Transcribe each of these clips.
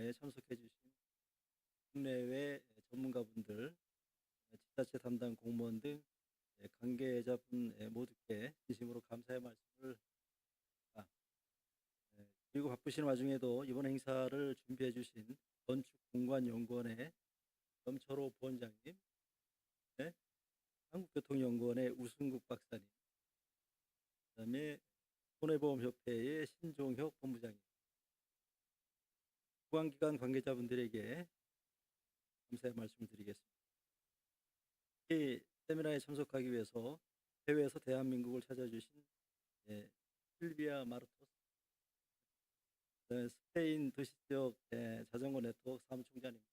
세미나에 참석해 주신 국내외 전문가분들, 지자체 담당 공무원 등 관계자분 모두께 진심으로 감사의 말씀을 드립니다. 그리고 바쁘신 와중에도 이번 행사를 준비해 주신 건축공간연구원의 염철호 부원장님, 한국교통연구원의 우승국 박사님, 그다음에 손해보험협회의 신종혁 본부장님, 주관기관 관계자분들에게 감사의 말씀을 드리겠습니다. 이 세미나에 참석하기 위해서 해외에서 대한민국을 찾아주신 실비아 마르토스, 스페인 도시지역 자전거 네트워크 사무총장입니다.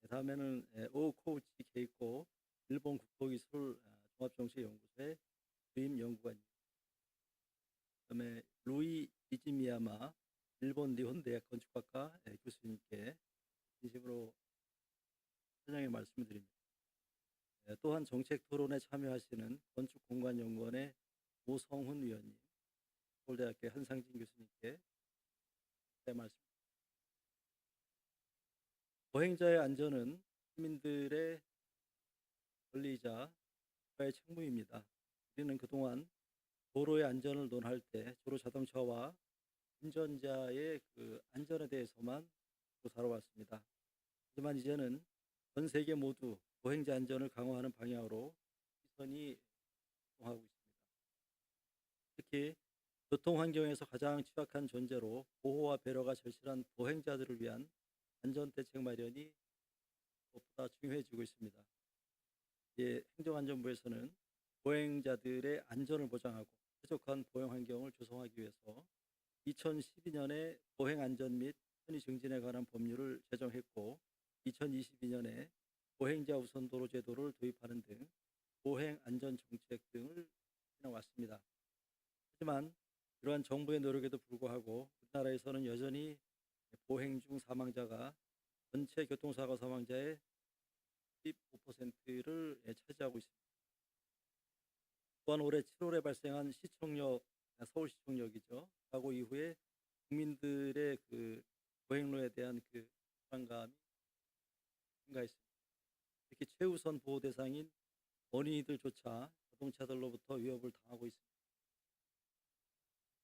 다음에는 오코우치 케이코 일본 국토기술 종합정책연구소의 주임 연구관입니다. 그다음에 루이 이지미야마 일본 니혼 대학 건축학과 교수님께 진심으로 환영의 말씀을 드립니다. 또한 정책 토론에 참여하시는 건축공간연구원의 오성훈 위원님, 서울대학교 한상진 교수님께 말씀. 보행자의 안전은 시민들의 권리이자 국가의 책무입니다. 우리는 그동안 도로의 안전을 논할 때 주로 자동차와 운전자의 안전에 대해서만 살아왔습니다. 하지만 이제는 전 세계 모두 보행자 안전을 강화하는 방향으로 시선이 이동하고 있습니다. 특히 교통 환경에서 가장 취약한 존재로 보호와 배려가 절실한 보행자들을 위한 안전대책 마련이 무엇보다 중요해지고 있습니다. 행정안전부에서는 보행자들의 안전을 보장하고 쾌적한 보행 환경을 조성하기 위해서 2012년에 보행안전 및 편의 증진에 관한 법률을 제정했고 2022년에 보행자 우선 도로 제도를 도입하는 등 보행안전 정책 등을 해왔습니다. 하지만 이러한 정부의 노력에도 불구하고 우리나라에서는 여전히 보행 중 사망자가 전체 교통사고 사망자의 15%를 차지하고 있습니다. 또한 올해 7월에 발생한 시청역, 서울시청역이죠. 사고 이후에 국민들의 보행로에 대한 불안감이 증가했습니다. 특히 최우선 보호 대상인 어린이들조차 자동차들로부터 위협을 당하고 있습니다.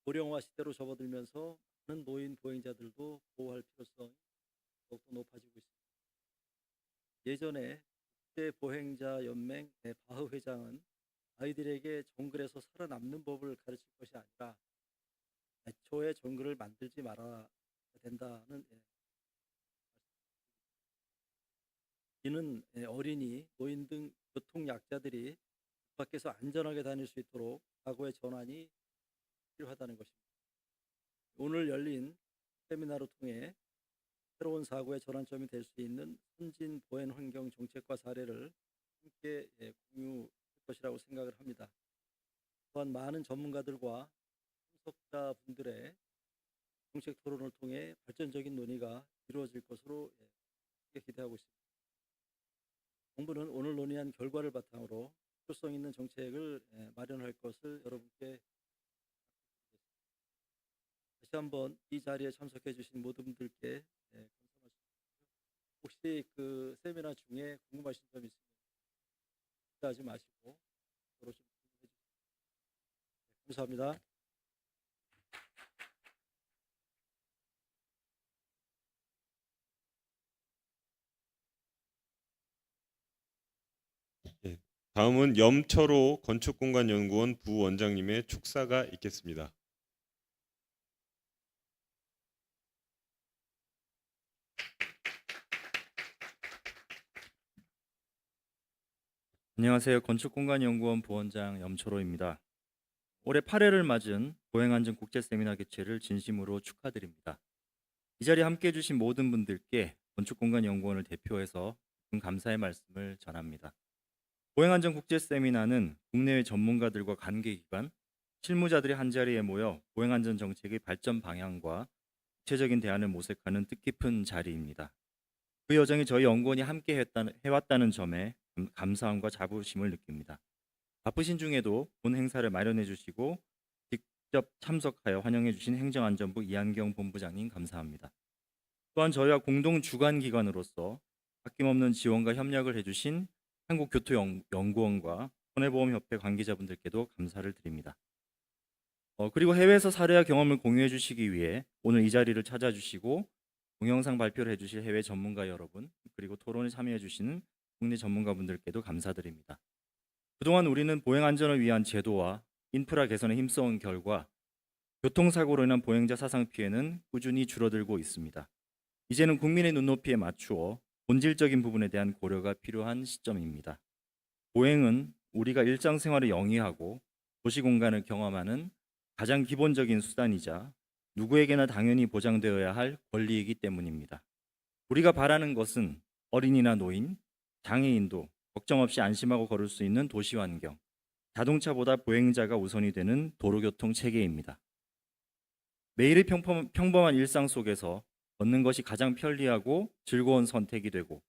고령화 시대로 접어들면서 많은 노인 보행자들도 보호할 필요성이 더욱더 높아지고 있습니다. 예전에 국제보행자연맹 바흐 회장은 아이들에게 정글에서 살아남는 법을 가르칠 것이 아니라 애초에 정글을 만들지 말아야 된다는 이는 어린이, 노인 등 교통약자들이 밖에서 안전하게 다닐 수 있도록 사고의 전환이 필요하다는 것입니다. 오늘 열린 세미나를 통해 새로운 사고의 전환점이 될 수 있는 선진 보행환경 정책과 사례를 함께 공유할 것이라고 생각을 합니다. 또한 많은 전문가들과 참석자분들의 정책 토론을 통해 발전적인 논의가 이루어질 것으로 기대하고 있습니다. 정부는 오늘 논의한 결과를 바탕으로 필요성 있는 정책을 마련할 것을 여러분께 다시 한번 이 자리에 참석해 주신 모든 분들께 감사합니다. 혹시 세미나 중에 궁금하신 점 있으면 하지 마시고 서로 좀 질문해 주세요. 감사합니다. 다음은 염철호 건축공간연구원 부원장님의 축사가 있겠습니다. 안녕하세요. 건축공간연구원 부원장 염철호입니다. 올해 8회를 맞은 보행안전 국제세미나 개최를 진심으로 축하드립니다. 이 자리에 함께해 주신 모든 분들께 건축공간연구원을 대표해서 감사의 말씀을 전합니다. 보행안전 국제세미나는 국내외 전문가들과 관계기관, 실무자들이 한자리에 모여 보행안전 정책의 발전 방향과 구체적인 대안을 모색하는 뜻깊은 자리입니다. 그 여정에 저희 연구원이 함께 해왔다는 점에 감사함과 자부심을 느낍니다. 바쁘신 중에도 본 행사를 마련해 주시고 직접 참석하여 환영해 주신 행정안전부 이한경 본부장님 감사합니다. 또한 저희와 공동 주관 기관으로서 아낌없는 지원과 협력을 해주신 한국교통연구원과 손해보험협회 관계자분들께도 감사를 드립니다. 그리고 해외에서 사례와 경험을 공유해 주시기 위해 오늘 이 자리를 찾아주시고 동영상 발표를 해주실 해외 전문가 여러분, 그리고 토론에 참여해 주시는 국내 전문가분들께도 감사드립니다. 그동안 우리는 보행안전을 위한 제도와 인프라 개선에 힘써온 결과 교통사고로 인한 보행자 사상 피해는 꾸준히 줄어들고 있습니다. 이제는 국민의 눈높이에 맞추어 본질적인 부분에 대한 고려가 필요한 시점입니다. 보행은 우리가 일상생활을 영위하고 도시공간을 경험하는 가장 기본적인 수단이자 누구에게나 당연히 보장되어야 할 권리이기 때문입니다. 우리가 바라는 것은 어린이나 노인, 장애인도 걱정 없이 안심하고 걸을 수 있는 도시 환경, 자동차보다 보행자가 우선이 되는 도로교통 체계입니다. 매일의 평범한 일상 속에서 걷는 것이 가장 편리하고 즐거운 선택이 되고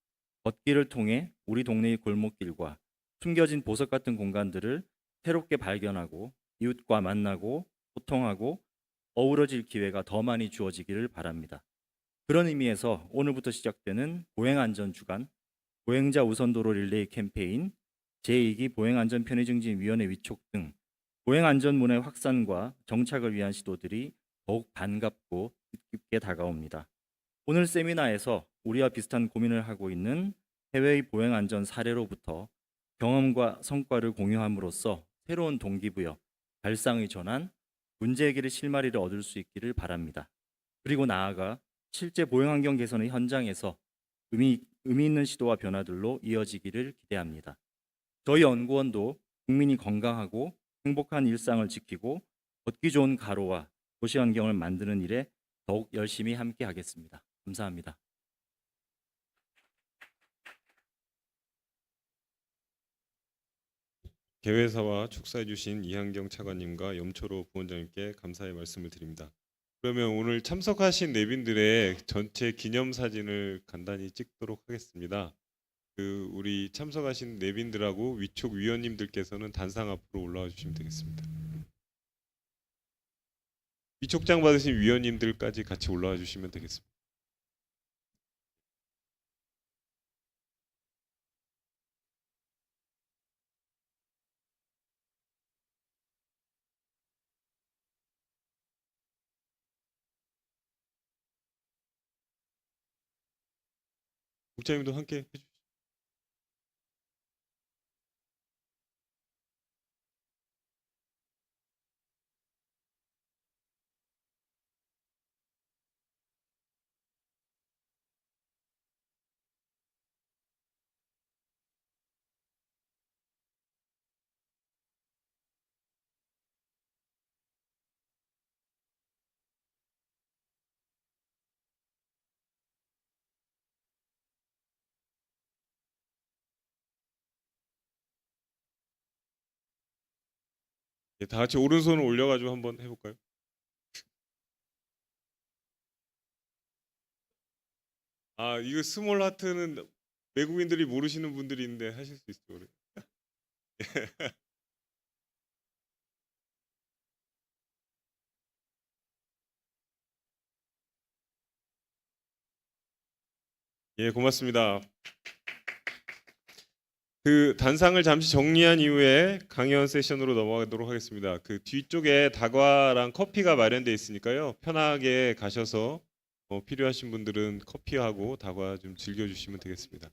걷기를 통해 우리 동네의 골목길과 숨겨진 보석 같은 공간들을 새롭게 발견하고 이웃과 만나고 소통하고 어우러질 기회가 더 많이 주어지기를 바랍니다. 그런 의미에서 오늘부터 시작되는 보행안전 주간, 보행자 우선도로 릴레이 캠페인, 제2기 보행안전 편의증진위원회 위촉 등 보행안전문의 확산과 정착을 위한 시도들이 더욱 반갑고 뜻깊게 다가옵니다. 오늘 세미나에서 우리와 비슷한 고민을 하고 있는 해외의 보행안전 사례로부터 경험과 성과를 공유함으로써 새로운 동기부여, 발상의 전환, 문제 해결의 실마리를 얻을 수 있기를 바랍니다. 그리고 나아가 실제 보행환경 개선의 현장에서 의미 있는 시도와 변화들로 이어지기를 기대합니다. 저희 연구원도 국민이 건강하고 행복한 일상을 지키고 걷기 좋은 가로와 도시 환경을 만드는 일에 더욱 열심히 함께 하겠습니다. 감사합니다. 개회사와 축사해 주신 이한경 차관님과 염초로 부원장님께 감사의 말씀을 드립니다. 그러면 오늘 참석하신 내빈들의 전체 기념사진을 간단히 찍도록 하겠습니다. 우리 참석하신 내빈들하고 위촉 위원님들께서는 단상 앞으로 올라와 주시면 되겠습니다. 위촉장 받으신 위원님들까지 같이 올라와 주시면 되겠습니다. 국장님도 함께 해주시죠. 예, 다 같이 오른손을 올려가지고 한번 해볼까요? 아, 이거 스몰 하트는 외국인들이 모르시는 분들이 있는데 하실 수 있죠, 그래. 예, 고맙습니다. 단상을 잠시 정리한 이후에 강연 세션으로 넘어가도록 하겠습니다. 뒤쪽에 다과랑 커피가 마련되어 있으니까요. 편하게 가셔서 필요하신 분들은 커피하고 다과 좀 즐겨주시면 되겠습니다.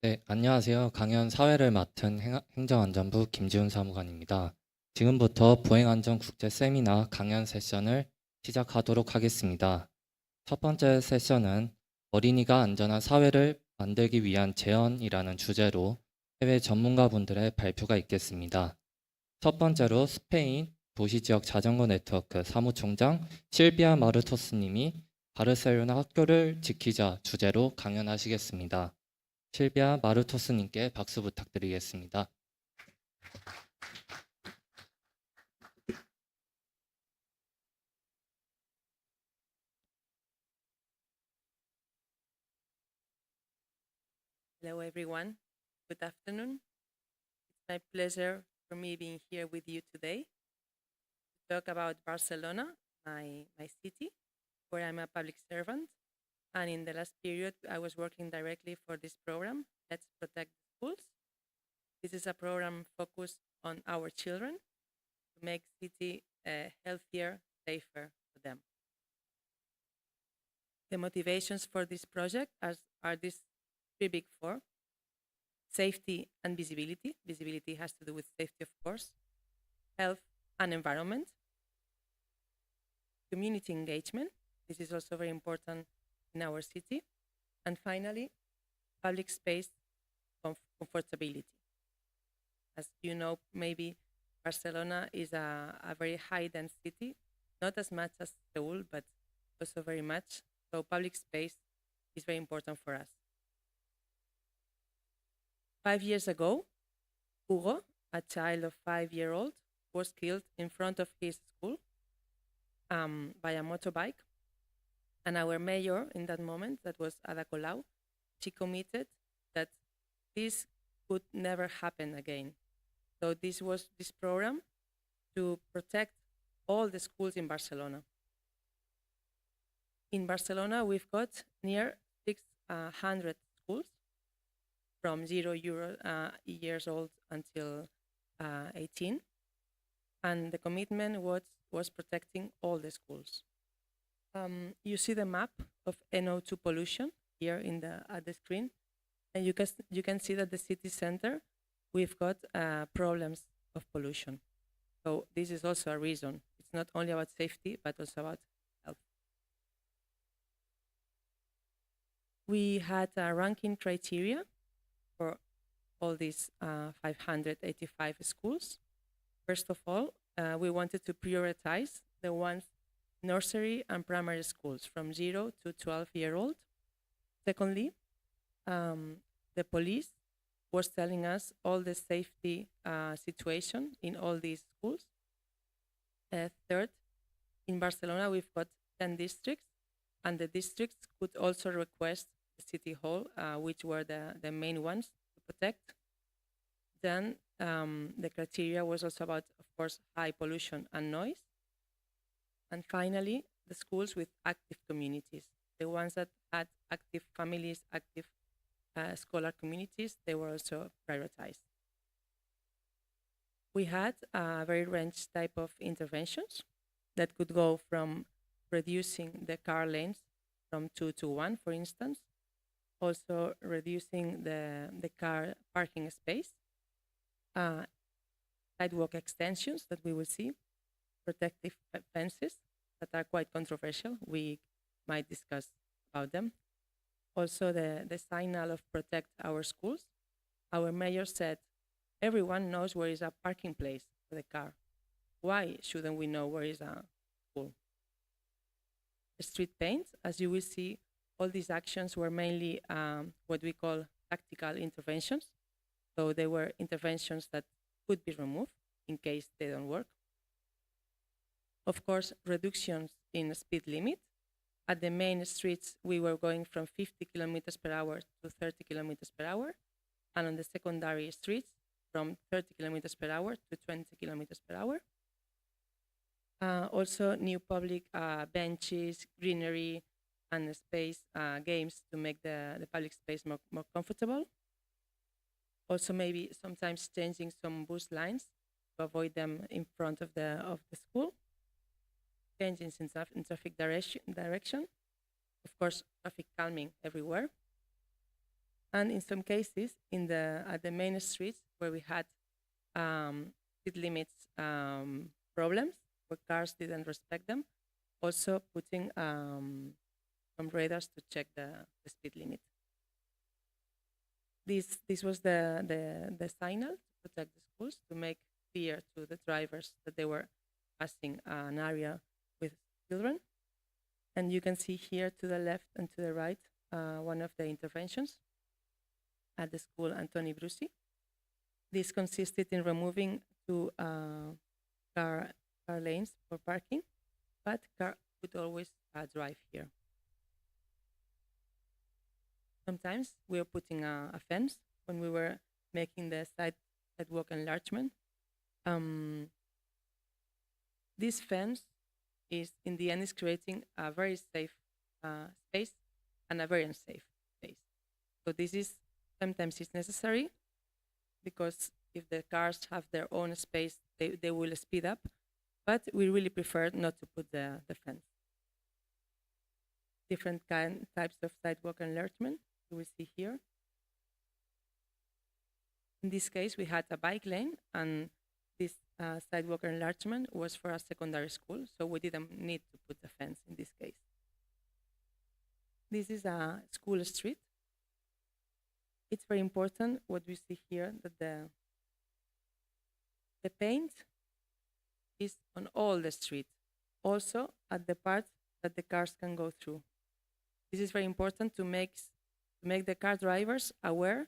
네, 안녕하세요. 강연 사회를 맡은 행정안전부 김지훈 사무관입니다. 지금부터 보행안전 국제 세미나 강연 세션을 시작하도록 하겠습니다. 첫 번째 세션은 어린이가 안전한 사회를 만들기 위한 제언이라는 주제로 해외 전문가분들의 발표가 있겠습니다. 첫 번째로 스페인 도시지역 자전거 네트워크 사무총장 실비아 마르토스님이 바르셀로나 학교를 지키자 주제로 강연하시겠습니다. 실비아 마르토스님께 박수 부탁드리겠습니다. Hello, everyone. Good afternoon. It's my pleasure for me being here with you today to talk about Barcelona, my city, where I'm a public servant. And in the last period, I was working directly for this program, Let's Protect the Schools. This is a program focused on our children to make city healthier, safer for them. The motivations for this project are these three big four: safety and visibility. Visibility has to do with safety, of course. Health and environment. Community engagement. This is also very important in our city. And finally, public space comfortability. As you know, maybe Barcelona is a very high-dense city, not as much as Seoul, but also very much. So public space is very important for us. 5 years ago, Hugo, a child of 5-year-old, was killed in front of his school by a motorbike. And our mayor in that moment, that was Ada Colau, she committed that this could never happen again. So this was this program to protect all the schools in Barcelona. In Barcelona, we've got near 600 schools from 0 years old until 18. And the commitment was protecting all the schools. You see the map of NO2 pollution here at the screen. And you can see that the city center, we've got problems of pollution. So this is also a reason. It's not only about safety, but also about health. We had a ranking criteria for all these 585 schools. First of all, we wanted to prioritize the ones nursery and primary schools from 0 to 12-year-old. Secondly, the police was telling us all the safety situation in all these schools. Third, in Barcelona, we've got 10 districts, and the districts could also request the city hall, which were the main ones to protect. Then the criteria was also about, of course, high pollution and noise. And finally, the schools with active communities, the ones that had active families, active scholar communities, they were also prioritized. We had a very ranged type of interventions that could go from reducing the car lanes from 2 to 1, for instance, also reducing the car parking space, sidewalk extensions that we will see, protective fences that are quite controversial. We might discuss about them. Also the signal of protect our schools. Our mayor said, everyone knows where is a parking place for the car. Why shouldn't we know where is a school? Street paint, as you will see, all these actions were mainly what we call tactical interventions. So they were interventions that could be removed in case they don't work. Of course, reductions in speed limit. At the main streets, we were going from 50 kilometers per hour to 30 kilometers per hour. And on the secondary streets, from 30 kilometers per hour to 20 kilometers per hour. Also, new public benches, greenery, and space games to make the public space more comfortable. Also, maybe sometimes changing some bus lines to avoid them in front of the school. Changes in traffic direction. Of course, traffic calming everywhere. And in some cases, at the main streets where we had speed limits problems, where cars didn't respect them, also putting some radars to check the speed limit. This was the signal to protect the schools, to make clear to the drivers that they were passing an area with children. And you can see here to the left and to the right one of the interventions at the school Antoni Brusi. This consisted in removing 2 car lanes for parking, but car could always drive here. Sometimes we are putting a fence when we were making the sidewalk enlargement. This fence is, in the end, is creating a very safe space and a very unsafe space. So this is sometimes it's necessary because if the cars have their own space, they will speed up. But we really prefer not to put the fence. Different types of sidewalk enlargement you will see here. In this case, we had a bike lane, and this sidewalk enlargement was for a secondary school, so we didn't need to put the fence in this case. This is a school street. It's very important what we see here, that the paint is on all the street, also at the part that the cars can go through. This is very important to make the car drivers aware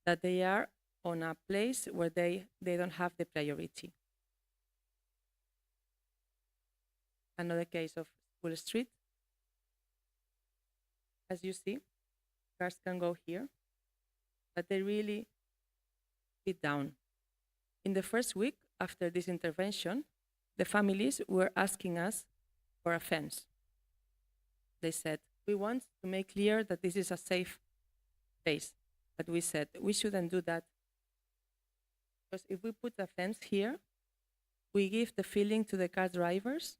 that they are on a place where they don't have the priority. Another case of school street. As you see, cars can go here, but they really sit down. In the first week after this intervention, the families were asking us for a fence. They said, we want to make clear that this is a safe space. But we said, we shouldn't do that. Because if we put a fence here, we give the feeling to the car drivers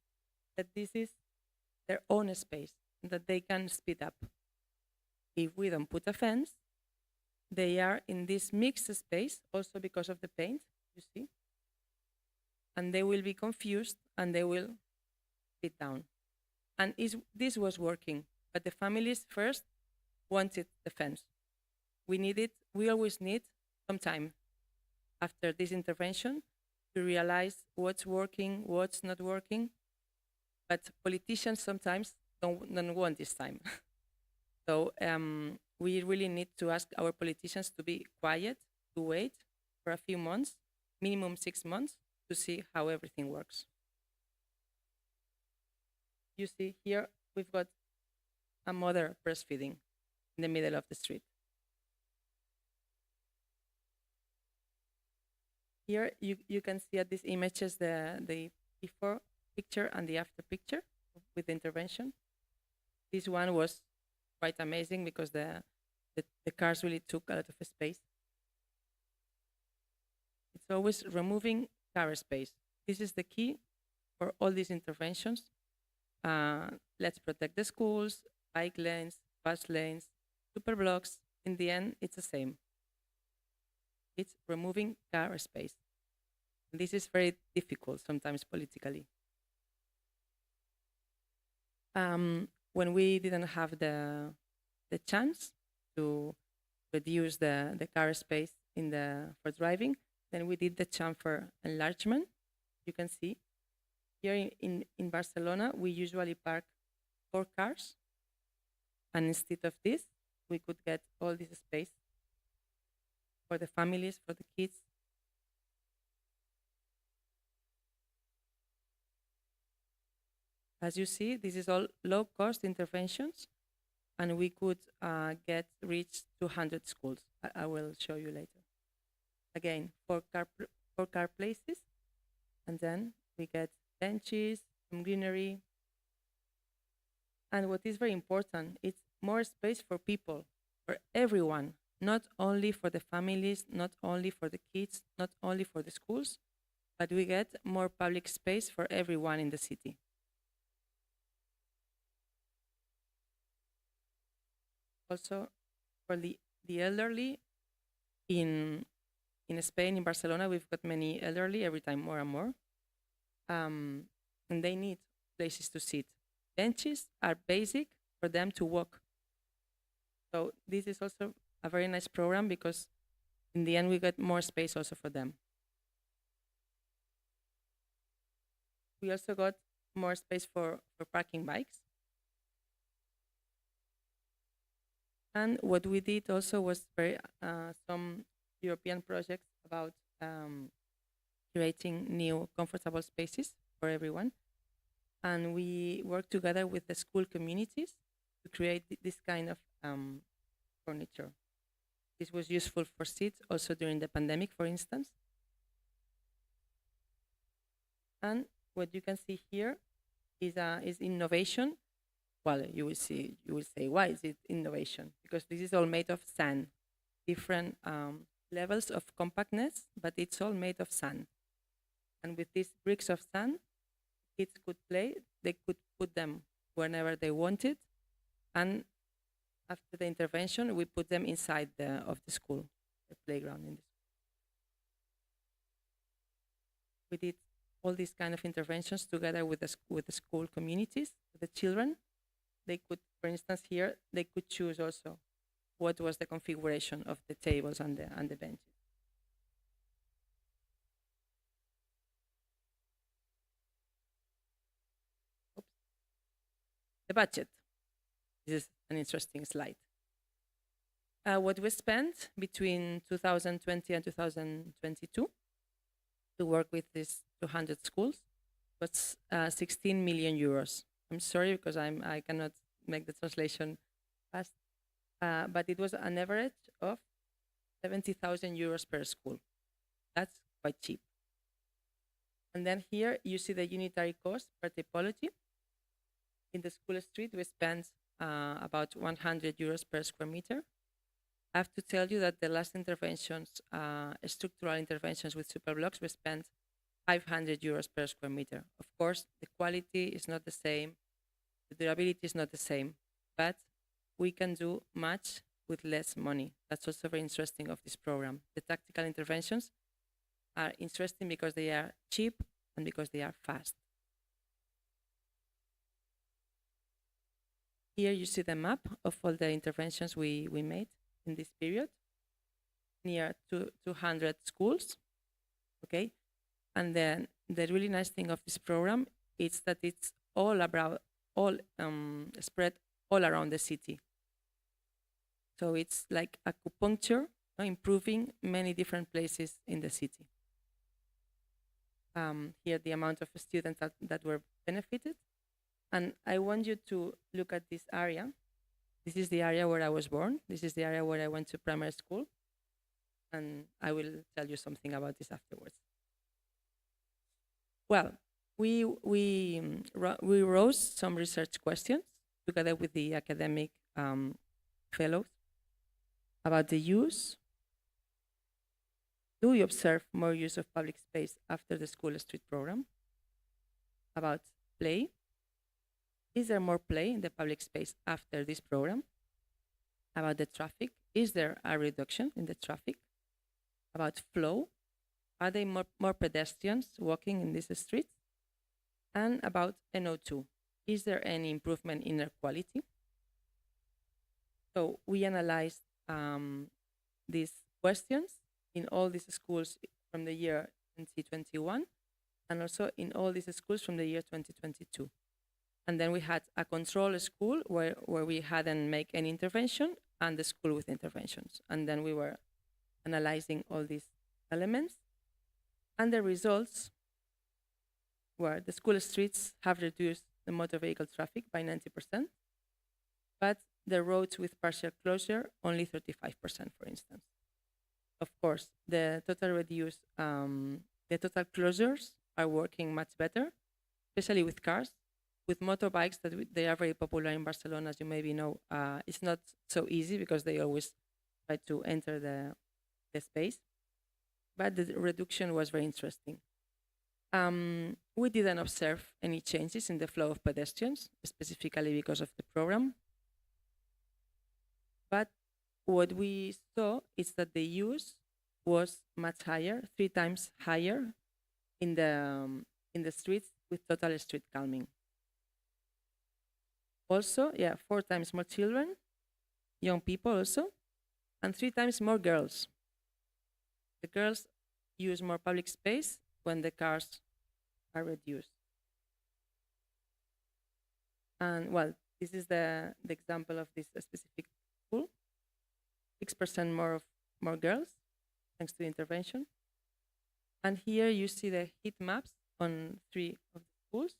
that this is their own space, and that they can speed up. If we don't put a fence, they are in this mixed space, also because of the paint, you see, and they will be confused and they will sit down. And this was working, but the families first wanted the fence. We always need some time after this intervention to realize what's working, what's not working. But politicians sometimes don't want this time. So we really need to ask our politicians to be quiet, to wait for a few months, minimum 6 months, to see how everything works. You see here, we've got a mother breastfeeding in the middle of the street. Here you can see at these images the before picture and the after picture with the intervention. This one was quite amazing because the cars really took a lot of space. It's always removing car space. This is the key for all these interventions. Let's protect the schools, bike lanes, bus lanes, super blocks. In the end, it's the same. It's removing car space. And this is very difficult sometimes politically. When we didn't have the chance to reduce the car space for driving, then we did the chamfer enlargement. You can see here in Barcelona, we usually park 4 cars, and instead of this, we could get all this space for the families, for the kids. As you see, this is all low-cost interventions, and we could reach 200 schools. I will show you later. Again, 4 car places, and then we get benches, some greenery. And what is very important, it's more space for people, for everyone, not only for the families, not only for the kids, not only for the schools, but we get more public space for everyone in the city. Also, for the elderly, in Spain, in Barcelona, we've got many elderly, every time more and more. And they need places to sit. Benches are basic for them to walk. So this is also a very nice program because in the end we get more space also for them. We also got more space for parking bikes. And what we did also was some European projects about creating new comfortable spaces for everyone. And we worked together with the school communities to create this kind of furniture. This was useful for seats also during the pandemic, for instance. And what you can see here is innovation. Well, you will say, why is it innovation? Because this is all made of sand, different levels of compactness, but it's all made of sand. And with these bricks of sand, kids could play. They could put them whenever they wanted, and after the intervention, we put them inside of the school, the playground in the school. We did all these kind of interventions together with the school communities, with the children. They could, for instance, here they could choose also what was the configuration of the tables and the benches. Oops. The budget. This is an interesting slide. What we spent between 2020 and 2022 to work with these 200 schools was 16 million euros. I'm sorry because I cannot make the translation fast, but it was an average of 70,000 euros per school. That's quite cheap. And then here you see the unitary cost per typology. In the school street, we spent about 100 euros per square meter. I have to tell you that the last interventions, structural interventions with superblocks, we spent 500 euros per square meter. Of course, the quality is not the same, the durability is not the same, but we can do much with less money. That's also very interesting of this program. The tactical interventions are interesting because they are cheap and because they are fast. Here you see the map of all the interventions we made in this period, near 200 schools, okay? And then the really nice thing of this program is that it's all about, spread all around the city. So it's like acupuncture, improving many different places in the city. Here the amount of students that were benefited. And I want you to look at this area. This is the area where I was born. This is the area where I went to primary school. And I will tell you something about this afterwards. Well, we wrote some research questions together with the academic fellows about the use. Do we observe more use of public space after the school street program? About play. Is there more play in the public space after this program? About the traffic. Is there a reduction in the traffic? About flow. Are there more pedestrians walking in these streets? And about NO2. Is there any improvement in air quality? So we analyzed these questions in all these schools from the year 2021 and also in all these schools from the year 2022. And then we had a control school where we hadn't made any intervention and the school with interventions. And then we were analyzing all these elements. And the results were the school streets have reduced the motor vehicle traffic by 90%, but the roads with partial closure, only 35%, for instance. Of course, the total closures are working much better, especially with cars. With motorbikes, they are very popular in Barcelona, as you maybe know. It's not so easy because they always try to enter the space. But the reduction was very interesting. We didn't observe any changes in the flow of pedestrians, specifically because of the program. But what we saw is that the use was much higher, 3 times higher in the streets with total street calming. Also, 4 times more children, young people also, and 3 times more girls. The girls use more public space when the cars are reduced. And well, this is the example of this specific school. 6% more girls, thanks to intervention. And here you see the heat maps on 3 of the schools,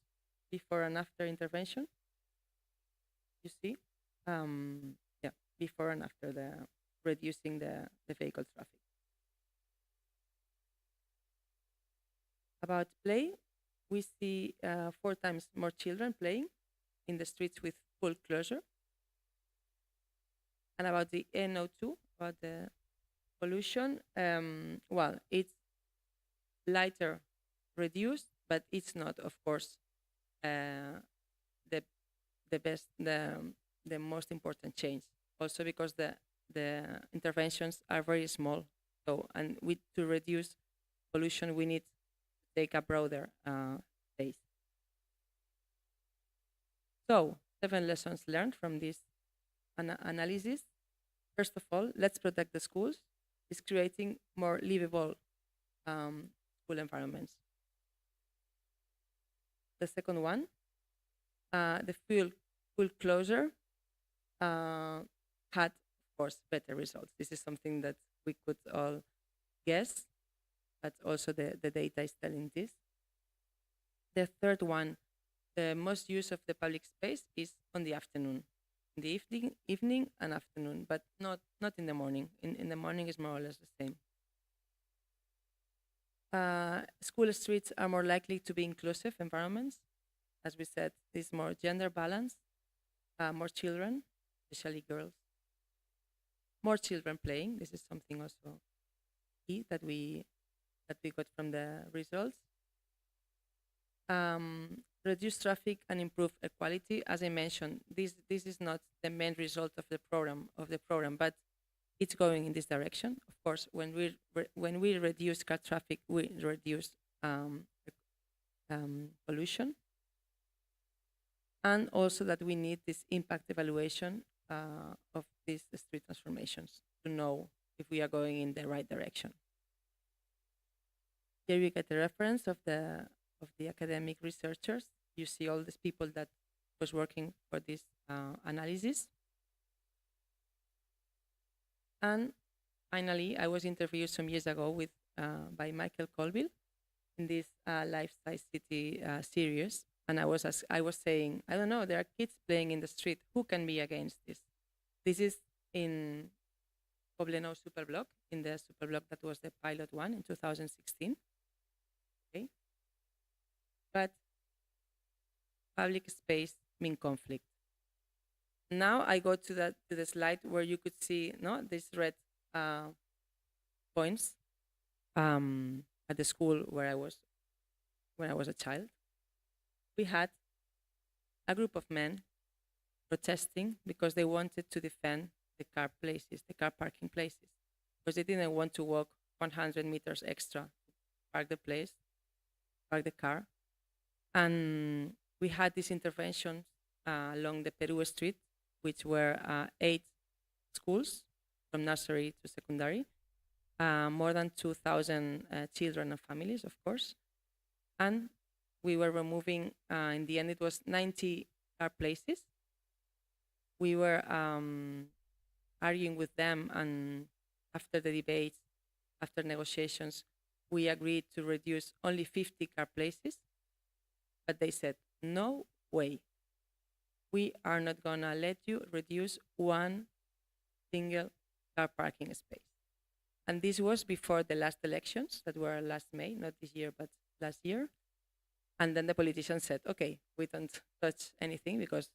before and after intervention. You see, before and after the reducing the vehicle traffic. About play, we see 4 times more children playing in the streets with full closure. And about the NO2, about the pollution, well, it's lighter reduced, but it's not, of course, the best, the most important change. Also because the interventions are very small. So, and to reduce pollution, we need to take a broader base. So, 7 lessons learned from this analysis. First of all, let's protect the schools. It's creating more livable school environments. The second one, the full closure had, of course, better results. This is something that we could all guess, but also the data is telling this. The third one, the most use of the public space is on the afternoon, in the evening and afternoon, but not in the morning. In the morning is more or less the same. School streets are more likely to be inclusive environments. As we said, there's more gender balance, more children, especially girls. More children playing. This is something also key that we got from the results. Reduce traffic and improve equality. As I mentioned, this is not the main result of the program, but it's going in this direction. Of course, when we reduce car traffic, we reduce pollution, and also that we need this impact evaluation of these street transformations to know if we are going in the right direction. Here we get the reference of the academic researchers. You see all these people that was working for this analysis. And finally, I was interviewed some years ago by Michael Colville in this Life-Size City series. And I was saying, I don't know, there are kids playing in the street. Who can be against this? This is in Poblenou Superblock, in the Superblock that was the pilot one in 2016. Okay. But public space mean conflict. Now I go to the slide where you could see these red points at the school where I was when I was a child. We had a group of men protesting because they wanted to defend the car parking places, because they didn't want to walk 100 meters extra to park the car. And we had these interventions along the Peru Street, which were 8 schools from nursery to secondary, more than 2,000 children and families, of course. And we were removing, in the end, it was 90 car places. We were arguing with them, and after the debates, after negotiations, we agreed to reduce only 50 car places. But they said, no way. We are not going to let you reduce one single car parking space. And this was before the last elections that were last May, not this year, but last year. And then the politicians said, okay, we don't touch anything, because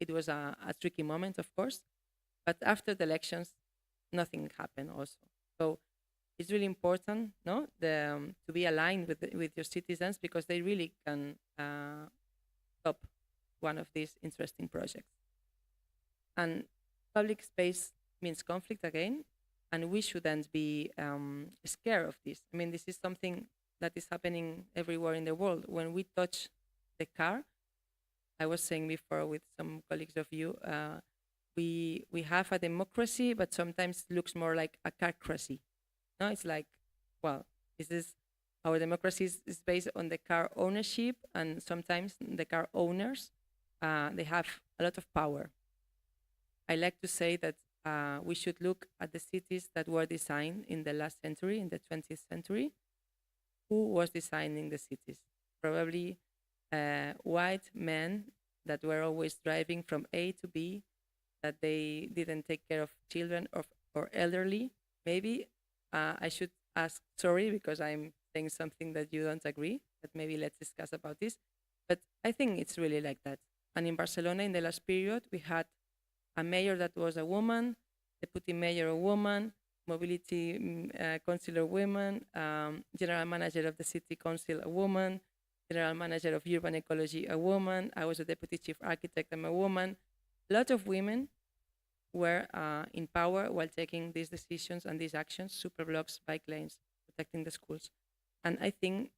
it was a tricky moment, of course. But after the elections, nothing happened also. So it's really important, to be aligned with your citizens, because they really can stop one of these interesting projects. And public space means conflict again, and we shouldn't be scared of this. I mean, this is something that is happening everywhere in the world. When we touch the car, I was saying before with some colleagues of you, we have a democracy, but sometimes looks more like a carcracy. No, it's like, well, our democracy is based on the car ownership, and sometimes the car owners, they have a lot of power. I like to say that we should look at the cities that were designed in the last century, in the 20th century. Who was designing the cities? Probably white men that were always driving from A to B, that they didn't take care of children or elderly. Maybe I should ask sorry because I'm saying something that you don't agree, but maybe let's discuss about this. But I think it's really like that. And in Barcelona, in the last period, we had a mayor that was a woman, deputy mayor a woman, mobility councillor woman, general manager of the city council a woman, general manager of urban ecology a woman. I was a deputy chief architect, I'm a woman. A lot of women were in power while taking these decisions and these actions, super blocks, bike lanes, protecting the schools. And I think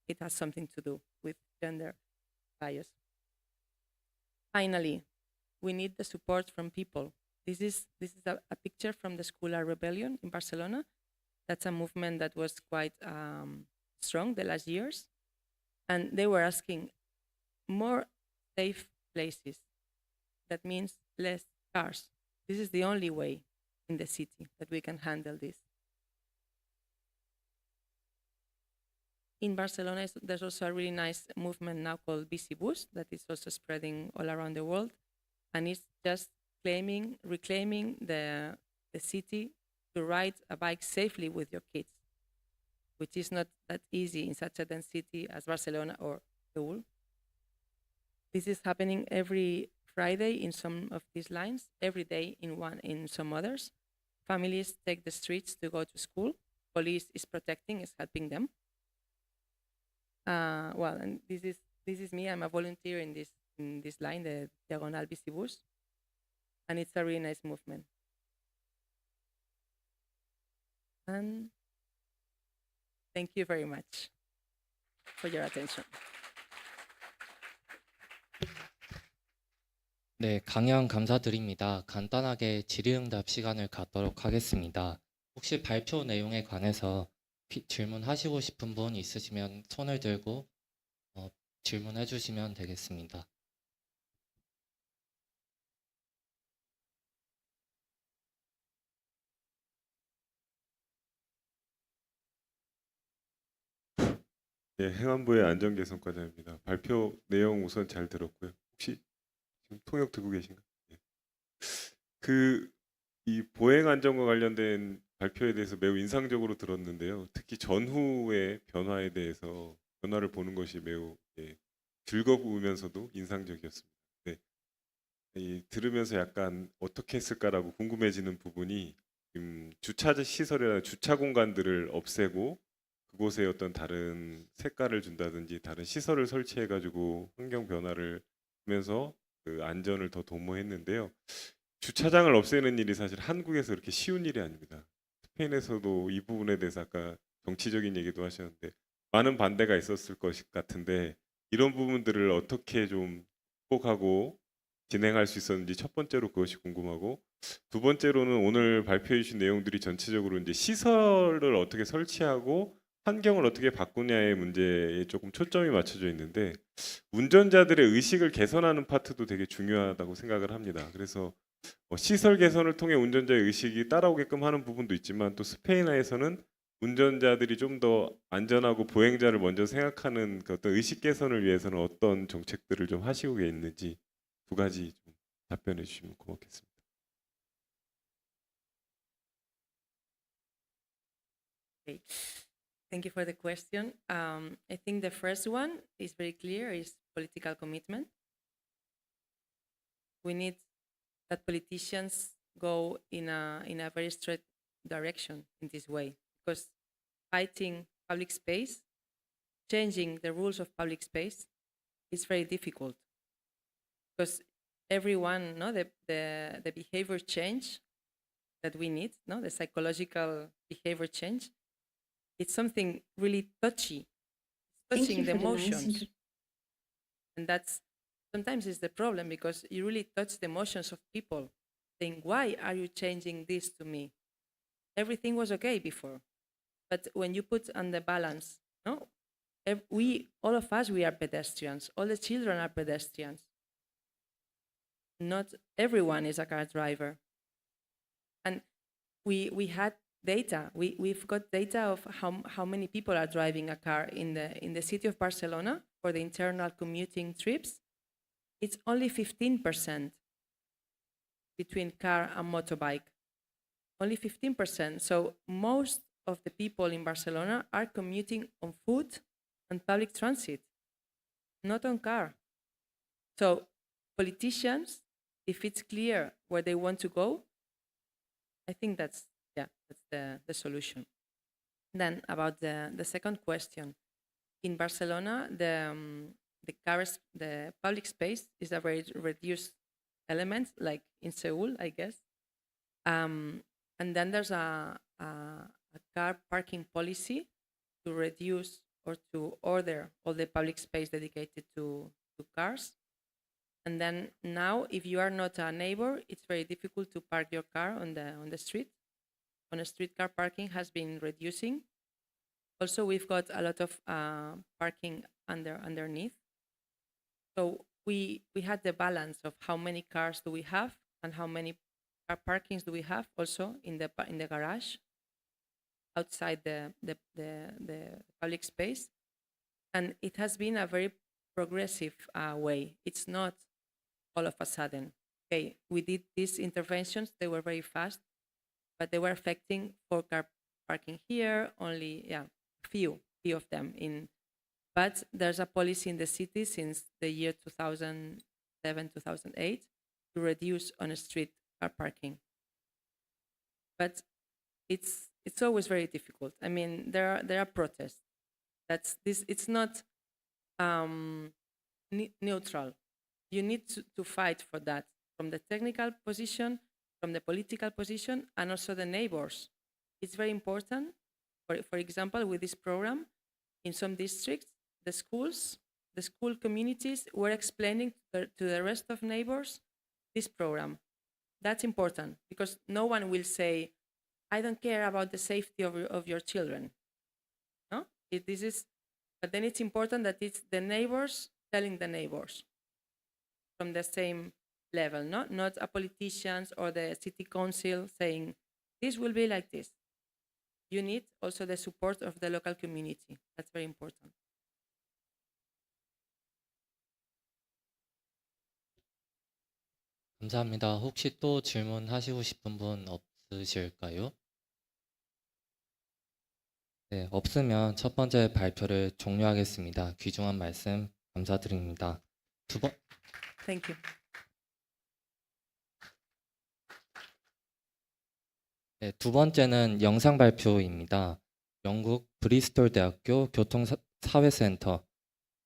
it has something to do with gender bias. Finally, we need the support from people. This is a picture from the Scholar Rebellion in Barcelona. That's a movement that was quite strong the last years. And they were asking more safe places. That means less cars. This is the only way in the city that we can handle this. In Barcelona, there's also a really nice movement now called Bici Bus that is also spreading all around the world. And it's just reclaiming the city to ride a bike safely with your kids, which is not that easy in such a dense city as Barcelona or Seoul. This is happening every Friday in some of these lines, every day in some others. Families take the streets to go to school. Police is protecting, is helping them. Well, and this is me. I'm a volunteer in this line, the Diagonal Bici Bus, and it's a really nice movement. And thank you very much for your attention. 네, 강연 감사드립니다. 간단하게 질의응답 시간을 갖도록 하겠습니다. 혹시 발표 내용에 관해서 질문하시고 싶은 분 있으시면 손을 들고 질문해 주시면 되겠습니다. 네, 행안부의 안전개선과장입니다. 발표 내용 우선 잘 들었고요. 혹시 지금 통역 듣고 계신가요? 네. 이 보행 안전과 관련된 발표에 대해서 매우 인상적으로 들었는데요. 특히 전후의 변화에 대해서 변화를 보는 것이 매우 즐거우면서도 인상적이었습니다. 네. 들으면서 약간 어떻게 했을까라고 궁금해지는 부분이 주차 시설이나 주차 공간들을 없애고 그곳에 어떤 다른 색깔을 준다든지 다른 시설을 설치해가지고 환경 변화를 하면서 그 안전을 더 도모했는데요. 주차장을 없애는 일이 사실 한국에서 그렇게 쉬운 일이 아닙니다. 스페인에서도 이 부분에 대해서 아까 정치적인 얘기도 하셨는데 많은 반대가 있었을 것 같은데 이런 부분들을 어떻게 좀 극복하고 진행할 수 있었는지 첫 번째로 그것이 궁금하고 두 번째로는 오늘 발표해 주신 내용들이 전체적으로 이제 시설을 어떻게 설치하고 환경을 어떻게 바꾸냐의 문제에 조금 초점이 맞춰져 있는데 운전자들의 의식을 개선하는 파트도 되게 중요하다고 생각을 합니다. 그래서 시설 개선을 통해 운전자의 의식이 따라오게끔 하는 부분도 있지만 또 스페인에서는 운전자들이 좀 더 안전하고 보행자를 먼저 생각하는 그 어떤 의식 개선을 위해서는 어떤 정책들을 좀 하시고 있는지 두 가지 좀 답변해 주시면 고맙겠습니다. Okay. Thank you for the question. I think the first one is very clear, is political commitment. We need that politicians go in a very straight direction in this way, because fighting public space, changing the rules of public space is very difficult, because everyone, the behavior change that we need, the psychological behavior change, it's something really touchy, touching the emotions. And that's sometimes is the problem, because you really touch the emotions of people, saying, why are you changing this to me? Everything was okay before. But when you put on the balance, all of us, we are pedestrians. All the children are pedestrians. Not everyone is a car driver. And we had data. We've got data of how many people are driving a car in the city of Barcelona for the internal commuting trips. It's only 15%. between car and motorbike. Only 15%. So most of the people in Barcelona are commuting on foot and public transit, not on car. So politicians, if it's clear where they want to go, I think that's the solution. Then about the second question, in Barcelona, the public space is a very reduced element, like in Seoul, I guess. And then there's a car parking policy to reduce or to order all the public space dedicated to cars. And then now, if you are not a neighbor, it's very difficult to park your car on the street. On a street, car parking has been reducing. Also, we've got a lot of parking underneath. So we had the balance of how many cars do we have and how many car parkings do we have also in the garage outside the public space. And it has been a very progressive way. It's not all of a sudden. Okay, we did these interventions, they were very fast, but they were affecting 4 car parking here, only few of them in. But there's a policy in the city since the year 2007, 2008 to reduce on street car parking. But it's always very difficult. I mean, there are protests. It's not neutral. You need to fight for that from the technical position, from the political position, and also the neighbors. It's very important. For example, with this program, in some districts, the school communities were explaining to the rest of neighbors this program. That's important because no one will say, I don't care about the safety of your children. No? But then it's important that it's the neighbors telling the neighbors from the same level, not a politicians or the city council saying, this will be like this. You need also the support of the local community. That's very important. 감사합니다. 혹시 또 질문하시고 싶은 분 없으실까요? 네, 없으면 첫 번째 발표를 종료하겠습니다. 귀중한 말씀 감사드립니다. Thank you. 네, 두 번째는 영상 발표입니다. 영국 브리스톨 대학교 교통사회센터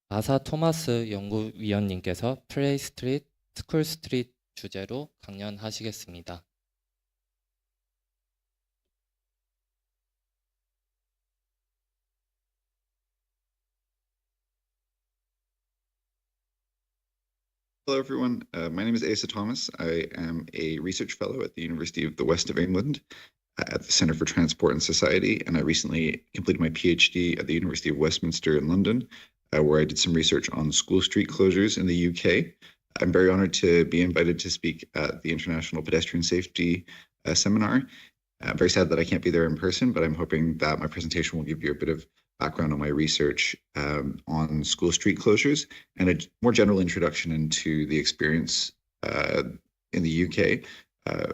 아사 토마스 연구위원님께서 플레이 스트리트, 스쿨 스트리트 주제로 강연하시겠습니다. Hello, everyone. My name is Asa Thomas. I am a research fellow at the University of the West of England at the Centre for Transport and Society, and I recently completed my PhD at the University of Westminster in London, where I did some research on school street closures in the UK. I'm very honoured to be invited to speak at the International Pedestrian Safety Seminar. I'm very sad that I can't be there in person, but I'm hoping that my presentation will give you a bit of background on my research on school street closures and a more general introduction into the experience in the UK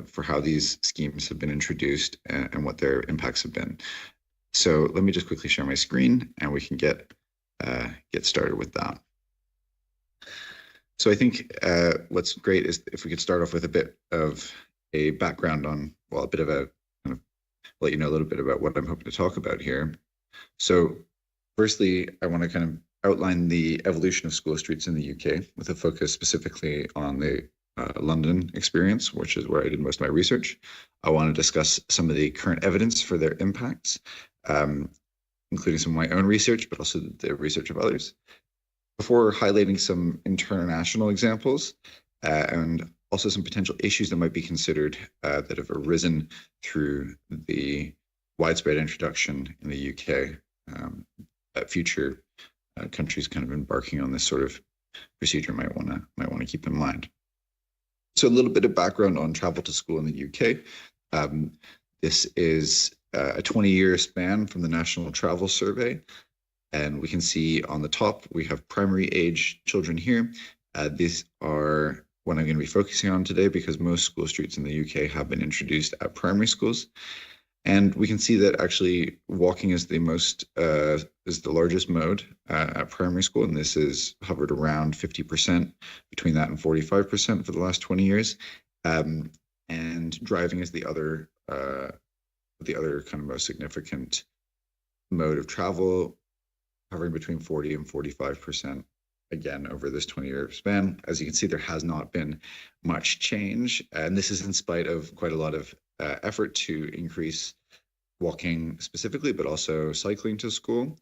for how these schemes have been introduced and what their impacts have been. So let me just quickly share my screen and we can get started with that. So I think what's great is if we could start off with a bit of a background on, well, a bit of a kind of let you know a little bit about what I'm hoping to talk about here. So firstly, I want to kind of outline the evolution of school streets in the UK with a focus specifically on the London experience, which is where I did most of my research. I want to discuss some of the current evidence for their impacts, including some of my own research, but also the research of others, before highlighting some international examples and also some potential issues that might be considered that have arisen through the widespread introduction in the UK that future countries kind of embarking on this sort of procedure might want to keep in mind. So a little bit of background on travel to school in the UK. This is a 20-year span from the National Travel Survey. And we can see on the top, we have primary age children here. These are what I'm going to be focusing on today, because most school streets in the UK have been introduced at primary schools. And we can see that actually walking is the largest mode at primary school, and this is hovered around 50%, between that and 45% for the last 20 years. And driving is the other kind of most significant mode of travel, hovering between 40 and 45%. Again, over this 20-year span. As you can see, there has not been much change, and this is in spite of quite a lot of effort to increase walking specifically, but also cycling to school.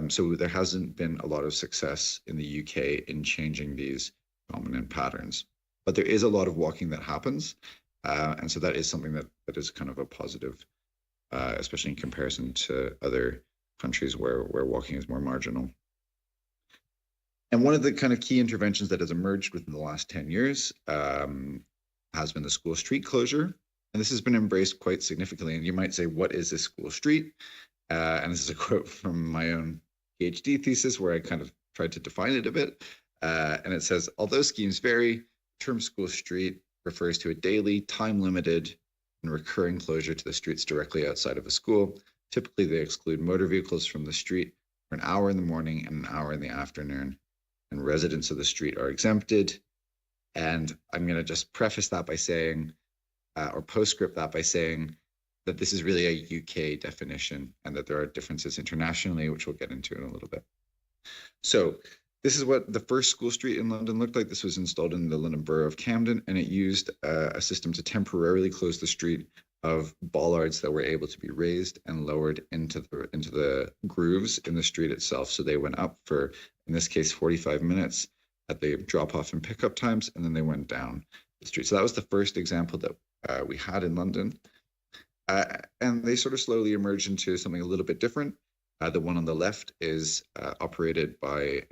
So there hasn't been a lot of success in the UK in changing these dominant patterns. But there is a lot of walking that happens, and so that is something that is kind of a positive, especially in comparison to other countries where walking is more marginal. And one of the kind of key interventions that has emerged within the last 10 years has been the school street closure. And this has been embraced quite significantly. And you might say, what is a school street? And this is a quote from my own PhD thesis, where I kind of tried to define it a bit. And it says, although schemes vary, the term school street refers to a daily, time-limited, and recurring closure to the streets directly outside of a school. Typically, they exclude motor vehicles from the street for an hour in the morning and an hour in the afternoon. And residents of the street are exempted. And I'm going to just preface that by saying, or postscript that by saying that this is really a UK definition, and that there are differences internationally, which we'll get into in a little bit. So this is what the first school street in London looked like. This was installed in the London Borough of Camden, and it used a system to temporarily close the street of bollards that were able to be raised and lowered into the grooves in the street itself. So they went up for, in this case, 45 minutes at the drop-off and pickup times, and then they went down the street. So that was the first example that we had in London. And they sort of slowly emerged into something a little bit different. The one on the left is operated by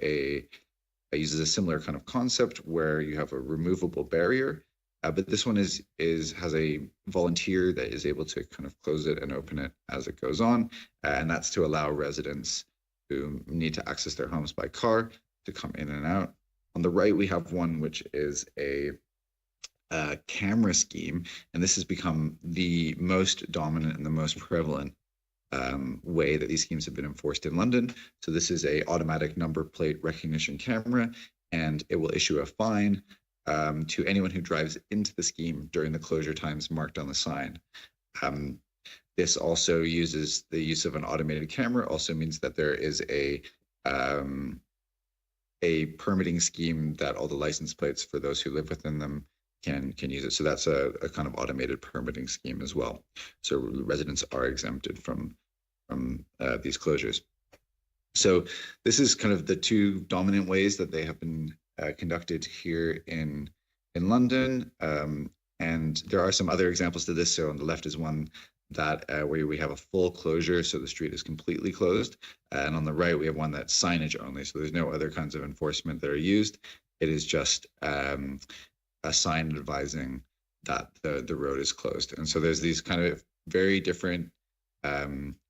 uses a similar kind of concept where you have a removable barrier. But this one has a volunteer that is able to kind of close it and open it as it goes on. And that's to allow residents who need to access their homes by car to come in and out. On the right, we have one which is a camera scheme. And this has become the most dominant and the most prevalent way that these schemes have been enforced in London. So this is a automatic number plate recognition camera, and it will issue a fine to anyone who drives into the scheme during the closure times marked on the sign. This also uses the use of an automated camera, also means that there is a permitting scheme that all the license plates for those who live within them can use it. So that's a kind of automated permitting scheme as well. So residents are exempted from these closures. So this is kind of the two dominant ways that they have been conducted here in London, and there are some other examples to this. So on the left is one that where we have a full closure, so the street is completely closed, and on the right we have one that's signage only, so there's no other kinds of enforcement that are used. It is just a sign advising that the road is closed. And so there's these kind of very different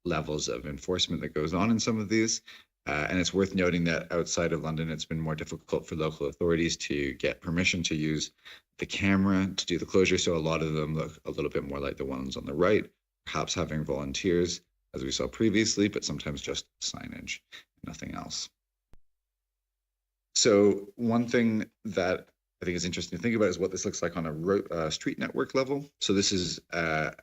levels of enforcement that goes on in some of these. And it's worth noting that outside of London, it's been more difficult for local authorities to get permission to use the camera to do the closure. So a lot of them look a little bit more like the ones on the right, perhaps having volunteers, as we saw previously, but sometimes just signage, nothing else. So one thing that I think is interesting to think about is what this looks like on a street network level. So this is a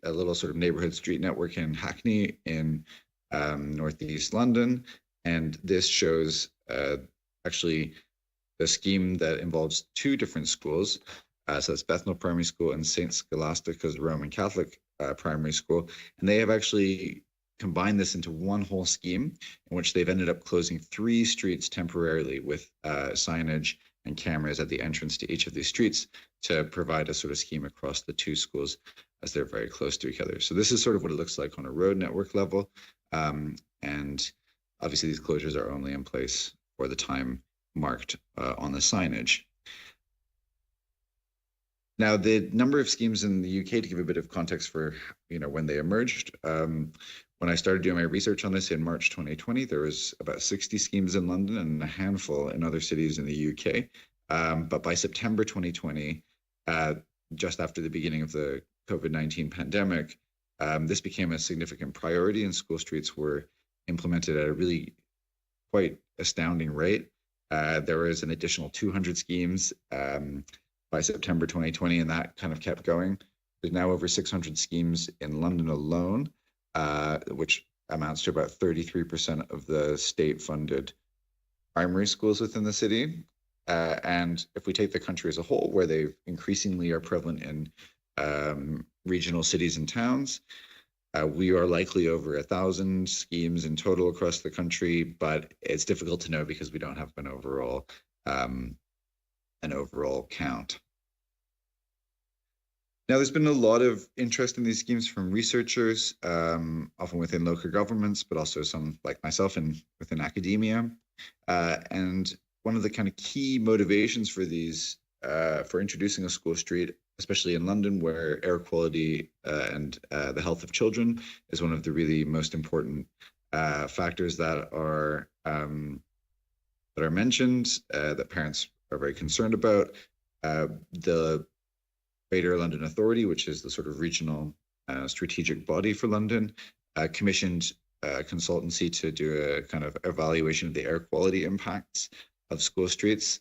little sort of neighborhood street network in Hackney in northeast London, and this shows actually the scheme that involves two different schools. So it's Bethnal Primary School and St. Scholastica's Roman Catholic Primary School, and they have actually combined this into one whole scheme in which they've ended up closing 3 streets temporarily with signage and cameras at the entrance to each of these streets to provide a sort of scheme across the 2 schools as they're very close to each other. So this is sort of what it looks like on a road network level. And obviously these closures are only in place for the time marked on the signage. Now, the number of schemes in the UK, to give a bit of context for when they emerged, when I started doing my research on this in March 2020, there was about 60 schemes in London and a handful in other cities in the UK. But by September 2020, just after the beginning of the COVID-19 pandemic, this became a significant priority, and school streets were implemented at a really quite astounding rate. There was an additional 200 schemes by September 2020, and that kind of kept going. There's now over 600 schemes in London alone, which amounts to about 33% of the state-funded primary schools within the city. And if we take the country as a whole, where they increasingly are prevalent in regional cities and towns, we are likely over 1,000 schemes in total across the country, but it's difficult to know because we don't have an overall count. Now, there's been a lot of interest in these schemes from researchers, often within local governments, but also some like myself within academia. And one of the kind of key motivations for these, for introducing a school street, especially in London, where air quality and the health of children is one of the really most important factors that are mentioned, that parents are very concerned about. The Greater London Authority, which is the sort of regional strategic body for London, commissioned a consultancy to do a kind of evaluation of the air quality impacts of school streets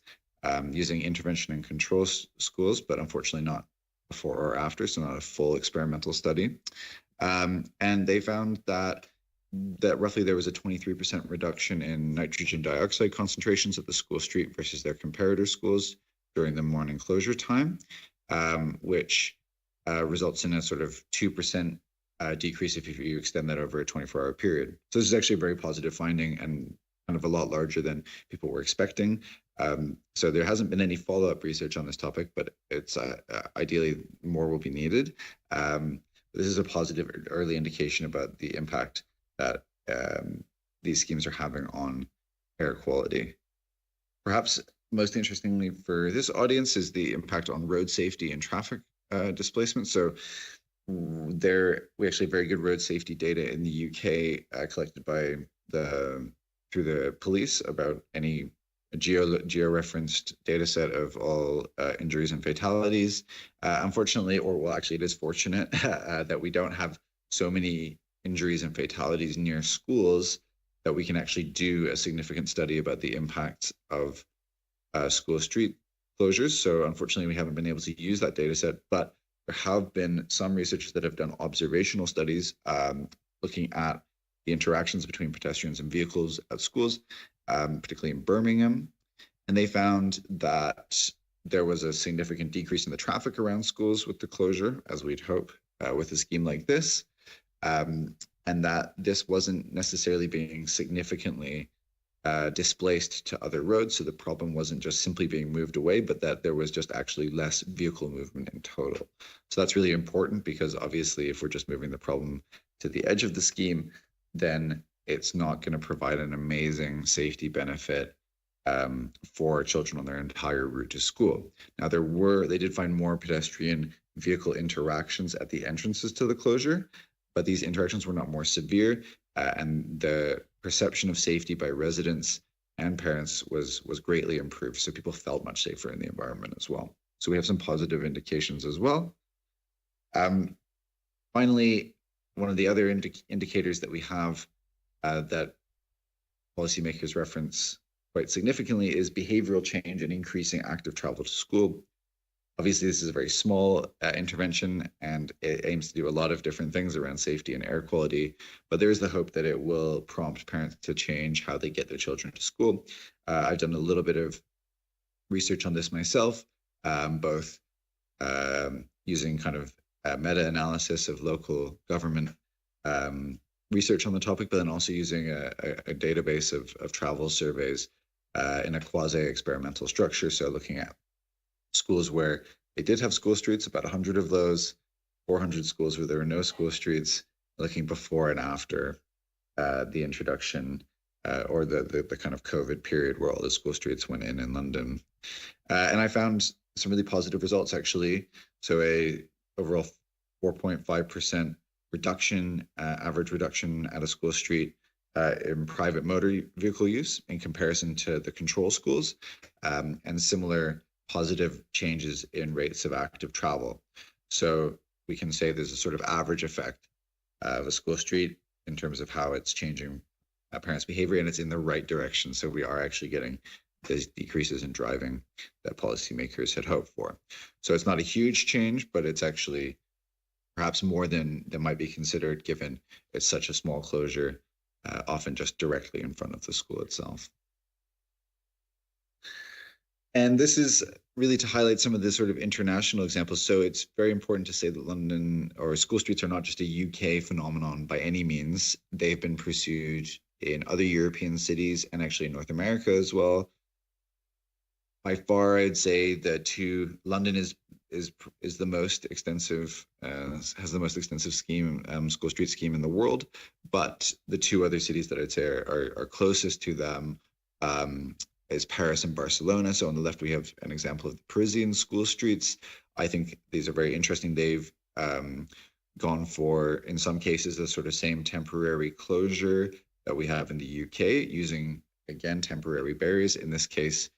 using intervention and control schools, but unfortunately not before or after, so not a full experimental study. And they found that roughly there was a 23% reduction in nitrogen dioxide concentrations at the school street versus their comparator schools during the morning closure time, which results in a sort of 2% decrease if you extend that over a 24-hour period. So this is actually a very positive finding and kind of a lot larger than people were expecting. So there hasn't been any follow-up research on this topic, but it's ideally more will be needed. This is a positive early indication about the impact that these schemes are having on air quality. Perhaps most interestingly for this audience is the impact on road safety and traffic displacement. So we actually have very good road safety data in the UK collected by through the police about any geo-referenced data set of all injuries and fatalities. Unfortunately, or well, actually it is fortunate that we don't have so many injuries and fatalities near schools that we can actually do a significant study about the impacts of school street closures. So unfortunately, we haven't been able to use that data set, but there have been some researchers that have done observational studies looking at the interactions between pedestrians and vehicles at schools, particularly in Birmingham. And they found that there was a significant decrease in the traffic around schools with the closure, as we'd hope with a scheme like this, and that this wasn't necessarily being significantly displaced to other roads. So the problem wasn't just simply being moved away, but that there was just actually less vehicle movement in total. So that's really important because obviously if we're just moving the problem to the edge of the scheme, then it's not going to provide an amazing safety benefit for children on their entire route to school. Now they did find more pedestrian vehicle interactions at the entrances to the closure, but these interactions were not more severe, and the perception of safety by residents and parents was greatly improved. So people felt much safer in the environment as well. So we have some positive indications as well. Finally, one of the other indicators that we have that policymakers reference quite significantly is behavioral change and increasing active travel to school. Obviously, this is a very small intervention, and it aims to do a lot of different things around safety and air quality, but there is the hope that it will prompt parents to change how they get their children to school. I've done a little bit of research on this myself, both using kind of meta-analysis of local government research on the topic, but then also using a database of travel surveys in a quasi-experimental structure. So looking at schools where they did have school streets, about 100 of those, 400 schools where there were no school streets, looking before and after the introduction or the kind of COVID period where all the school streets went in London. And I found some really positive results, actually. So a overall 4.5% reduction, average reduction at a school street in private motor vehicle use in comparison to the control schools, and similar positive changes in rates of active travel. So we can say there's a sort of average effect of a school street in terms of how it's changing parents' behavior, and it's in the right direction. So we are actually getting these decreases in driving that policymakers had hoped for. So it's not a huge change, but it's actually perhaps more than might be considered, given it's such a small closure, often just directly in front of the school itself. And this is really to highlight some of the sort of international examples. So it's very important to say that London or school streets are not just a UK phenomenon by any means. They've been pursued in other European cities and actually in North America as well. By far, I'd say London is the most extensive, has the most extensive scheme, school street scheme in the world. But the two other cities that I'd say are closest to them is Paris and Barcelona. So on the left, we have an example of the Parisian school streets. I think these are very interesting. They've gone for, in some cases, the sort of same temporary closure that we have in the UK, using, again, temporary barriers. In this case,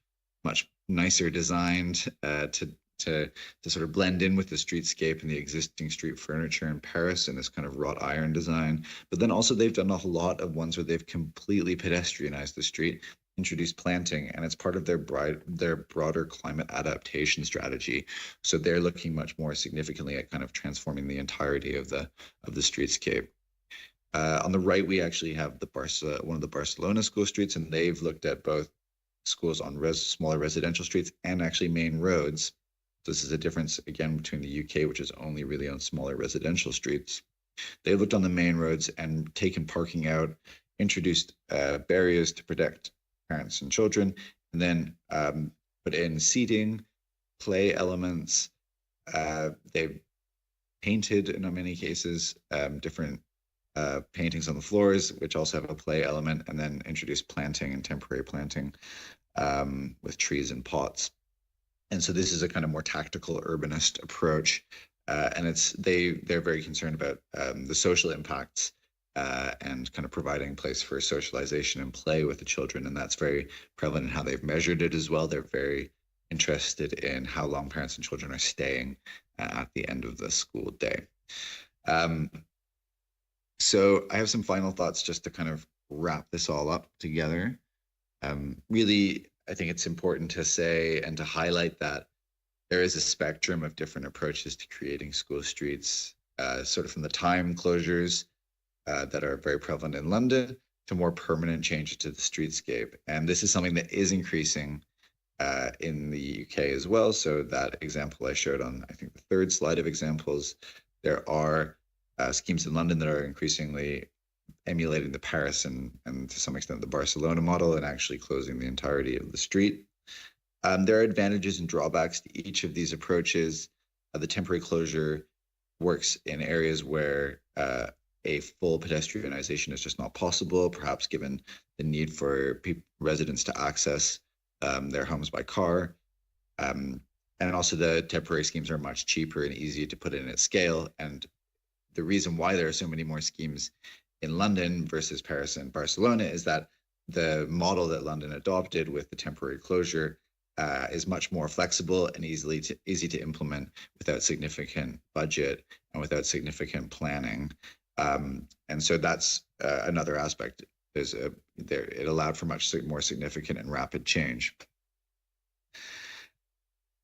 much nicer designed to sort of blend in with the streetscape and the existing street furniture in Paris, and this kind of wrought iron design. But then also they've done a lot of ones where they've completely pedestrianized the street, introduced planting, and it's part of their broader climate adaptation strategy. So they're looking much more significantly at kind of transforming the entirety of the streetscape. On the right, we actually have one of the Barcelona school streets, and they've looked at both schools on smaller residential streets and actually main roads. So this is a difference, again, between the UK, which is only really on smaller residential streets. They looked on the main roads and taken parking out, introduced barriers to protect parents and children, and then put in seating, play elements. They painted, in many cases, different paintings on the floors, which also have a play element, and then introduced planting and temporary planting with trees and pots. And so this is a kind of more tactical urbanist approach, and they're very concerned about the social impacts and kind of providing place for socialization and play with the children, and that's very prevalent in how they've measured it as well. They're very interested in how long parents and children are staying at the end of the school day. So I have some final thoughts just to kind of wrap this all up together. Really, I think it's important to say and to highlight that there is a spectrum of different approaches to creating school streets, sort of from the time closures that are very prevalent in London to more permanent changes to the streetscape. And this is something that is increasing in the UK as well. So that example I showed on, I think, the third slide of examples, there are schemes in London that are increasingly emulating the Paris and to some extent the Barcelona model and actually closing the entirety of the street. There are advantages and drawbacks to each of these approaches. The temporary closure works in areas where a full pedestrianization is just not possible, perhaps given the need for residents to access their homes by car. And also the temporary schemes are much cheaper and easier to put in at scale. And the reason why there are so many more schemes in London versus Paris and Barcelona is that the model that London adopted with the temporary closure is much more flexible and easy to implement without significant budget and without significant planning. And so that's another aspect. It allowed for much more significant and rapid change.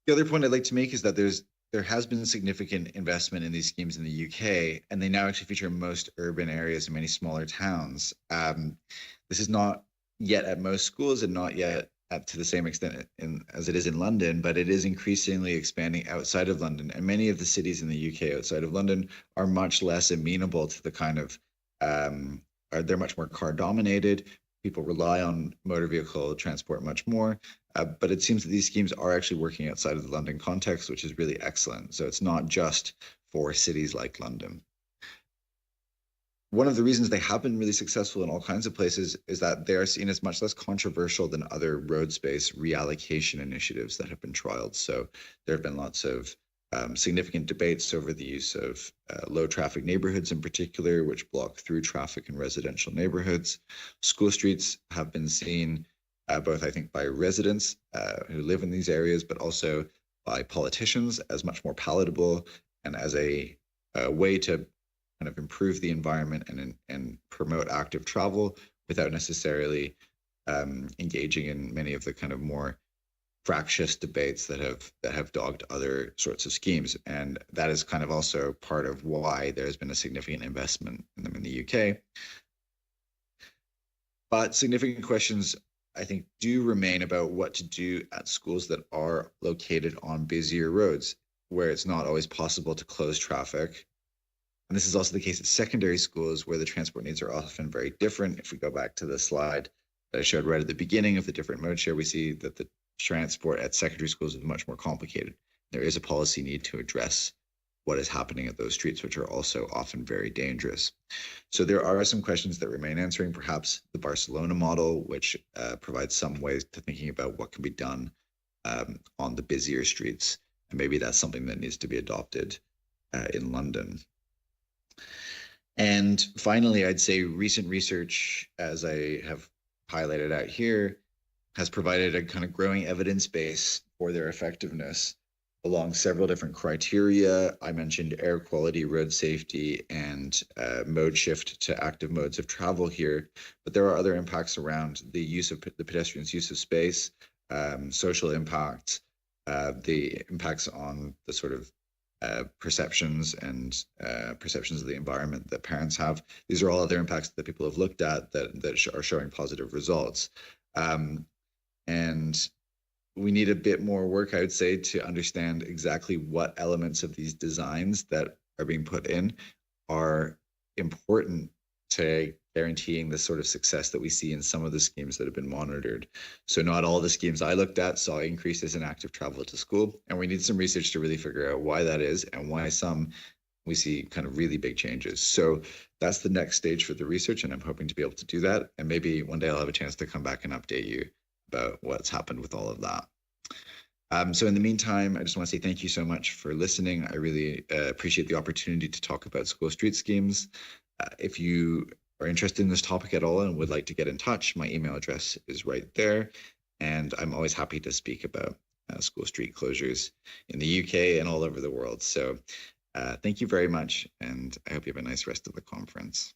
The other point I'd like to make is that there has been significant investment in these schemes in the UK, and they now actually feature in most urban areas and many smaller towns. This is not yet at most schools and not yet to the same extent as it is in London, but it is increasingly expanding outside of London. And many of the cities in the UK outside of London are much less amenable to the kind of, they're much more car dominated. People rely on motor vehicle transport much more, but it seems that these schemes are actually working outside of the London context, which is really excellent. So it's not just for cities like London. One of the reasons they have been really successful in all kinds of places is that they are seen as much less controversial than other road space reallocation initiatives that have been trialed. So there have been lots of significant debates over the use of low traffic neighborhoods in particular, which block through traffic in residential neighborhoods. School streets have been seen both, I think, by residents who live in these areas, but also by politicians as much more palatable and as a way to kind of improve the environment and promote active travel without necessarily engaging in many of the kind of more fractious debates that have dogged other sorts of schemes. And that is kind of also part of why there's been a significant investment in them in the UK. But significant questions, I think, do remain about what to do at schools that are located on busier roads, where it's not always possible to close traffic. And this is also the case at secondary schools, where the transport needs are often very different. If we go back to the slide that I showed right at the beginning of the different mode share, we see that the transport at secondary schools is much more complicated. There is a policy need to address what is happening at those streets, which are also often very dangerous. So there are some questions that remain answering, perhaps the Barcelona model, which provides some ways to thinking about what can be done on the busier streets. And maybe that's something that needs to be adopted in London. And finally, I'd say recent research, as I have highlighted out here, has provided a kind of growing evidence base for their effectiveness along several different criteria. I mentioned air quality, road safety, and mode shift to active modes of travel here, but there are other impacts around the use of the pedestrians' use of space, social impacts, the impacts on the sort of perceptions and perceptions of the environment that parents have. These are all other impacts that people have looked at that are showing positive results. And we need a bit more work, I would say, to understand exactly what elements of these designs that are being put in are important to guaranteeing the sort of success that we see in some of the schemes that have been monitored. So not all the schemes I looked at saw increases in active travel to school, and we need some research to really figure out why that is and why some we see kind of really big changes. So that's the next stage for the research, and I'm hoping to be able to do that. And maybe one day I'll have a chance to come back and update you about what's happened with all of that. So in the meantime, I just want to say thank you so much for listening. I really appreciate the opportunity to talk about school street schemes. If you are interested in this topic at all and would like to get in touch, my email address is right there. And I'm always happy to speak about school street closures in the UK and all over the world. So thank you very much, and I hope you have a nice rest of the conference.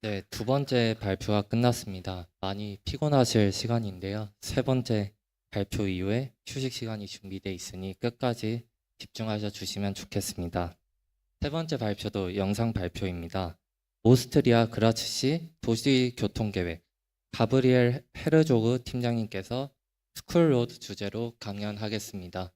네, 두 번째 발표가 끝났습니다. 많이 피곤하실 시간인데요. 세 번째 발표 이후에 휴식 시간이 준비되어 있으니 끝까지 집중하셔 주시면 좋겠습니다. 세 번째 발표도 영상 발표입니다. 오스트리아 그라츠시 도시교통계획 가브리엘 헤르조그 팀장님께서 스쿨로드 주제로 강연하겠습니다.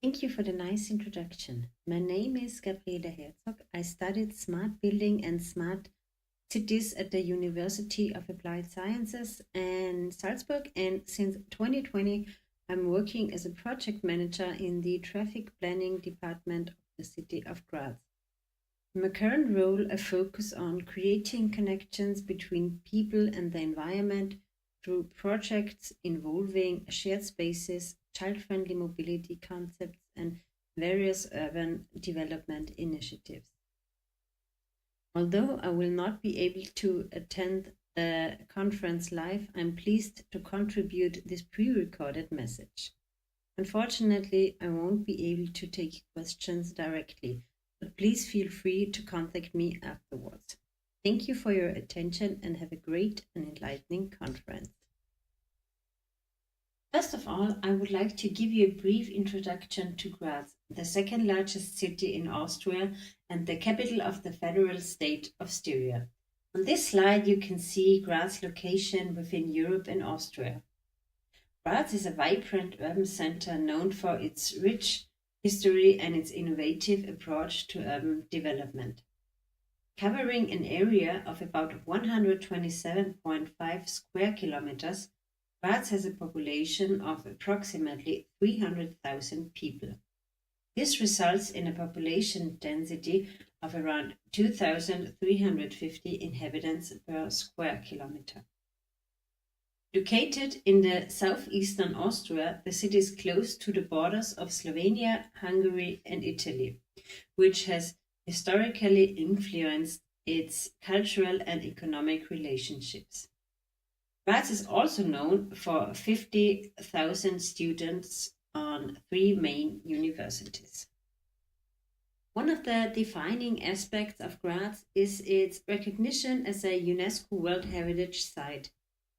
Thank you for the nice introduction. My name is Gabriele Herzog. I studied smart building and smart cities at the University of Applied Sciences in Salzburg, and since 2020 I'm working as a project manager in the traffic planning department of the city of Graz. In my current role, I focus on creating connections between people and the environment through projects involving shared spaces, child-friendly mobility concepts, and various urban development initiatives. Although I will not be able to attend the conference live, I'm pleased to contribute this pre-recorded message. Unfortunately, I won't be able to take questions directly, but please feel free to contact me afterwards. Thank you for your attention and have a great and enlightening conference. First of all, I would like to give you a brief introduction to Graz, the second largest city in Austria and the capital of the federal state of Styria. On this slide, you can see Graz's location within Europe and Austria. Graz is a vibrant urban center known for its rich history and its innovative approach to urban development. Covering an area of about 127.5 square kilometers, Graz has a population of approximately 300,000 people. This results in a population density of around 2,350 inhabitants per square kilometer. Located in the southeastern Austria, the city is close to the borders of Slovenia, Hungary, and Italy, which has historically influenced its cultural and economic relationships. Graz is also known for 50,000 students on 3 main universities. One of the defining aspects of Graz is its recognition as a UNESCO World Heritage Site.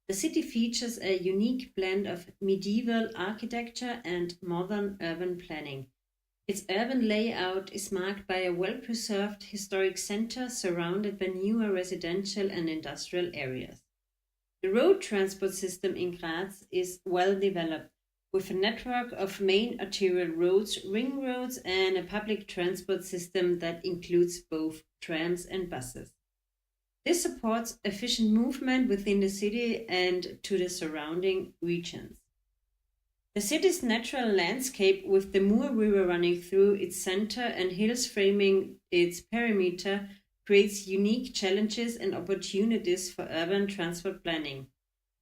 The city features a unique blend of medieval architecture and modern urban planning. Its urban layout is marked by a well-preserved historic center surrounded by newer residential and industrial areas. The road transport system in Graz is well developed, with a network of main arterial roads, ring roads, and a public transport system that includes both trams and buses. This supports efficient movement within the city and to the surrounding regions. The city's natural landscape, with the Mur River running through its center and hills framing its perimeter, creates unique challenges and opportunities for urban transport planning.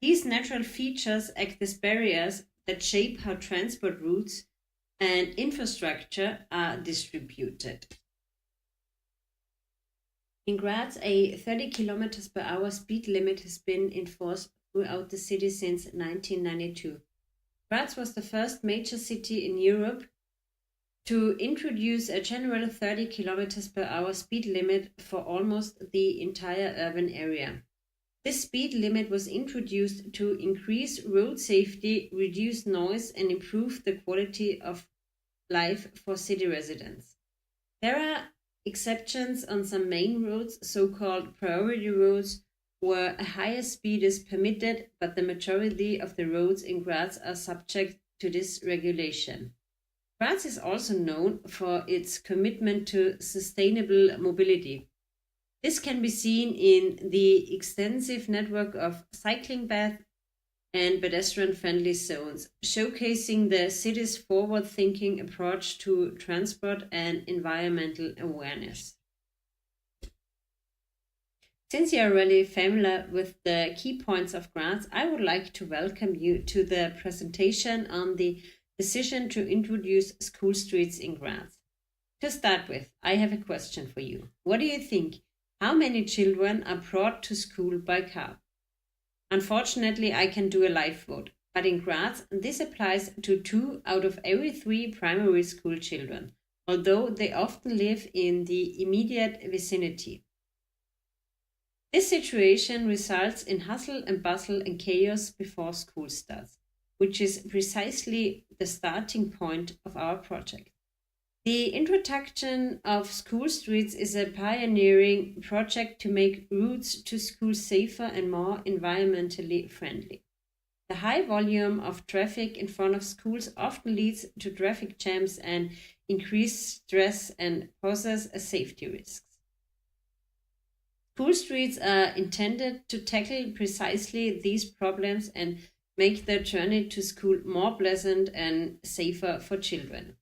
These natural features act as barriers that shape how transport routes and infrastructure are distributed. In Graz, a 30 km/h speed limit has been enforced throughout the city since 1992. Graz was the first major city in Europe to introduce a general 30 km/h speed limit for almost the entire urban area. This speed limit was introduced to increase road safety, reduce noise, and improve the quality of life for city residents. There are exceptions on some main roads, so-called priority roads, where a higher speed is permitted, but the majority of the roads in Graz are subject to this regulation. Graz is also known for its commitment to sustainable mobility. This can be seen in the extensive network of cycling paths and pedestrian-friendly zones, showcasing the city's forward-thinking approach to transport and environmental awareness. Since you are already familiar with the key points of Graz, I would like to welcome you to the presentation on the decision to introduce school streets in Graz. To start with, I have a question for you. What do you think? How many children are brought to school by car? Unfortunately, I can do a live vote, but in Graz, this applies to 2 out of every 3 primary school children, although they often live in the immediate vicinity. This situation results in hustle and bustle and chaos before school starts, which is precisely the starting point of our project. The introduction of school streets is a pioneering project to make routes to school safer and more environmentally friendly. The high volume of traffic in front of schools often leads to traffic jams and increased stress and poses a safety risks. School streets are intended to tackle precisely these problems and make their journey to school more pleasant and safer for children.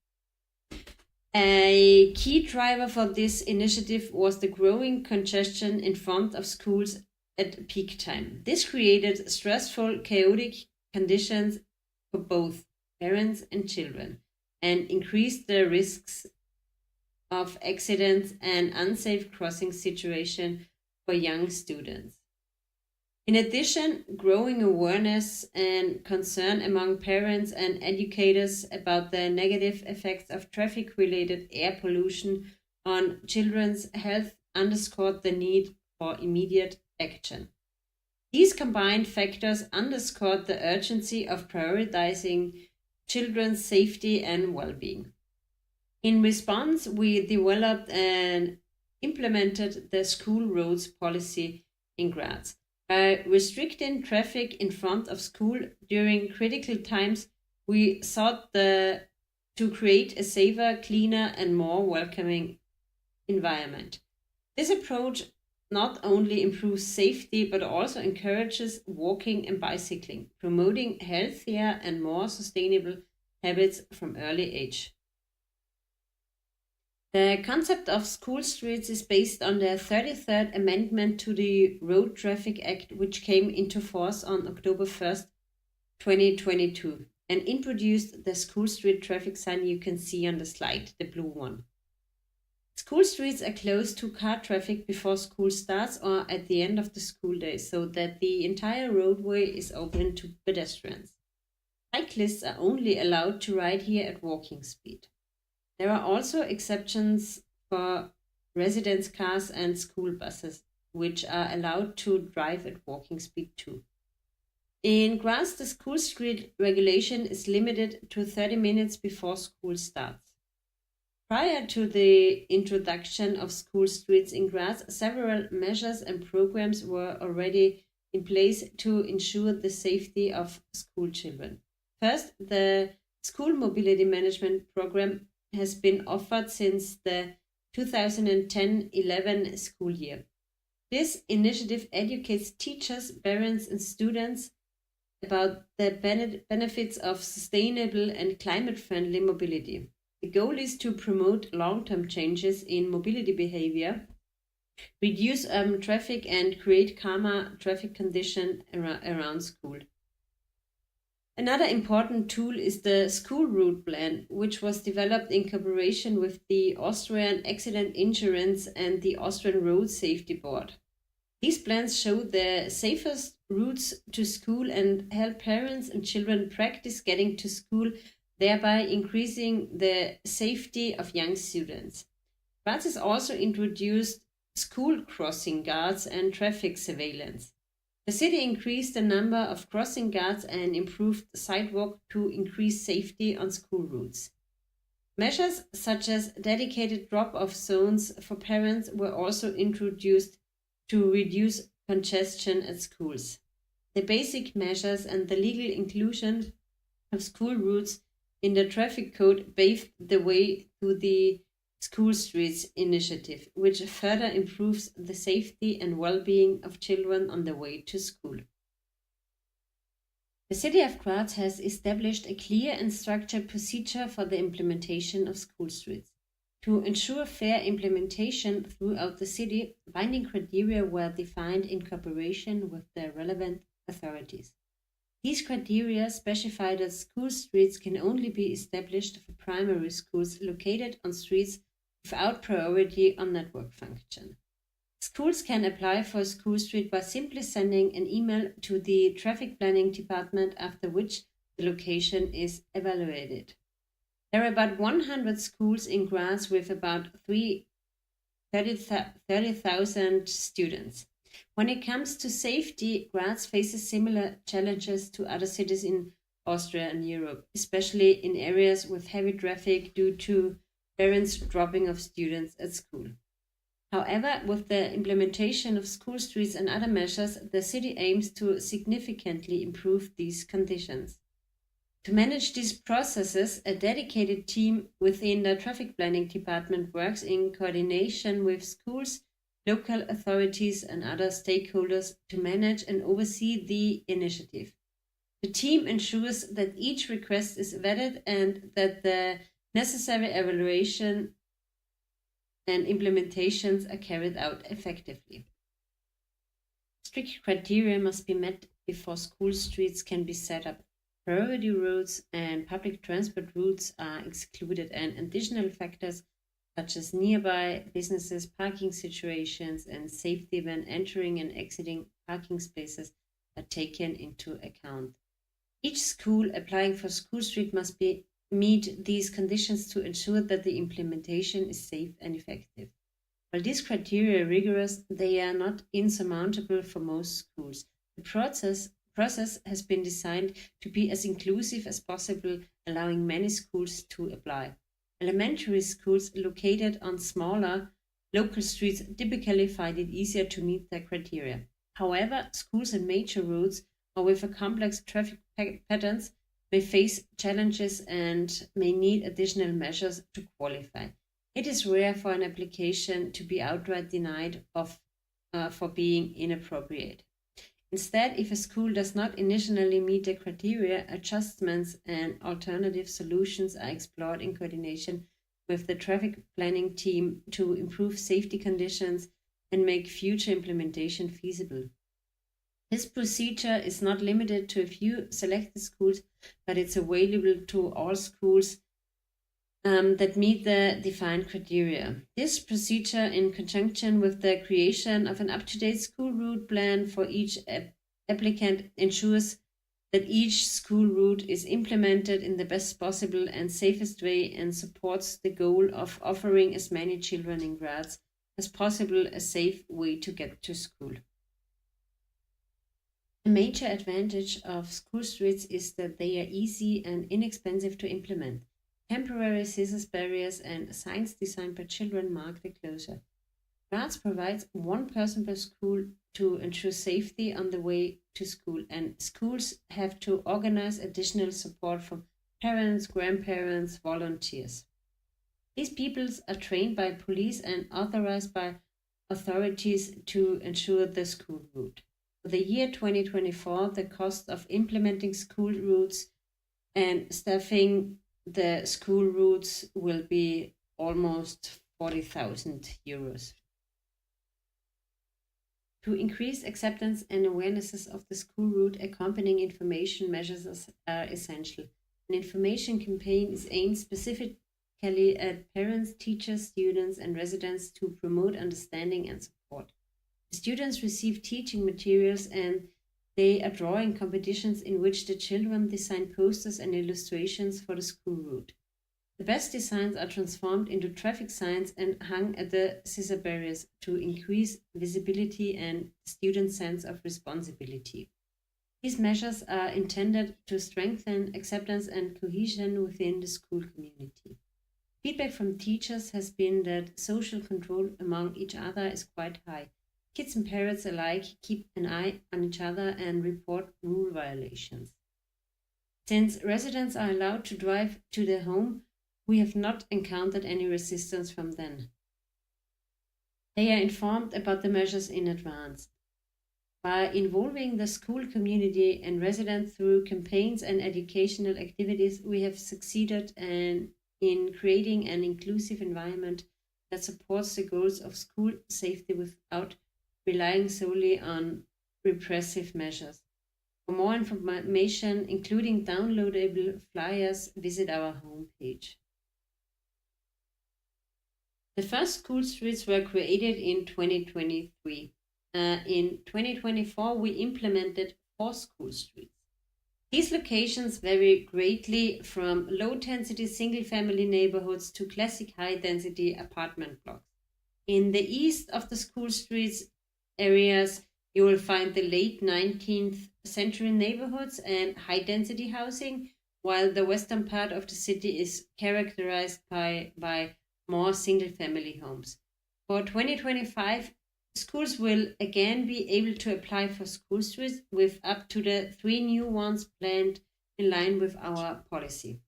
A key driver for this initiative was the growing congestion in front of schools at peak time. This created stressful, chaotic conditions for both parents and children and increased the risks of accidents and unsafe crossing situations for young students. In addition, growing awareness and concern among parents and educators about the negative effects of traffic-related air pollution on children's health underscored the need for immediate action. These combined factors underscored the urgency of prioritizing children's safety and well-being. In response, we developed and implemented the school roads policy in Graz. By restricting traffic in front of school during critical times, we sought to create a safer, cleaner, and more welcoming environment. This approach not only improves safety but also encourages walking and bicycling, promoting healthier and more sustainable habits from early age. The concept of school streets is based on the 33rd Amendment to the Road Traffic Act, which came into force on October 1st, 2022, and introduced the school street traffic sign you can see on the slide, the blue one. School streets are closed to car traffic before school starts or at the end of the school day, so that the entire roadway is open to pedestrians. Cyclists are only allowed to ride here at walking speed. There are also exceptions for residence cars and school buses, which are allowed to drive at walking speed too. In Graz, the school street regulation is limited to 30 minutes before school starts. Prior to the introduction of school streets in Graz, several measures and programs were already in place to ensure the safety of school children. First, the School Mobility Management Program has been offered since the 2010-11 school year. This initiative educates teachers, parents, and students about the benefits of sustainable and climate-friendly mobility. The goal is to promote long-term changes in mobility behavior, reduce traffic, and create calmer traffic conditions around school. Another important tool is the school route plan, which was developed in cooperation with the Austrian Accident Insurance and the Austrian Road Safety Board. These plans show the safest routes to school and help parents and children practice getting to school, thereby increasing the safety of young students. Graz has also introduced school crossing guards and traffic surveillance. The city increased the number of crossing guards and improved sidewalk to increase safety on school routes. Measures such as dedicated drop-off zones for parents were also introduced to reduce congestion at schools. The basic measures and the legal inclusion of school routes in the traffic code paved the way to the School Streets initiative, which further improves the safety and well-being of children on the way to school. The city of Graz has established a clear and structured procedure for the implementation of school streets. To ensure fair implementation throughout the city, binding criteria were defined in cooperation with the relevant authorities. These criteria specify that school streets can only be established for primary schools located on streets without priority on network function. Schools can apply for a school street by simply sending an email to the traffic planning department, after which the location is evaluated. There are about 100 schools in Graz with about 30,000 students. When it comes to safety, Graz faces similar challenges to other cities in Austria and Europe, especially in areas with heavy traffic due to parents dropping off students at school. However, with the implementation of school streets and other measures, the city aims to significantly improve these conditions. To manage these processes, a dedicated team within the traffic planning department works in coordination with schools, local authorities, and other stakeholders to manage and oversee the initiative. The team ensures that each request is vetted and that the necessary evaluation and implementations are carried out effectively. Strict criteria must be met before school streets can be set up. Priority roads and public transport routes are excluded, and additional factors such as nearby businesses, parking situations, and safety when entering and exiting parking spaces are taken into account. Each school applying for school street must meet these conditions to ensure that the implementation is safe and effective. While these criteria are rigorous, they are not insurmountable for most schools. The process has been designed to be as inclusive as possible, allowing many schools to apply. Elementary schools located on smaller local streets typically find it easier to meet their criteria. However, schools on major roads or with a complex traffic patterns may face challenges and may need additional measures to qualify. It is rare for an application to be outright denied for being inappropriate. Instead, if a school does not initially meet the criteria, adjustments and alternative solutions are explored in coordination with the traffic planning team to improve safety conditions and make future implementation feasible. This procedure is not limited to a few selected schools, but it's available to all schools that meet the defined criteria. This procedure, in conjunction with the creation of an up-to-date school route plan for each applicant, ensures that each school route is implemented in the best possible and safest way and supports the goal of offering as many children in Graz as possible a safe way to get to school. A major advantage of school streets is that they are easy and inexpensive to implement. Temporary scissors barriers and signs designed by children mark the closure. Graz provides one person per school to ensure safety on the way to school, and schools have to organize additional support from parents, grandparents, volunteers. These people are trained by police and authorized by authorities to ensure the school route. For the year 2024, the cost of implementing school routes and staffing the school routes will be almost 40,000 euros. To increase acceptance and awarenesses of the school route, accompanying information measures are essential. An information campaign is aimed specifically at parents, teachers, students, and residents to promote understanding and support. The students receive teaching materials and they are drawing competitions in which the children design posters and illustrations for the school route. The best designs are transformed into traffic signs and hung at the scissor barriers to increase visibility and students' sense of responsibility. These measures are intended to strengthen acceptance and cohesion within the school community. Feedback from teachers has been that social control among each other is quite high. Kids and parents alike keep an eye on each other and report rule violations. Since residents are allowed to drive to their home, we have not encountered any resistance from them. They are informed about the measures in advance. By involving the school community and residents through campaigns and educational activities, we have succeeded in creating an inclusive environment that supports the goals of school safety without relying solely on repressive measures. For more information, including downloadable flyers, visit our homepage. The first school streets were created in 2023. In 2024, we implemented 4 school streets. These locations vary greatly from low-density single-family neighborhoods to classic high-density apartment blocks. In the east of the school streets areas, you will find the late 19th century neighborhoods and high-density housing, while the western part of the city is characterized by more single-family homes. For 2025, schools will again be able to apply for school streets with up to the 3 new ones planned in line with our policy.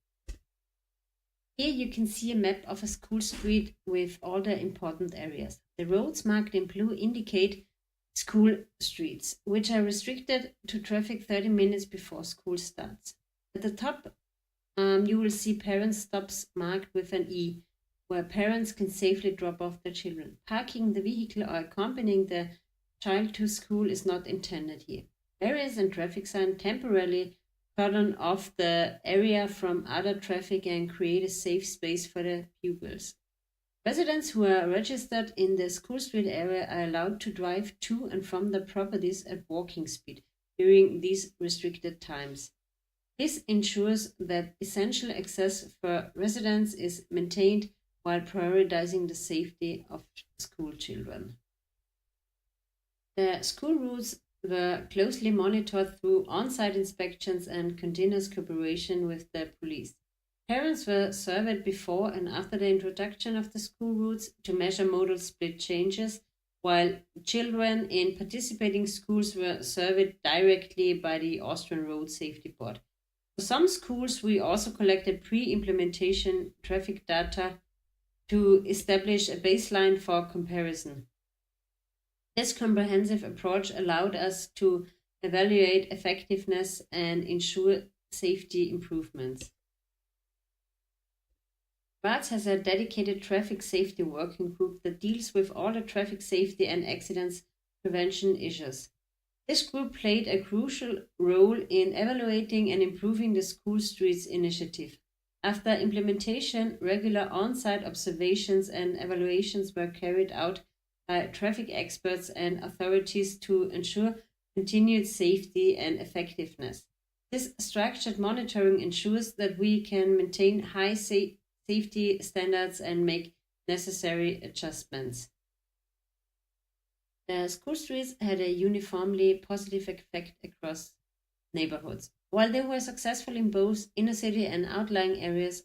Here you can see a map of a school street with all the important areas. The roads marked in blue indicate school streets, which are restricted to traffic 30 minutes before school starts. At the top, you will see parent stops marked with an E, where parents can safely drop off their children. Parking the vehicle or accompanying the child to school is not intended here. Barriers and traffic signs temporarily cordon off the area from other traffic and create a safe space for the pupils. Residents who are registered in the school street area are allowed to drive to and from their properties at walking speed during these restricted times. This ensures that essential access for residents is maintained while prioritizing the safety of school children. The school routes were closely monitored through on-site inspections and continuous cooperation with the police. Parents were surveyed before and after the introduction of the school routes to measure modal split changes, while children in participating schools were surveyed directly by the Austrian Road Safety Board. For some schools, we also collected pre-implementation traffic data to establish a baseline for comparison. This comprehensive approach allowed us to evaluate effectiveness and ensure safety improvements. Graz has a dedicated traffic safety working group that deals with all the traffic safety and accidents prevention issues. This group played a crucial role in evaluating and improving the School Streets initiative. After implementation, regular on-site observations and evaluations were carried out by traffic experts and authorities to ensure continued safety and effectiveness. This structured monitoring ensures that we can maintain high safety standards and make necessary adjustments. The school streets had a uniformly positive effect across neighborhoods. While they were successful in both inner city and outlying areas,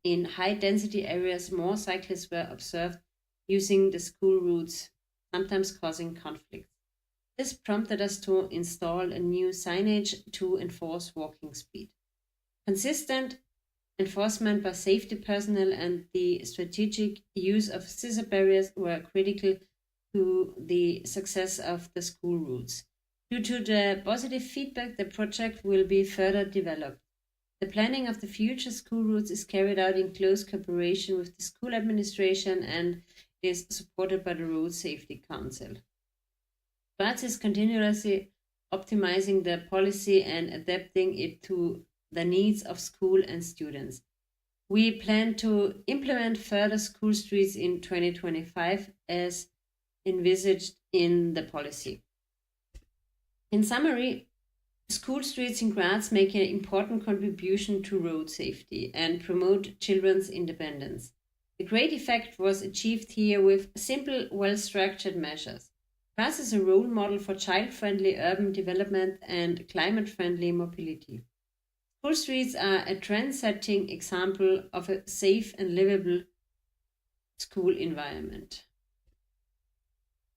in high-density areas, more cyclists were observed using the school routes, sometimes causing conflicts. This prompted us to install a new signage to enforce walking speed. Consistent enforcement by safety personnel and the strategic use of scissor barriers were critical to the success of the school routes. Due to the positive feedback, the project will be further developed. The planning of the future school routes is carried out in close cooperation with the school administration and is supported by the Road Safety Council. Graz is continuously optimizing the policy and adapting it to the needs of school and students. We plan to implement further school streets in 2025 as envisaged in the policy. In summary, school streets in Graz make an important contribution to road safety and promote children's independence. The great effect was achieved here with simple, well-structured measures. Graz is a role model for child-friendly urban development and climate-friendly mobility. School streets are a trend-setting example of a safe and livable school environment.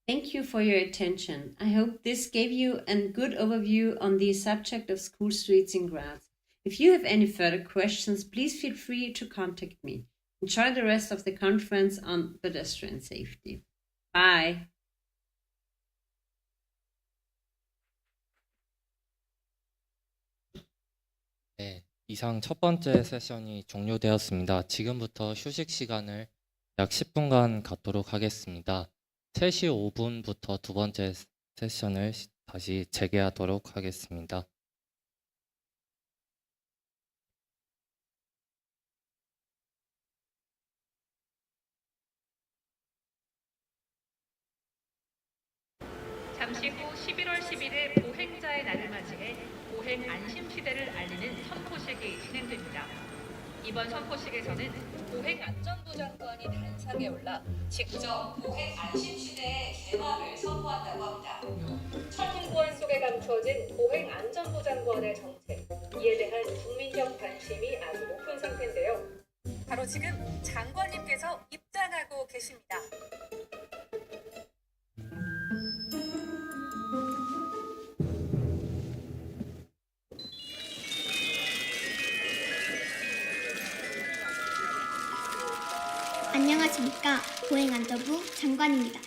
Thank you for your attention. I hope this gave you a good overview on the subject of school streets in Graz. If you have any further questions, please feel free to contact me. Enjoy the rest of the conference on pedestrian safety. Bye. 네, 이상 첫 번째 세션이 종료되었습니다. 지금부터 휴식 시간을 약 10분간 갖도록 하겠습니다. 3시 5분부터 두 번째 세션을 다시 재개하도록 하겠습니다. 잠시 후 11월 11일 보행자의 날을 맞이해 보행 안심 시대를 알리는 선포식이 진행됩니다. 이번 선포식에서는 보행안전부 장관이 단상에 올라 직접 보행 안심 시대의 개막을 선포한다고 합니다. 천문고안 속에 감춰진 보행안전부 장관의 정책, 이에 대한 국민적 관심이 아주 높은 상태인데요. 바로 지금 장관님께서 입장하고 계십니다. 안녕하십니까. 보행안전부 장관입니다.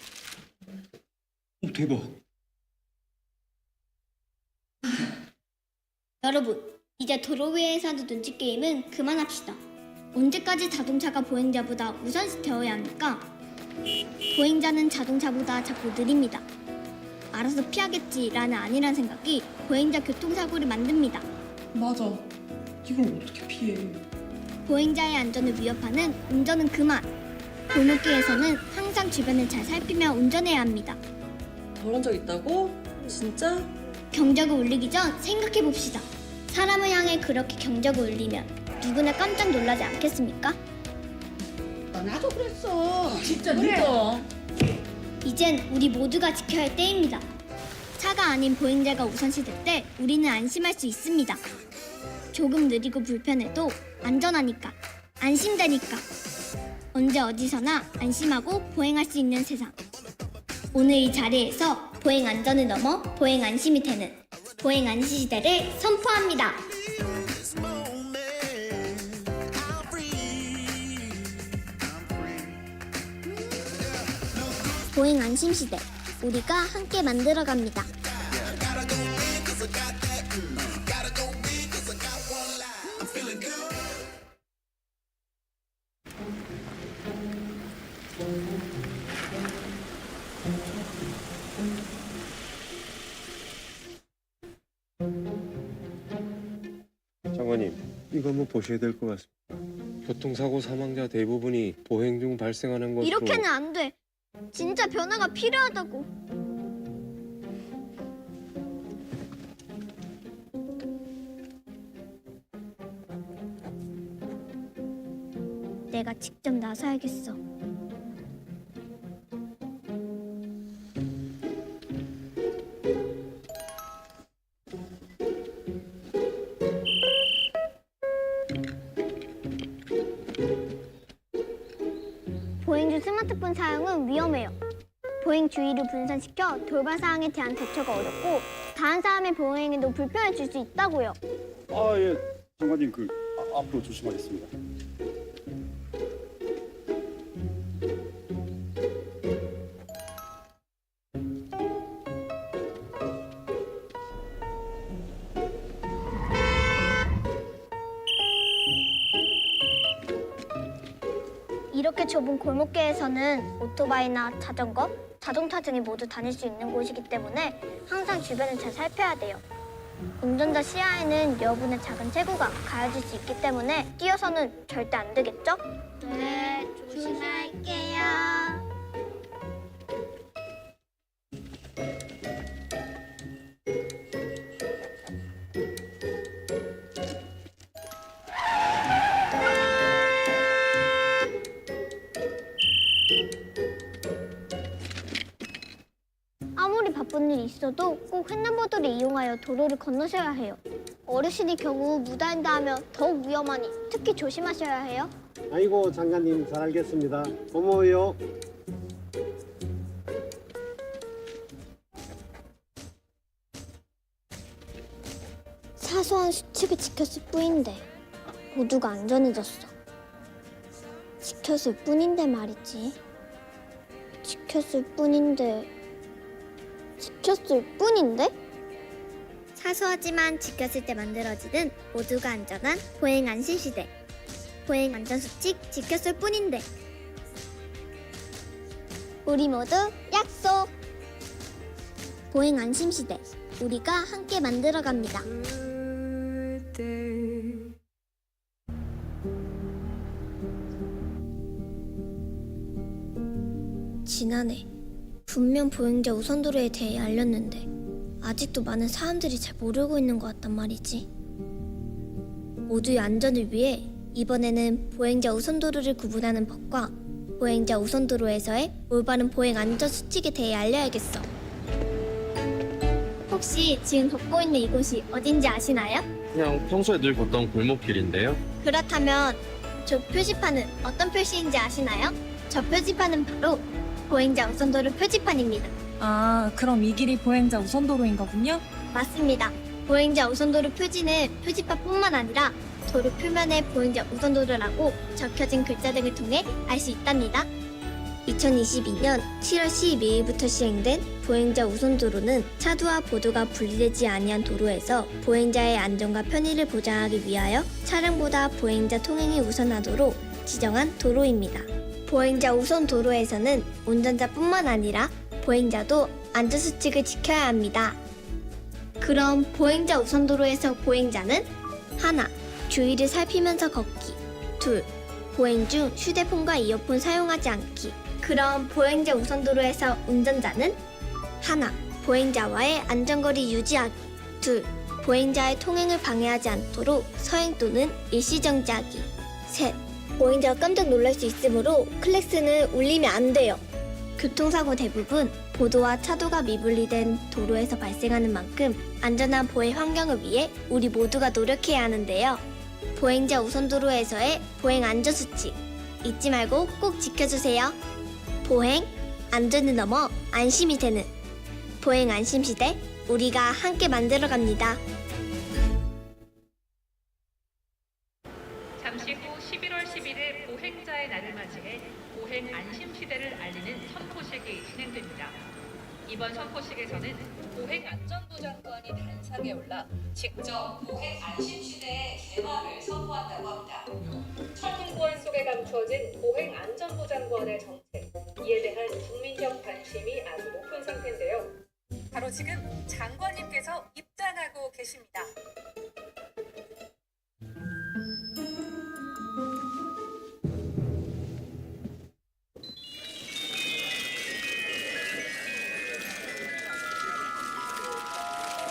대박. 여러분, 이제 도로 위에서도 눈치 게임은 그만합시다. 언제까지 자동차가 보행자보다 우선시 되어야 합니까? 보행자는 자동차보다 자꾸 느립니다. 알아서 피하겠지라는 안일한 생각이 보행자 교통사고를 만듭니다. 맞아. 이걸 어떻게 피해? 보행자의 안전을 위협하는 운전은 그만! 골목길에서는 항상 주변을 잘 살피며 운전해야 합니다. 저런 적 있다고? 진짜? 경적을 울리기 전 생각해봅시다. 사람을 향해 그렇게 경적을 울리면 누구나 깜짝 놀라지 않겠습니까? 나도 그랬어. 진짜 믿어. 이젠 우리 모두가 지켜야 할 때입니다. 차가 아닌 보행자가 우선시 될 때 우리는 안심할 수 있습니다. 조금 느리고 불편해도 안전하니까, 안심되니까. 언제 어디서나 안심하고 보행할 수 있는 세상. 오늘 이 자리에서 보행 안전을 넘어 보행 안심이 되는 보행 안심 시대를 선포합니다. 보행 안심 시대, 우리가 함께 만들어갑니다. 장관님, 이거 한번 보셔야 될 것 같습니다. 교통사고 사망자 대부분이 보행 중 발생하는 것으로. 이렇게는 안 돼. 진짜 변화가 필요하다고. 내가 직접 나서야겠어. 보행 중 스마트폰 사용은 위험해요. 보행 주의를 분산시켜 돌발 사항에 대한 대처가 어렵고 다른 사람의 보행에도 불편을 줄 수 있다고요. 아, 예. 장관님, 앞으로 조심하겠습니다. 이렇게 좁은 골목길에서는 오토바이나 자전거, 자동차 등이 모두 다닐 수 있는 곳이기 때문에 항상 주변을 잘 살펴야 돼요. 운전자 시야에는 여분의 작은 체구가 가려질 수 있기 때문에 뛰어서는 절대 안 되겠죠? 네, 조심할게요. 아무리 바쁜 일이 있어도 꼭 횡단보도를 이용하여 도로를 건너셔야 해요. 어르신이 경우 무단횡단 하면 더욱 위험하니 특히 조심하셔야 해요. 아이고, 장관님 잘 알겠습니다. 고마워요. 사소한 수칙을 지켰을 뿐인데 모두가 안전해졌어. 지켰을 뿐인데 말이지. 지켰을 뿐인데. 사소하지만 지켰을 때 만들어지는 모두가 안전한 보행 안심 시대. 보행 안전 수칙 지켰을 뿐인데. 우리 모두 약속. 보행 안심 시대. 우리가 함께 만들어 갑니다. 지난해 분명 보행자 우선도로에 대해 알렸는데 아직도 많은 사람들이 잘 모르고 있는 것 같단 말이지. 모두의 안전을 위해 이번에는 보행자 우선도로를 구분하는 법과 보행자 우선도로에서의 올바른 보행 안전 수칙에 대해 알려야겠어. 혹시 지금 걷고 있는 이곳이 어딘지 아시나요? 그냥 평소에 늘 걷던 골목길인데요. 그렇다면 저 표지판은 어떤 표시인지 아시나요? 저 표지판은 바로 보행자 우선도로 표지판입니다. 아, 그럼 이 길이 보행자 우선도로인 거군요? 맞습니다. 보행자 우선도로 표지는 표지판뿐만 아니라 도로 표면에 보행자 우선도로라고 적혀진 글자 등을 통해 알 수 있답니다. 2022년 7월 12일부터 시행된 보행자 우선도로는 차도와 보도가 분리되지 아니한 도로에서 보행자의 안전과 편의를 보장하기 위하여 차량보다 보행자 통행이 우선하도록 지정한 도로입니다. 보행자 우선 도로에서는 운전자뿐만 아니라 보행자도 안전수칙을 지켜야 합니다. 그럼 보행자 우선 도로에서 보행자는 하나, 주위를 살피면서 걷기. 둘, 보행 중 휴대폰과 이어폰 사용하지 않기. 그럼 보행자 우선 도로에서 운전자는 하나, 보행자와의 안전거리 유지하기. 둘, 보행자의 통행을 방해하지 않도록 서행 또는 일시정지하기. 셋, 보행자가 깜짝 놀랄 수 있으므로 클락슨을 울리면 안 돼요. 교통사고 대부분 보도와 차도가 미분리된 도로에서 발생하는 만큼 안전한 보행 환경을 위해 우리 모두가 노력해야 하는데요. 보행자 우선 도로에서의 보행 안전 수칙 잊지 말고 꼭 지켜주세요. 보행 안전을 넘어 안심이 되는 보행 안심 시대 우리가 함께 만들어 갑니다. 잠시 후 11월 11일 보행자의 날을 맞이해 보행 안심 시대를 알리는 선포식이 진행됩니다. 이번 선포식에서는 보행안전부 장관이 단상에 올라 직접 보행 안심 시대의 개막을 선포한다고 합니다. 철통보안 속에 감추어진 보행안전부 장관의 정책, 이에 대한 국민적 관심이 아주 높은 상태인데요. 바로 지금 장관님께서 입장하고 계십니다.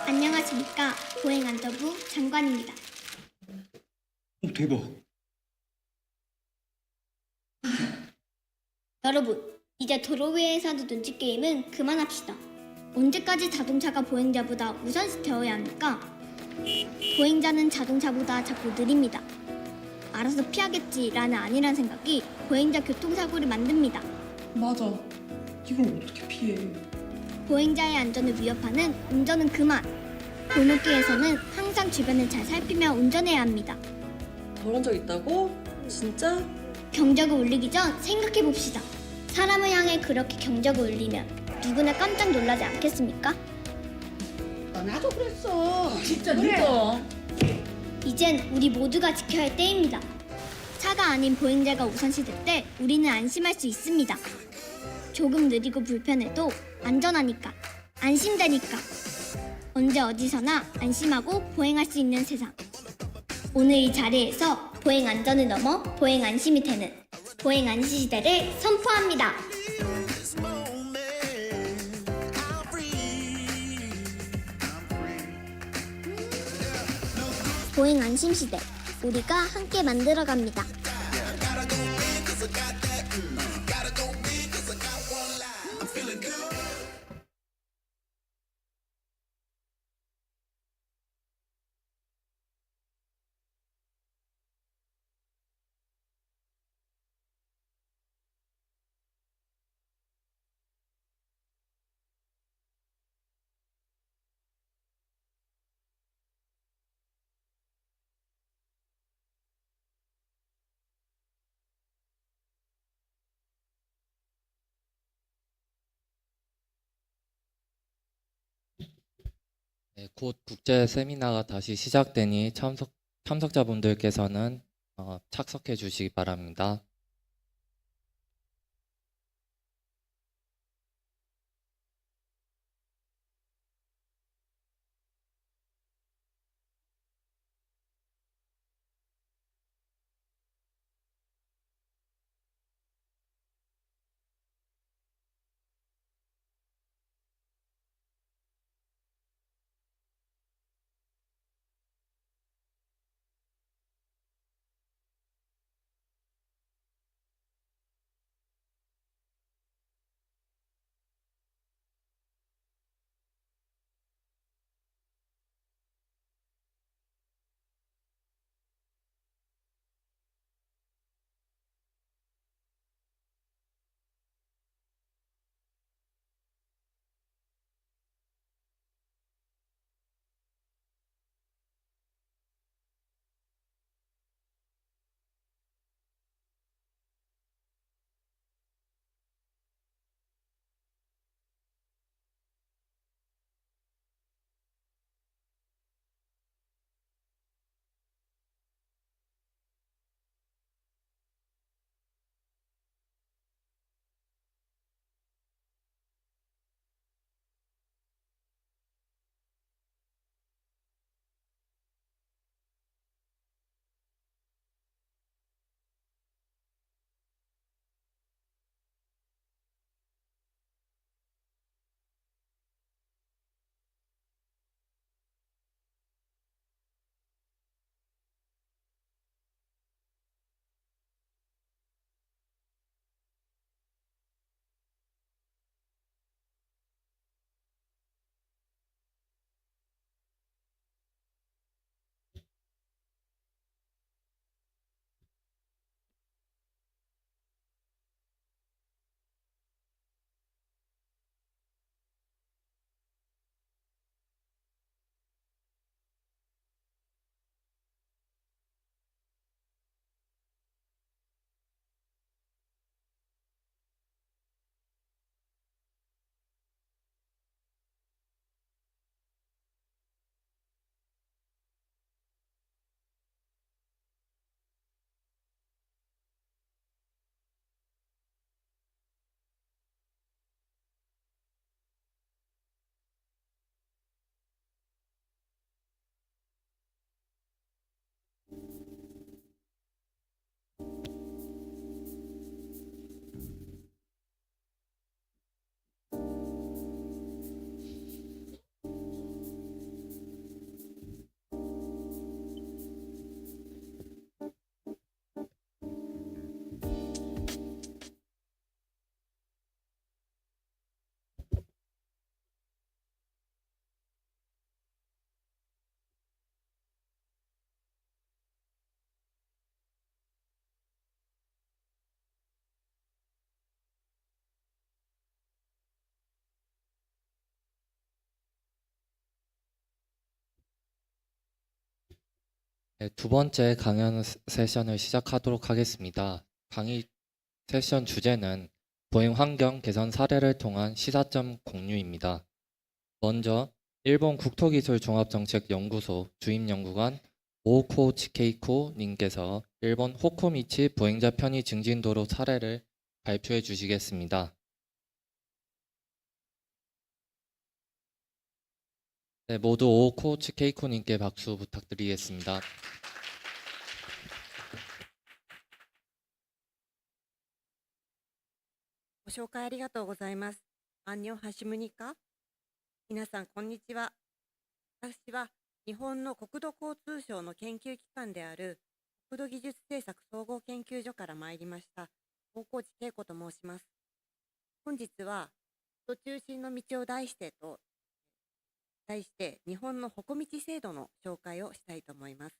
안녕하십니까. 보행안전부 장관입니다. 대박. 여러분, 이제 도로 위에서도 눈치 게임은 그만합시다. 언제까지 자동차가 보행자보다 우선시 되어야 합니까? 보행자는 자동차보다 자꾸 느립니다. 알아서 피하겠지라는 안일한 생각이 보행자 교통사고를 만듭니다. 맞아. 이걸 어떻게 피해? 보행자의 안전을 위협하는 운전은 그만! 골목길에서는 항상 주변을 잘 살피며 운전해야 합니다. 저런 적 있다고? 진짜? 경적을 울리기 전 생각해봅시다. 사람을 향해 그렇게 경적을 울리면 누구나 깜짝 놀라지 않겠습니까? 나도 그랬어. 진짜 믿어. 이젠 우리 모두가 지켜야 할 때입니다. 차가 아닌 보행자가 우선시 될 때 우리는 안심할 수 있습니다. 조금 느리고 불편해도 안전하니까, 안심되니까. 언제 어디서나 안심하고 보행할 수 있는 세상. 오늘 이 자리에서 보행 안전을 넘어 보행 안심이 되는 보행 안시 시대를 선포합니다. 보행 안심 시대, 우리가 함께 만들어 갑니다. 네, 곧 국제 세미나가 다시 시작되니 참석자분들께서는 착석해 주시기 바랍니다. 네, 두 번째 강연 세션을 시작하도록 하겠습니다. 강의 세션 주제는 보행환경 개선 사례를 통한 시사점 공유입니다. 먼저 일본 국토기술종합정책연구소 주임연구관 오코 치케이코 님께서 일본 호코미치 보행자 편의 증진도로 사례를 발표해 주시겠습니다. 네, 모두 오코 치케이코 님께 박수 부탁드리겠습니다.ご紹介ありがとうございます。アンニョンハシムニカ。皆さん、こんにちは。私は日本の国土交通省の研究機関である国土技術政策総合研究所から参りました大河内恵子と申します。本日は人中心の道を題して日本のほこ道制度の紹介をしたいと思います。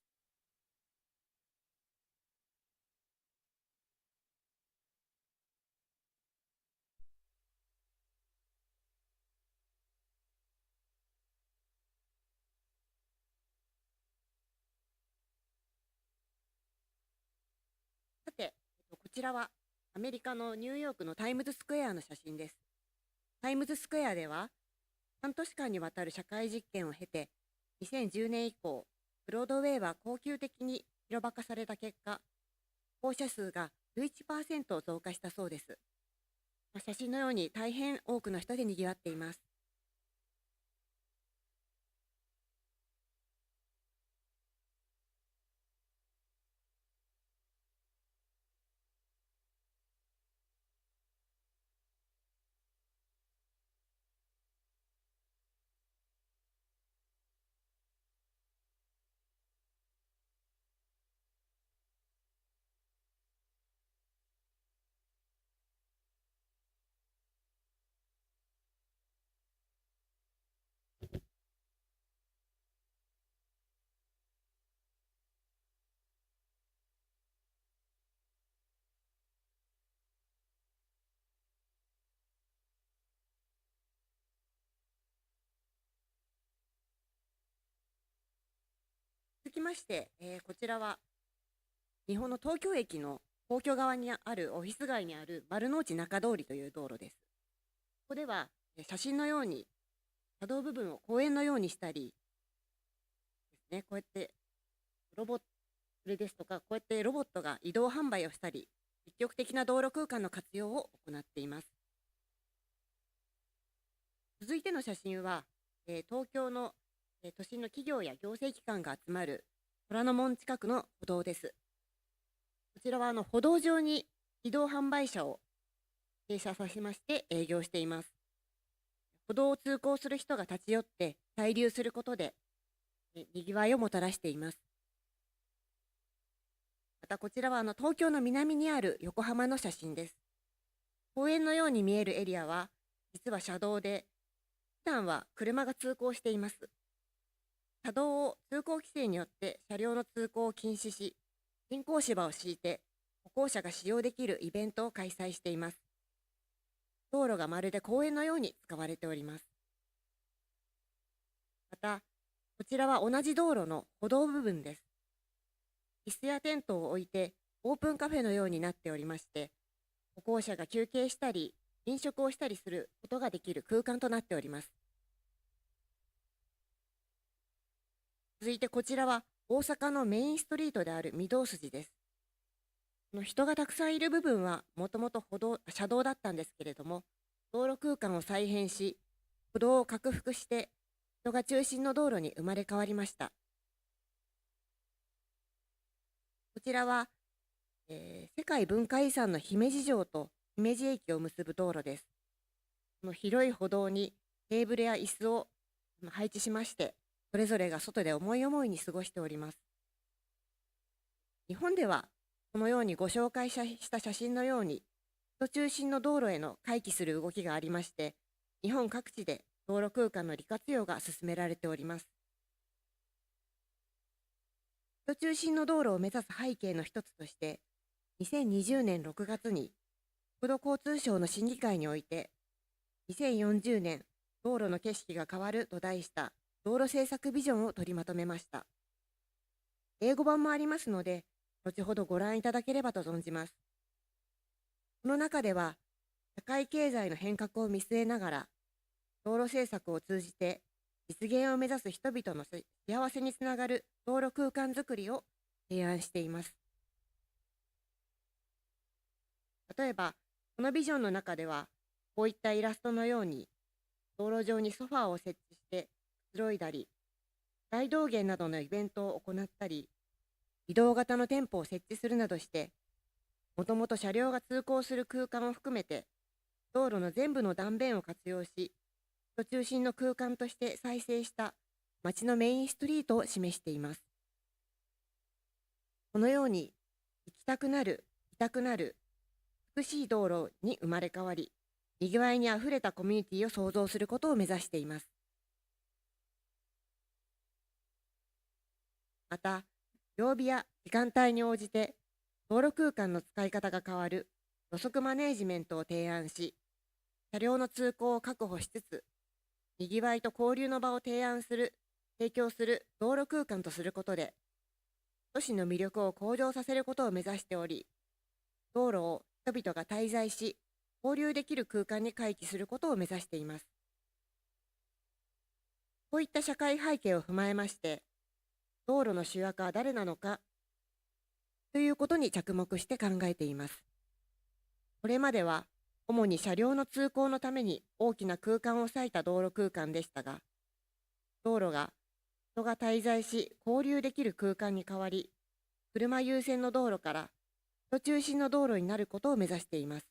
さて、こちらはアメリカのニューヨークのタイムズスクエアの写真です。タイムズスクエアでは半年間にわたる社会実験を経て、2010年以降、ブロードウェイは恒久的に広場化された結果、歩行者数が 11% 増加したそうです。写真のように大変多くの人で賑わっています。続きまして、こちらは日本の東京駅の皇居側にあるオフィス街にある丸の内中通りという道路です。ここでは写真のように車道部分を公園のようにしたりですね、こうやってロボットが移動販売をしたり、積極的な道路空間の活用を行っています。続いての写真は、東京の都心の企業や行政機関が集まる虎ノ門近くの歩道です。こちらは歩道上に移動販売車を停車させまして営業しています。歩道を通行する人が立ち寄って滞留することでにぎわいをもたらしています。またこちらは東京の南にある横浜の写真です。公園のように見えるエリアは実は車道で、普段は車が通行しています。車道を通行規制によって車両の通行を禁止し、人工芝を敷いて歩行者が使用できるイベントを開催しています。道路がまるで公園のように使われております。また、こちらは同じ道路の歩道部分です。椅子やテントを置いてオープンカフェのようになっておりまして、歩行者が休憩したり飲食をしたりすることができる空間となっております。続いてこちらは大阪のメインストリートである御堂筋です。人がたくさんいる部分はもともと車道だったんですけれども、道路空間を再編し、歩道を拡幅して人が中心の道路に生まれ変わりました。こちらは、世界文化遺産の姫路城と姫路駅を結ぶ道路です。この広い歩道にテーブルや椅子を配置しまして、それぞれが外で思い思いに過ごしております。日本ではこのようにご紹介した写真のように人中心の道路への回帰する動きがありまして、日本各地で道路空間の利活用が進められております。人中心の道路を目指す背景の一つとして、2020年6月に国土交通省の審議会において2040年道路の景色が変わると題した道路政策ビジョンを取りまとめました。英語版もありますので、後ほどご覧いただければと存じます。この中では、社会経済の変革を見据えながら、道路政策を通じて実現を目指す人々の幸せにつながる道路空間づくりを提案しています。例えば、このビジョンの中では、こういったイラストのように、道路上にソファーを設置してくつろいだり、大道芸などのイベントを行ったり、移動型の店舗を設置するなどして、もともと車両が通行する空間を含めて、道路の全部の断面を活用し、人中心の空間として再生した街のメインストリートを示しています。このように、行きたくなる、いたくなる、美しい道路に生まれ変わり、にぎわいにあふれたコミュニティを創造することを目指しています。また、曜日や時間帯に応じて、道路空間の使い方が変わる予測マネージメントを提案し、車両の通行を確保しつつ、にぎわいと交流の場を提供する道路空間とすることで、都市の魅力を向上させることを目指しており、道路を人々が滞在し、交流できる空間に回帰することを目指しています。こういった社会背景を踏まえまして、道路の主役は誰なのかということに着目して考えています。これまでは、主に車両の通行のために大きな空間を割いた道路空間でしたが、道路が人が滞在し交流できる空間に変わり、車優先の道路から人中心の道路になることを目指しています。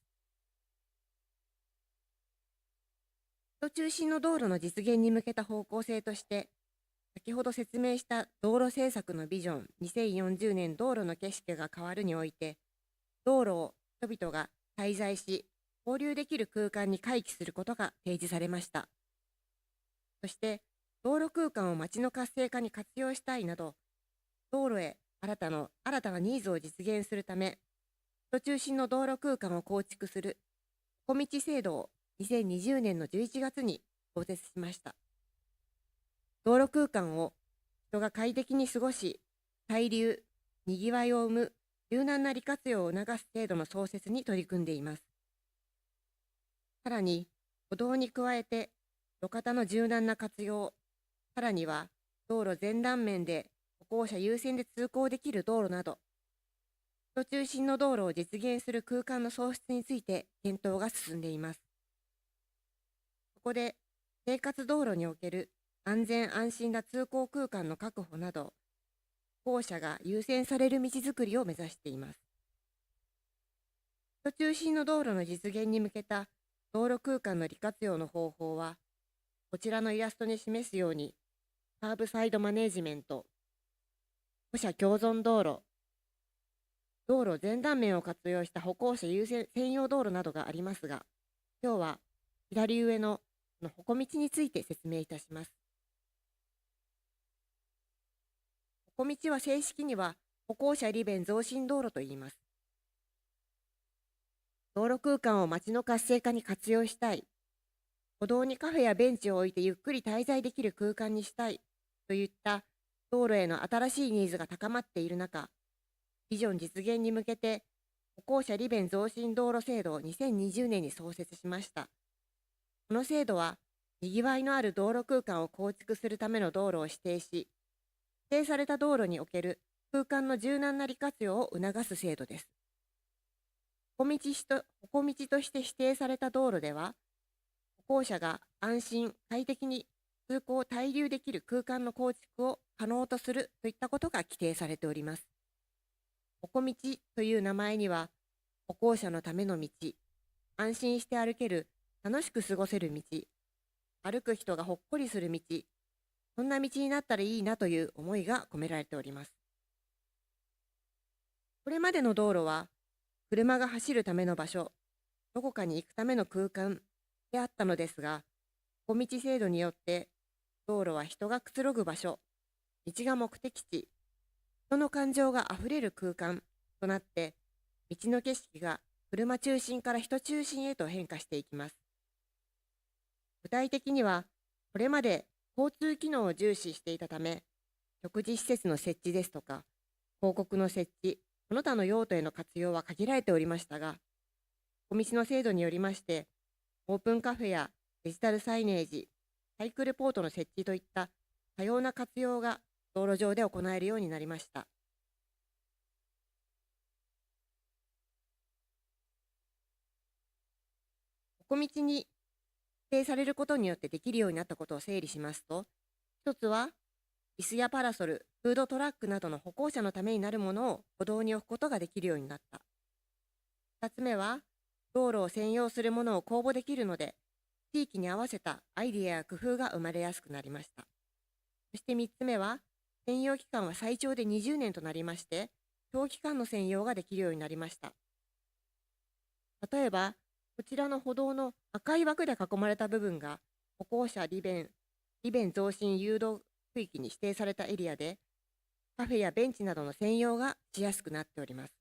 人中心の道路の実現に向けた方向性として、先ほど説明した道路政策のビジョン2040年道路の景色が変わるにおいて、道路を人々が滞在し、交流できる空間に回帰することが提示されました。そして、道路空間を街の活性化に活用したいなど、道路へ新たなニーズを実現するため、人中心の道路空間を構築する小道制度を2020年の11月に創設しました。道路空間を人が快適に過ごし、滞留、にぎわいを生む柔軟な利活用を促す制度の創設に取り組んでいます。さらに、歩道に加えて、路肩の柔軟な活用、さらには道路全断面で歩行者優先で通行できる道路など、人中心の道路を実現する空間の創出について検討が進んでいます。そこで、生活道路における安全安心な通行空間の確保など、歩行者が優先される道づくりを目指しています。人中心の道路の実現に向けた道路空間の利活用の方法は、こちらのイラストに示すように、カーブサイドマネージメント、歩車共存道路、道路全断面を活用した歩行者優先専用道路などがありますが、今日は左上の歩行道について説明いたします。歩行道は正式には歩行者利便増進道路といいます。道路空間を街の活性化に活用したい、歩道にカフェやベンチを置いてゆっくり滞在できる空間にしたいといった道路への新しいニーズが高まっている中、ビジョン実現に向けて歩行者利便増進道路制度を2020年に創設しました。この制度は、にぎわいのある道路空間を構築するための道路を指定し、指定された道路における空間の柔軟な利活用を促す制度です。歩行道として指定された道路では、歩行者が安心・快適に通行・滞留できる空間の構築を可能とするといったことが規定されております。歩行道という名前には、歩行者のための道、安心して歩ける、楽しく過ごせる道、歩く人がほっこりする道、そんな道になったらいいなという思いが込められております。これまでの道路は、車が走るための場所、どこかに行くための空間であったのですが、歩道制度によって、道路は人がくつろぐ場所、道が目的地、人の感情があふれる空間となって、道の景色が車中心から人中心へと変化していきます。具体的には、これまで交通機能を重視していたため、食事施設の設置ですとか、広告の設置、その他の用途への活用は限られておりましたが、小道の制度によりまして、オープンカフェやデジタルサイネージ、サイクルポートの設置といった多様な活用が道路上で行えるようになりました。小道に指定されることによってできるようになったことを整理しますと、一つは椅子やパラソル、フードトラックなどの歩行者のためになるものを歩道に置くことができるようになった。二つ目は、道路を専用するものを公募できるので、地域に合わせたアイデアや工夫が生まれやすくなりました。そして三つ目は、専用期間は最長で20年となりまして、長期間の専用ができるようになりました。例えば、こちらの歩道の赤い枠で囲まれた部分が、歩行者利便増進誘導区域に指定されたエリアで、カフェやベンチなどの専用がしやすくなっております。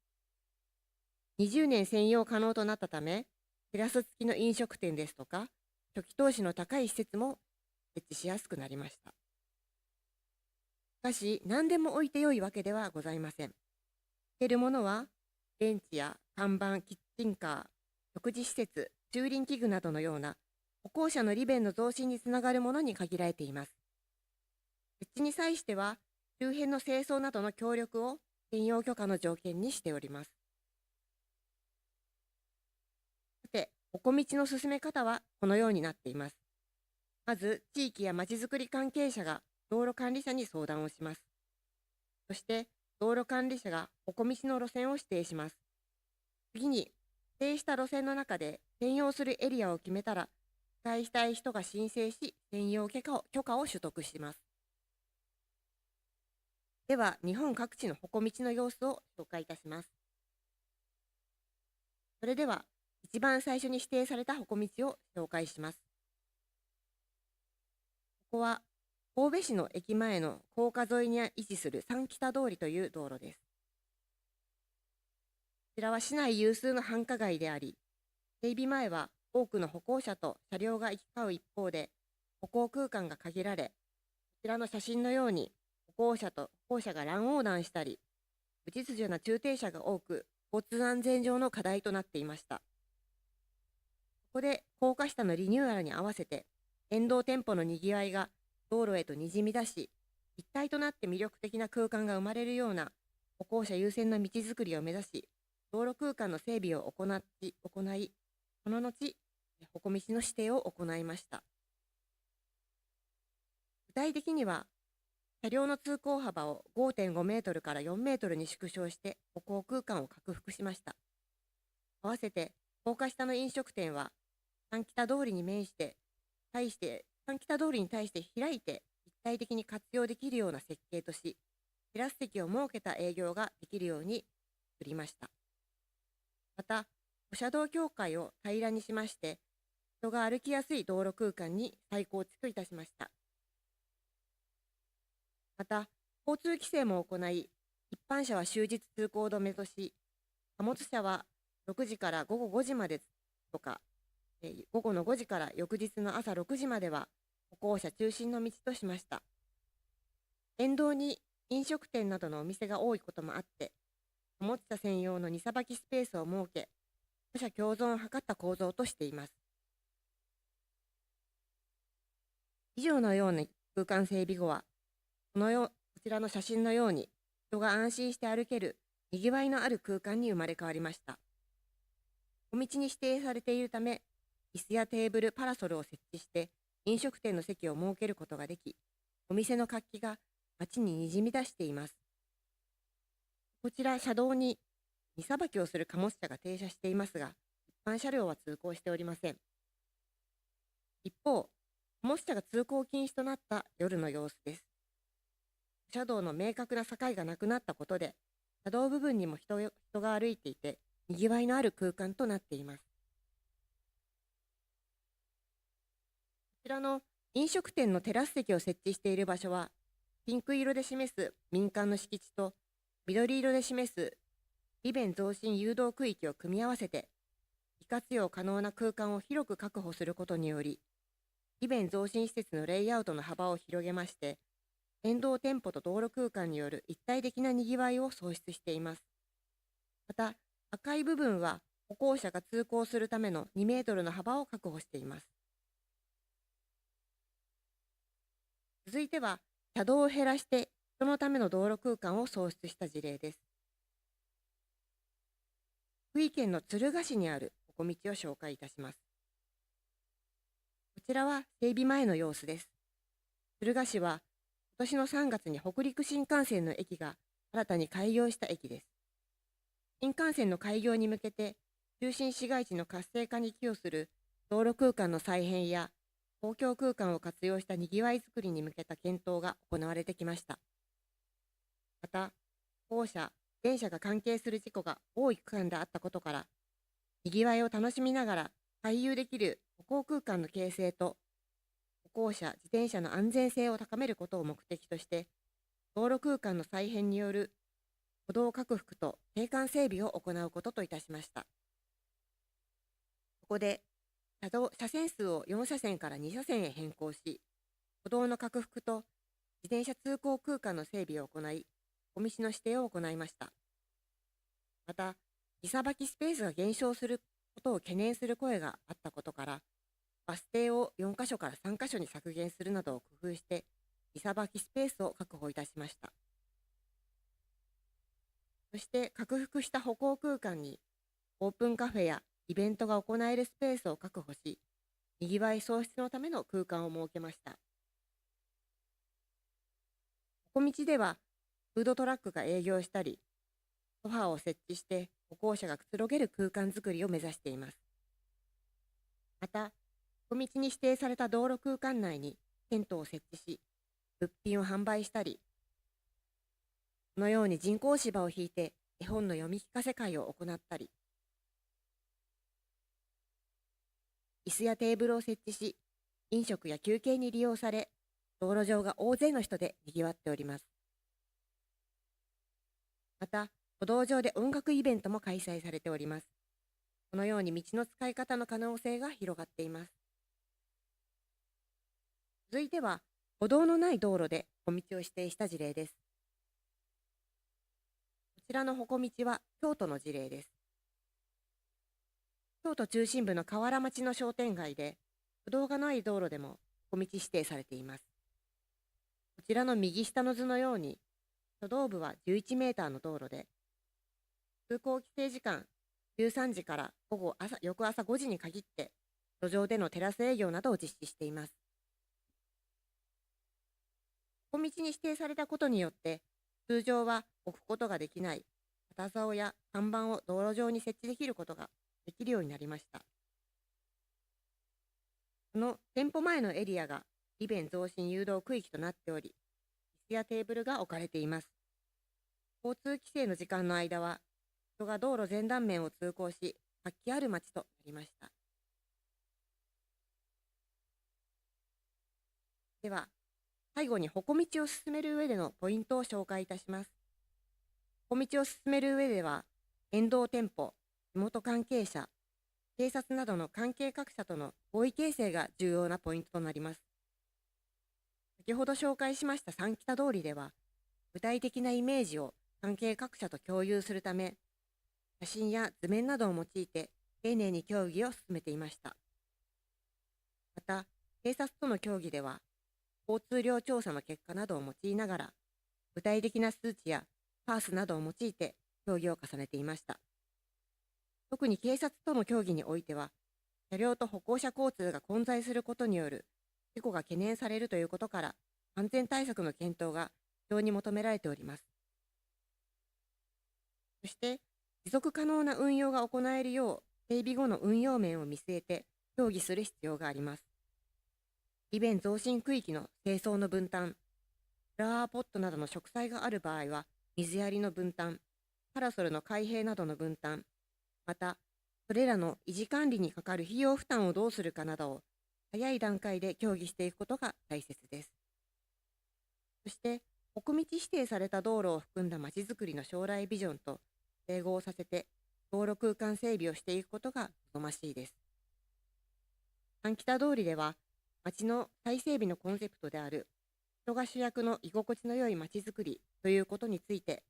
20年専用可能となったため、テラス付きの飲食店ですとか、初期投資の高い施設も設置しやすくなりました。しかし、何でも置いてよいわけではございません。置けるものは、ベンチや看板、キッチンカー、食事施設、駐輪器具などのような、歩行者の利便の増進につながるものに限られています。設置に際しては、周辺の清掃などの協力を専用許可の条件にしております。さて、お小道の進め方はこのようになっています。まず、地域やまちづくり関係者が道路管理者に相談をします。そして、道路管理者がお小道の路線を指定します。次に、指定した路線の中で専用するエリアを決めたら、使いたい人が申請し、専用許可を取得します。では、日本各地の歩道の様子を紹介いたします。それでは、一番最初に指定された歩道を紹介します。ここは、神戸市の駅前の高架沿いに位置する三北通りという道路です。こちらは市内有数の繁華街であり、整備前は多くの歩行者と車両が行き交う一方で、歩行空間が限られ、こちらの写真のように、歩行者が乱横断したり、無秩序な駐停車が多く、交通安全上の課題となっていました。ここで高架下のリニューアルに合わせて、沿道店舗のにぎわいが道路へとにじみ出し、一体となって魅力的な空間が生まれるような歩行者優先の道づくりを目指し、道路空間の整備を行い、その後、歩道の指定を行いました。具体的には、車両の通行幅を 5.5 メートルから4メートルに縮小して歩行空間を拡幅しました。合わせて、高架下の飲食店は、三北通りに対して開いて一体的に活用できるような設計とし、テラス席を設けた営業ができるように作りました。また、歩車道境界を平らにしまして、人が歩きやすい道路空間に再構築いたしました。また、交通規制も行い、一般車は終日通行止めとし、貨物車は6時から午後5時までとか、午後の5時から翌日の朝6時までは歩行者中心の道としました。沿道に飲食店などのお店が多いこともあって、貨物車専用の荷さばきスペースを設け、歩車共存を図った構造としています。以上のような空間整備後は、こちらの写真のように、人が安心して歩ける、にぎわいのある空間に生まれ変わりました。小道に指定されているため、椅子やテーブル、パラソルを設置して、飲食店の席を設けることができ、お店の活気が街ににじみ出しています。こちら、車道に荷さばきをする貨物車が停車していますが、一般車両は通行しておりません。一方、貨物車が通行禁止となった夜の様子です。車道の明確な境がなくなったことで、車道部分にも人が歩いていて、にぎわいのある空間となっています。こちらの飲食店のテラス席を設置している場所は、ピンク色で示す民間の敷地と、緑色で示す利便増進誘導区域を組み合わせて、利活用可能な空間を広く確保することにより、利便増進施設のレイアウトの幅を広げまして、沿道店舗と道路空間による一体的なにぎわいを創出しています。また、赤い部分は歩行者が通行するための2メートルの幅を確保しています。続いては、車道を減らして人のための道路空間を創出した事例です。福井県の敦賀市にある歩道を紹介いたします。こちらは整備前の様子です。敦賀市は今年の3月に北陸新幹線の駅が新たに開業した駅です。新幹線の開業に向けて中心市街地の活性化に寄与する道路空間の再編や公共空間を活用したにぎわいづくりに向けた検討が行われてきました。また、歩行者、電車が関係する事故が多い区間であったことから、にぎわいを楽しみながら回遊できる歩行空間の形成と歩行者、自転車の安全性を高めることを目的として、道路空間の再編による歩道拡幅と景観整備を行うことといたしました。ここで車線数を4車線から2車線へ変更し、歩道の拡幅と自転車通行空間の整備を行い、小道の指定を行いました。また、荷さばきスペースが減少することを懸念する声があったことから、バス停を4カ所から3カ所に削減するなどを工夫して、荷さばきスペースを確保いたしました。そして拡幅した歩行空間にオープンカフェやイベントが行えるスペースを確保し、にぎわい創出のための空間を設けました。歩道ではフードトラックが営業したり、ソファーを設置して歩行者がくつろげる空間づくりを目指しています。また、歩道に指定された道路空間内にテントを設置し、物品を販売したり、このように人工芝を引いて絵本の読み聞かせ会を行ったり、椅子やテーブルを設置し、飲食や休憩に利用され、道路上が大勢の人で賑わっております。また、歩道上で音楽イベントも開催されております。このように道の使い方の可能性が広がっています。続いては、歩道のない道路で小道を指定した事例です。こちらの歩道は京都の事例です。京都中心部の河原町の商店街で、歩道がない道路でも小道指定されています。こちらの右下の図のように、初動部は11メーターの道路で、通行規制時間13時から翌朝5時に限って、路上でのテラス営業などを実施しています。小道に指定されたことによって、通常は置くことができない旗竿や看板を道路上に設置できることができるようになりました。この店舗前のエリアが利便増進誘導区域となっており、椅子やテーブルが置かれています。交通規制の時間の間は、人が道路前断面を通行し、活気ある街となりました。では、最後に歩道を進める上でのポイントを紹介いたします。歩道を進める上では、沿道店舗、地元関係者、警察などの関係各社との合意形成が重要なポイントとなります。先ほど紹介しました三北通りでは、具体的なイメージを関係各社と共有するため、写真や図面などを用いて丁寧に協議を進めていました。また、警察との協議では、交通量調査の結果などを用いながら、具体的な数値やパースなどを用いて協議を重ねていました。特に警察との協議においては、車両と歩行者交通が混在することによる事故が懸念されるということから、安全対策の検討が非常に求められております。そして、持続可能な運用が行えるよう、整備後の運用面を見据えて協議する必要があります。利便増進区域の清掃の分担、フラワーポットなどの植栽がある場合は、水やりの分担、パラソルの開閉などの分担、また、それらの維持管理にかかる費用負担をどうするかなどを早い段階で協議していくことが大切です。そして、歩道指定された道路を含んだまちづくりの将来ビジョンと整合させて、道路空間整備をしていくことが望ましいです。三北通りでは、町の再整備のコンセプトである人が主役の居心地の良いまちづくりということについて、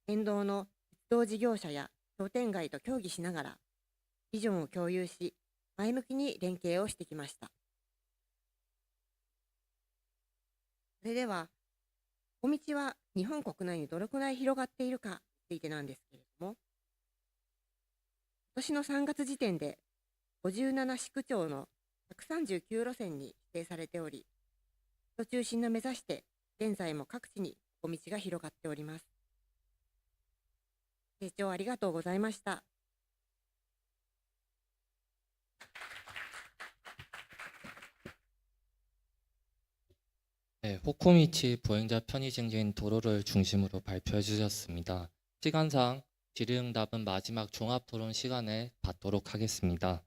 沿道の鉄道事業者や商店街と協議しながら、ビジョンを共有し、前向きに連携をしてきました。それでは、小道は日本国内にどれくらい広がっているかについてなんですけれども、今年の3月時点で57市区町の139路線に指定されており、都中心を目指して現在も各地に小道が広がっております。ご清聴ありがとうございました。네, 호코미치 보행자 편의 증진 도로를 중심으로 발표해 주셨습니다. 시간상 질의응답은 마지막 종합토론 시간에 받도록 하겠습니다.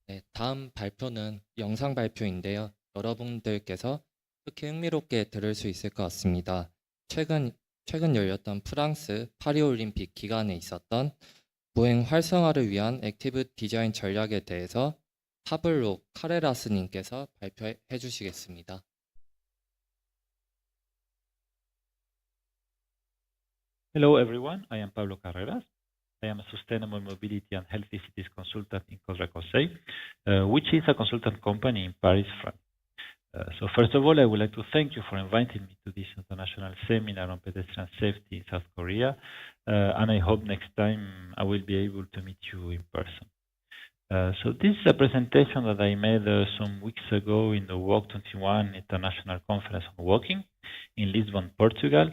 네, 다음 발표는 영상 발표인데요. 여러분들께서 특히 흥미롭게 들을 수 있을 것 같습니다. 최근 열렸던 프랑스 파리올림픽 기간에 있었던 보행 활성화를 위한 액티브 디자인 전략에 대해서 파블로 카레라스님께서 발표해 주시겠습니다. Hello everyone, I am Pablo Carreras. I am a Sustainable Mobility and Healthy Cities Consultant in Codra Conseil, which is a consultant company in Paris, France. So first of all, I would like to thank you for inviting me to this international seminar on pedestrian safety in South Korea, and I hope next time I will be able to meet you in person. So this is a presentation that I made some weeks ago in the Walk 21 International Conference on Walking in Lisbon, Portugal.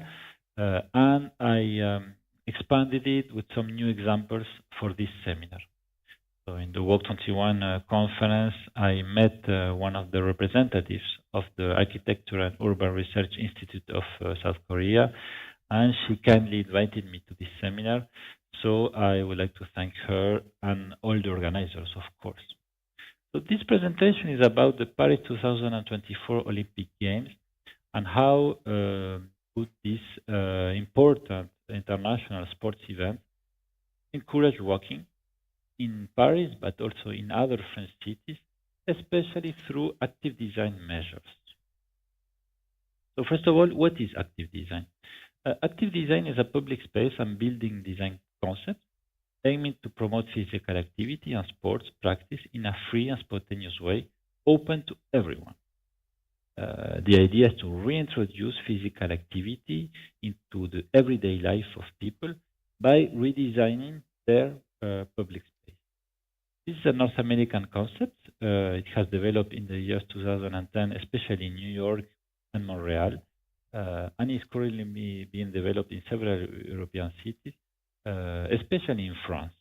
And I expanded it with some new examples for this seminar. So in the Walk 21 conference, I met one of the representatives of the Architecture and Urban Research Institute of South Korea, and she kindly invited me to this seminar. So I would like to thank her and all the organizers, of course. So this presentation is about the Paris 2024 Olympic Games and how put this important international sports event encourage walking in Paris, but also in other French cities, especially through active design measures. So first of all, what is active design? Active design is a public space and building design concept aiming to promote physical activity and sports practice in a free and spontaneous way, open to everyone. The idea is to reintroduce physical activity into the everyday life of people by redesigning their public space. This is a North American concept. It has developed in the years 2010, especially in New York and Montreal, and is currently being developed in several European cities, especially in France.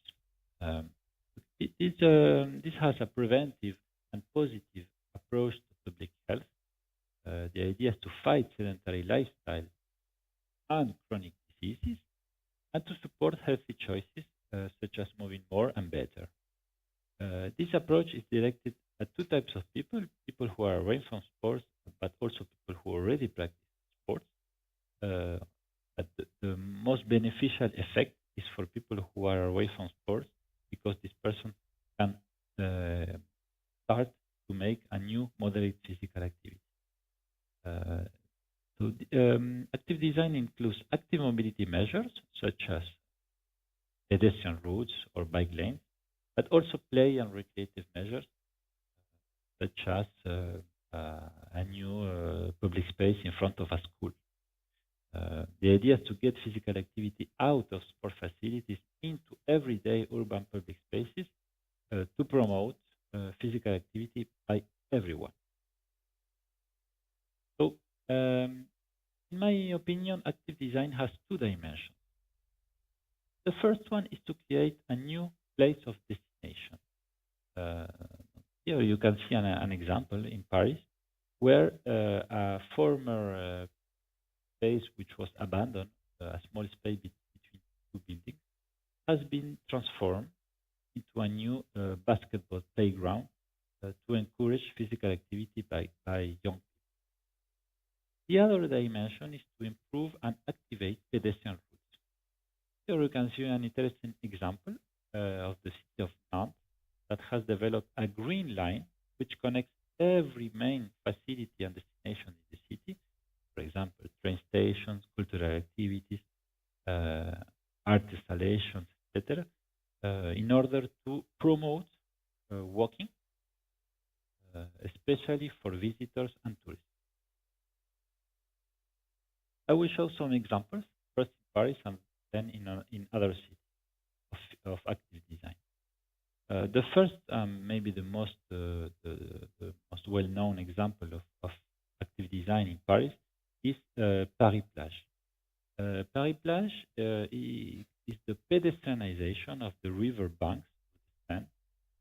This has a preventive and positive approach to public health. The idea is to fight sedentary lifestyle and chronic diseases and to support healthy choices such as moving more and better. This approach is directed at two types of people, people who are away from sports, but also people who already practice sports. But the most beneficial effect is for people who are away from sports because this person can start to make a new moderate physical activity. Active design includes active mobility measures such as pedestrian routes or bike lanes, but also play and recreative measures such as a new public space in front of a school. The idea is to get physical activity out of sport facilities into everyday urban public spaces to promote physical activity by everyone. So, in my opinion, active design has two dimensions. The first one is to create a new place of destination. Here you can see an example in Paris where a former space which was abandoned, a small space between two buildings, has been transformed into a new basketball playground to encourage physical activity by young people. The other dimension is to improve and activate pedestrian routes. Here you can see an interesting example of the city of Nantes that has developed a green line which connects every main facility and destination in the city, for example, train stations, cultural activities, art installations, etc., in order to promote walking, especially for visitors and tourists. I will show some examples, first in Paris and then in other cities of active design. The first, maybe the most well-known example of active design in Paris is Paris Plage. Paris Plage is the pedestrianization of the river banks,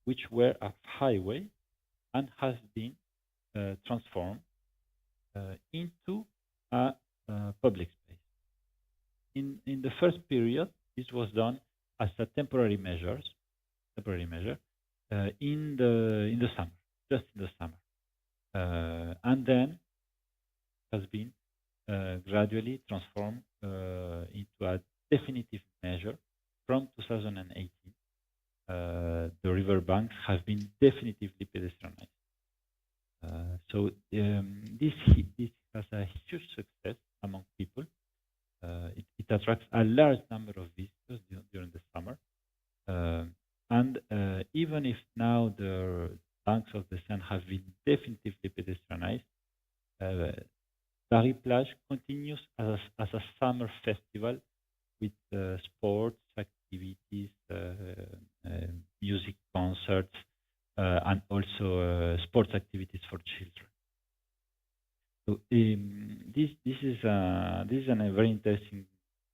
which were a highway and has been transformed into a public space. In the first period, this was done as a temporary measure in the summer, just in the summer, and then has been gradually transformed into a definitive measure from 2018. The river banks have been definitively pedestrianized. So this has a huge success among people. It attracts a large number of visitors during the summer. And even if now the banks of the Seine have been definitively pedestrianized, Paris Plage continues as a summer festival with sports activities, music concerts, and also sports activities for children. So this is a very interesting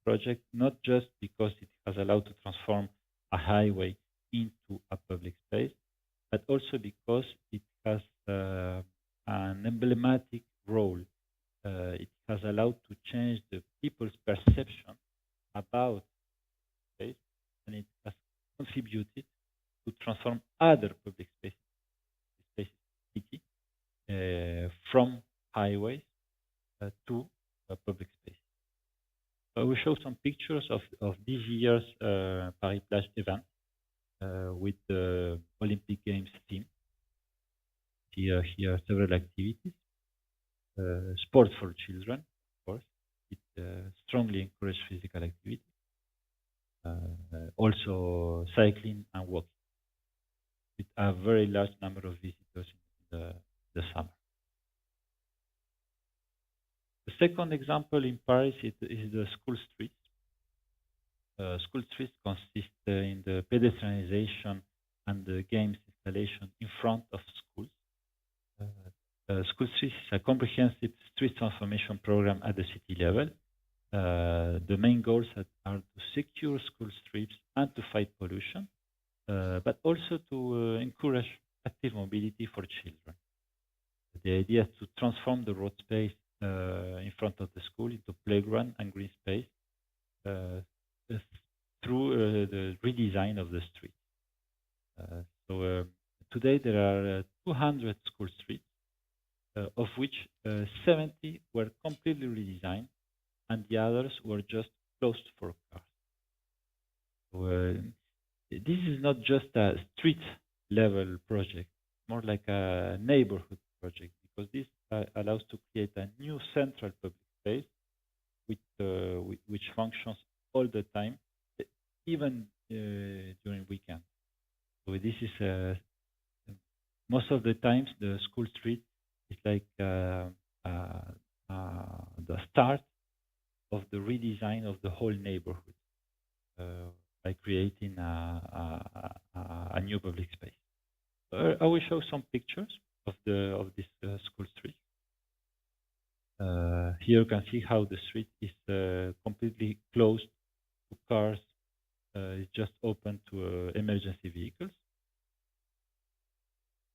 project, not just because it has allowed to transform a highway into a public space, but also because it has an emblematic role. It has allowed to change the people's perception about space, and it has contributed to transform other public spaces in the city from highways to public space. I will show some pictures of this year's Paris Plage event with the Olympic Games theme. Here are several activities. Sport for children, of course. It strongly encourages physical activity. Also cycling and walking, with a very large number of visitors in the summer. The second example in Paris is the school streets. School streets consist in the pedestrianization and the games installation in front of schools. School streets is a comprehensive street transformation program at the city level. The main goals are to secure school streets and to fight pollution, but also to encourage active mobility for children. The idea is to transform the road space in front of the school into playground and green space through the redesign of the street. So today there are 200 school streets, of which 70 were completely redesigned, and the others were just closed for cars. So, this is not just a street level project, more like a neighborhood project, because this allows to create a new central public space which functions all the time, even during weekends. So this is most of the times the school street is like the start of the redesign of the whole neighborhood by creating a new public space. I will show some pictures of this school street. Here you can see how the street is completely closed to cars. It's just open to emergency vehicles.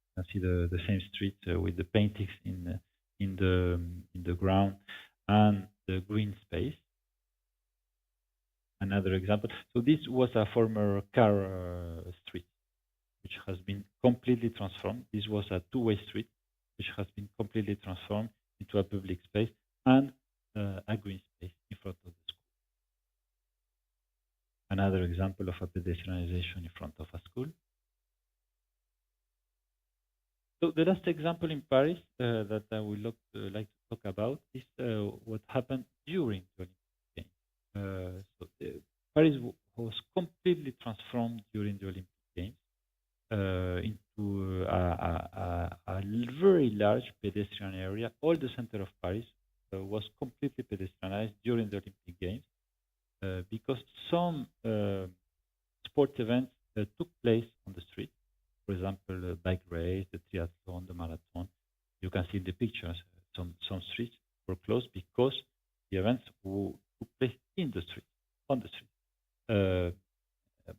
You can see the same street with the paintings in the ground and the green space. Another example. So this was a former car street, which has been completely transformed. This was a two-way street, which has been completely transformed into a public space and a green space in front of the school. Another example of a pedestrianization in front of a school. So the last example in Paris that I would like to talk about is what happened during the Olympic Games. Paris was completely transformed during the Olympic Games into a very large pedestrian area. All the center of Paris was completely pedestrianized during the Olympic Games because some sports events took place on the street. For example, bike race, the triathlon, the marathon. You can see in the pictures some streets were closed because the events took place in the street, on the street.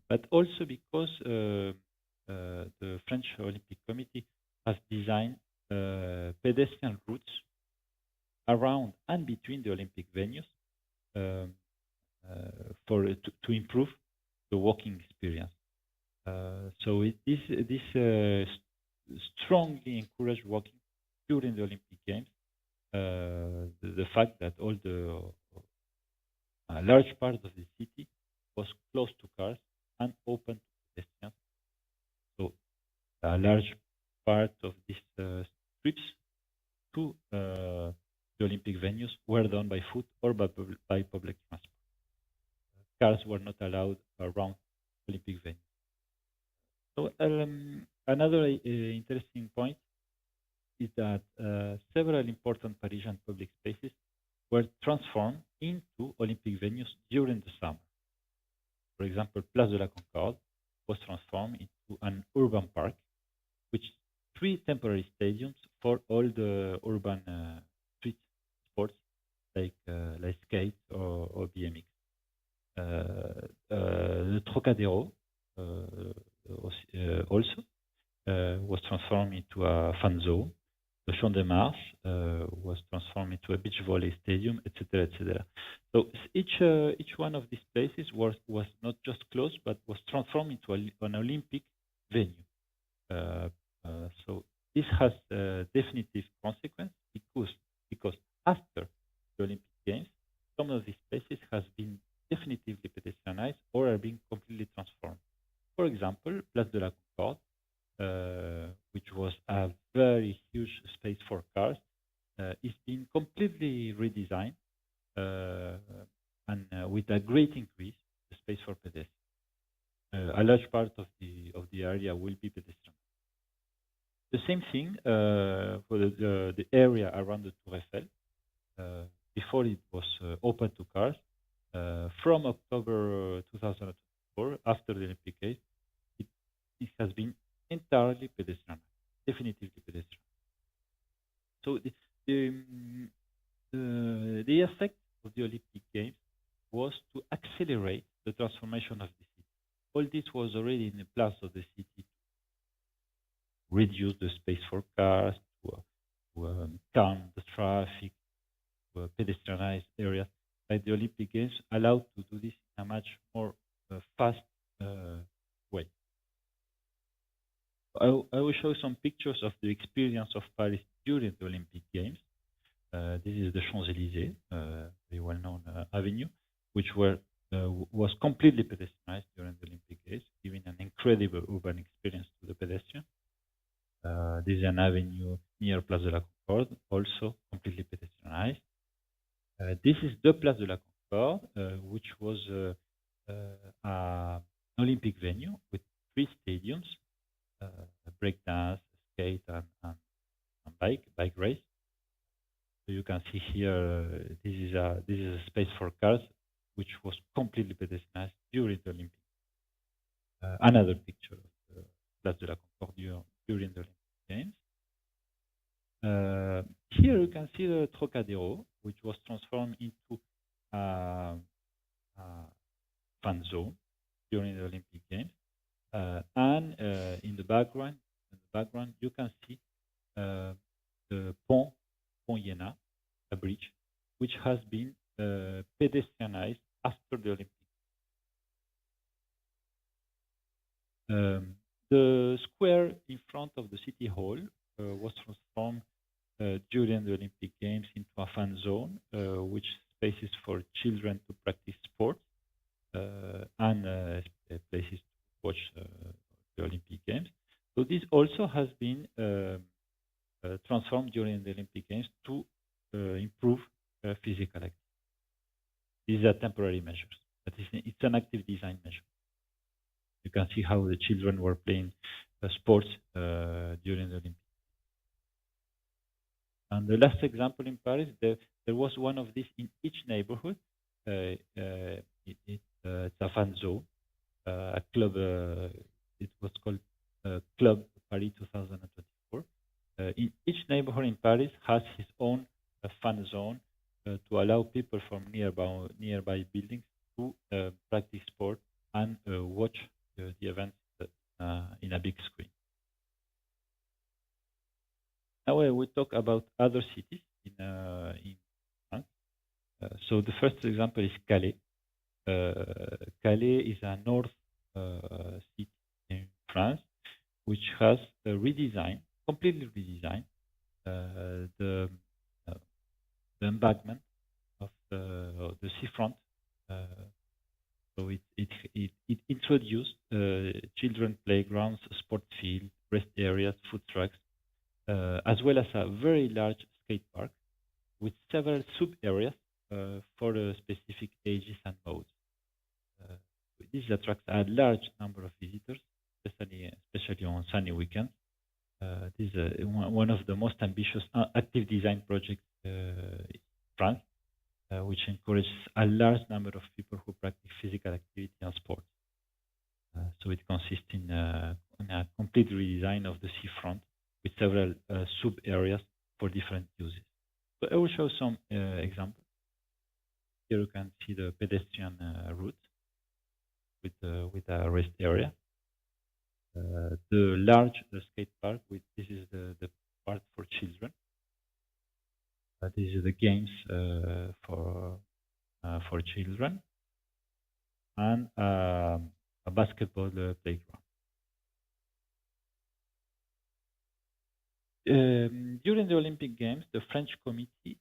But also because the French Olympic Committee has designed pedestrian routes around and between the Olympic venues to improve the walking experience. So this strongly encouraged walking during the Olympic Games. The fact that all a large part of the city was close to cars and open to pedestrians. So a large part of these trips to the Olympic venues were done by foot or by public transport. Cars were not allowed around Olympic venues. So another interesting point is that several important Parisian public spaces were transformed into Olympic venues during the summer. For example, Place de la Concorde was transformed into an urban park, with 3 temporary stadiums for all the urban street sports like skate or BMX. The Trocadero also was transformed into a fan zone. The Champ de Mars was transformed into a beach volley stadium, etc., etc. So each one of these places was not just closed, but was transformed into an Olympic venue. So this has a definitive consequence because after the Olympic Games, some of these places has been definitively pedestrianized or are being completely transformed. For example, Place de la Concorde, which was a very huge space for cars, is being completely redesigned and with a great increase the space for pedestrians. A large part of the area will be pedestrian. The same thing for the area around the Tour Eiffel. Before it was open to cars, from October 2004, after the Olympic Games, it has been entirely pedestrian, definitively pedestrian. So the effect of the Olympic Games was to accelerate the transformation of the city. All this was already in the plans of the city to reduce the space for cars, to calm the traffic, to pedestrianize areas. But the Olympic Games allowed to do this in a much more fast way. I will show some pictures of the experience of Paris during the Olympic Games. This is the Champs-Élysées, very well-known avenue, which was completely pedestrianized during the Olympic Games, giving an incredible urban experience to the pedestrian. This is an avenue near Place de la Concorde, also completely pedestrianized. This is the Place de la Concorde, which was an Olympic venue with 3 stadiums, breakdance, skate, and bike race. So you can see here, this is a space for cars, which was completely pedestrianized during the Olympics. Another picture of the Place de la Concorde during the Olympic Games. Here you can see the Trocadero, which was transformed into a fan zone during the Olympic Games. And in the background, you can see the Pont Iéna, a bridge, which has been pedestrianized after the Olympics. The square in front of the city hall was transformed during the Olympic Games into a fan zone, which spaces for children to practice sports and places to watch the Olympic Games. So this also has been transformed during the Olympic Games to improve physical activity. These are temporary measures, but it's an active design measure. You can see how the children were playing sports during the Olympics. And the last example in Paris, there was one of these in each neighborhood. It's a fan zone, a club. It was called Club Paris 2024. In each neighborhood in Paris has his own fan zone to allow people from nearby buildings to practice sport and watch the events in a big screen. Now we talk about other cities in France. So the first example is Calais. Calais is a north city in France, which has completely redesigned the embankment of the seafront. So it introduced children playgrounds, sport fields, rest areas, food trucks, as well as a very large skate park with several sub-areas for specific ages and modes. This attracts a large number of visitors, especially on sunny weekends. This is one of the most ambitious active design projects in France, which encourages a large number of people who practice physical activity and sports. So it consists in a complete redesign of the seafront with several sub-areas for different uses. So I will show some examples. Here you can see the pedestrian route with a rest area. The large skate park, this is the part for children. This is the games for children, and a basketball playground. During the Olympic Games, the French Olympic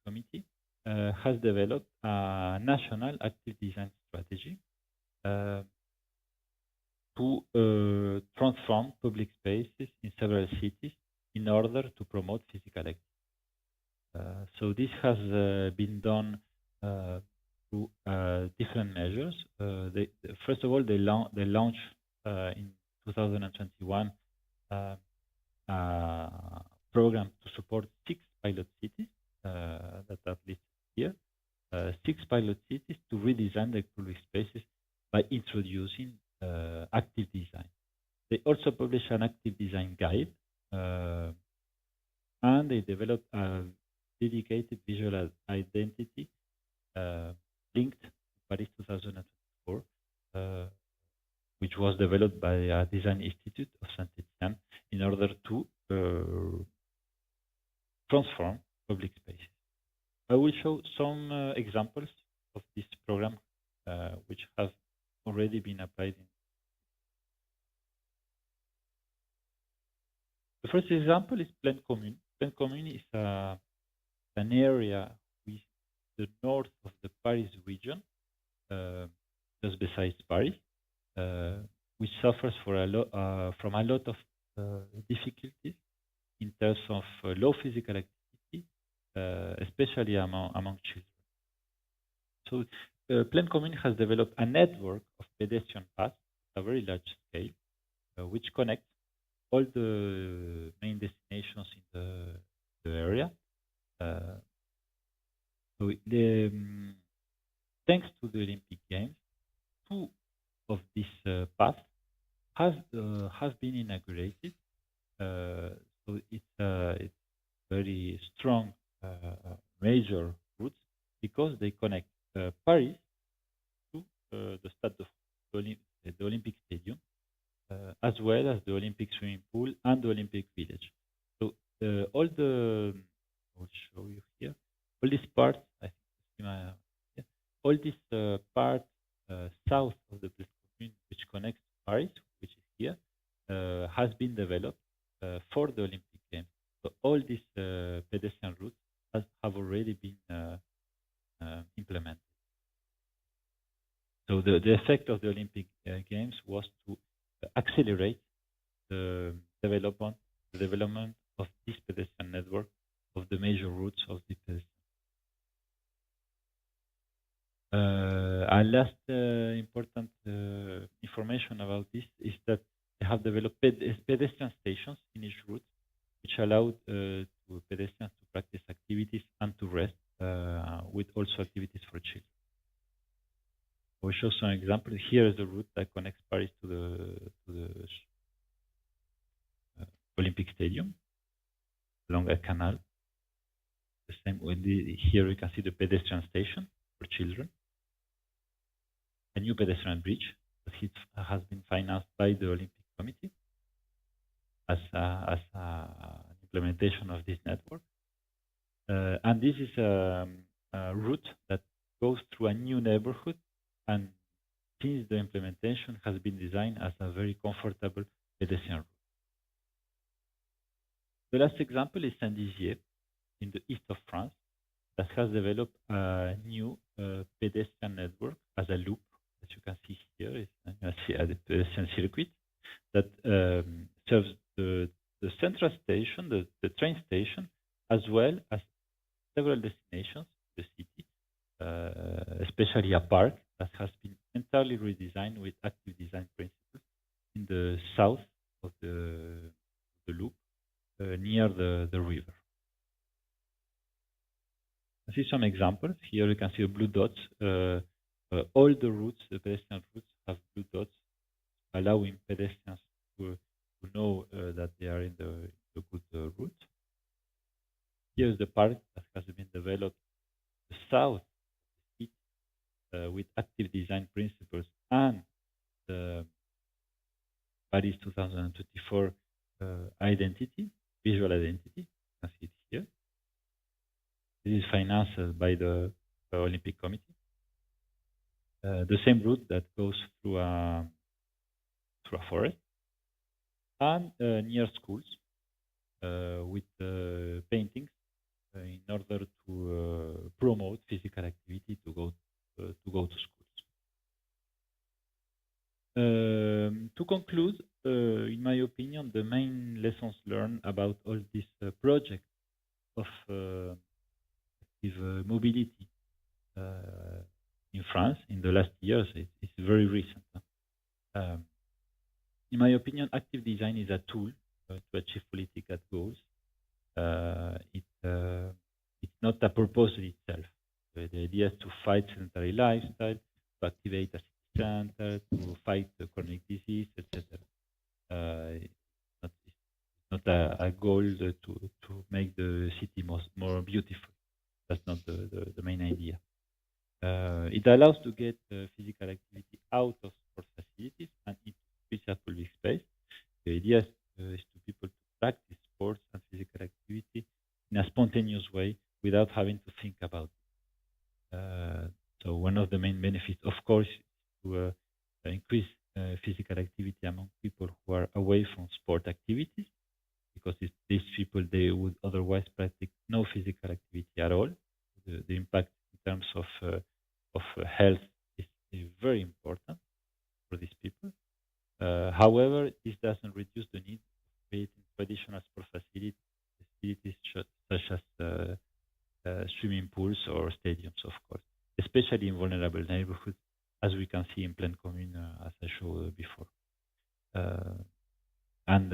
Committee has developed a national active design strategy to transform public spaces in several cities in order to promote physical activity. So this has been done through different measures. First of all, they launched in 2021 a program to support 6 pilot cities that are listed here. 6 pilot cities to redesign their public spaces by introducing active design. They also published an active design guide, and they developed a dedicated visual identity linked to Paris 2024, which was developed by a design institute of Saint-Etienne in order to transform public spaces. I will show some examples of this program which have already been applied. The first example is Plaine Commune. Plaine Commune is an area with the north of the Paris region, just besides Paris, which suffers from a lot of difficulties in terms of low physical activity, especially among children. So Plaine Commune has developed a network of pedestrian paths at a very large scale, which connects all the main destinations in the area. So thanks to the Olympic Games, 2 of these paths have been inaugurated. So it's very strong major routes because they connect Paris to the Stade de France, the Olympic Stadium, as well as the Olympic swimming pool and the Olympic Village. So I will show you here. All these parts, all this part south of the Plaine Commune, which connects Paris, which is here, has been developed for the Olympic Games. So all these pedestrian routes have already been implemented. So the effect of the Olympic Games was to accelerate the development of this pedestrian network of the major routes of the pedestrian. Our last important information about this is that they have developed pedestrian stations in each route, which allow to pedestrians to practice activities and to rest, with also activities for children. We show some examples. Here is the route that connects Paris to the Olympic Stadium along a canal. The same with here you can see the pedestrian station for children. A new pedestrian bridge that has been financed by the Olympic Committee as an implementation of this network. And this is a route that goes through a new neighborhood, and since the implementation has been designed as a very comfortable pedestrian route. The last example is Saint-Dizier in the east of France that has developed a new pedestrian network as a loop, as you can see here. You can see a pedestrian circuit that serves the central station, the train station, as well as several destinations in the city, especially a park that has been entirely redesigned with active design principles in the south of the loop, near the river. I see some examples. Here you can see blue dots. All the routes, the pedestrian routes, have blue dots, allowing pedestrians to know that they are in the good route. Here is the park that has been developed the south of the city with active design principles and the Paris 2024 identity, visual identity. You can see it here. This is financed by the Olympic Committee. The same route that goes through a forest and near schools with paintings in order to promote physical activity to go to schools. To conclude, in my opinion, the main lessons learned about all this project of active mobility in France in the last years is very recent. In my opinion, active design is a tool to achieve political goals. It's not a purpose in itself. The idea is to fight sedentary lifestyle, to activate a city center, to fight the chronic disease, etc. It's not a goal to make the city more beautiful. That's not the main idea. It allows to get physical activity out of sport facilities and into spatial public space. The idea is to people to practice sports and physical activity in a spontaneous way without having to think about it. So one of the main benefits, of course, is to increase physical activity among people who are away from sport activities, because these people, they would otherwise practice no physical activity at all. The impact in terms of health is very important for these people. However, this doesn't reduce the need of creating traditional sport facilities such as swimming pools or stadiums, of course, especially in vulnerable neighborhoods, as we can see in Plaine Commune, as I showed before. And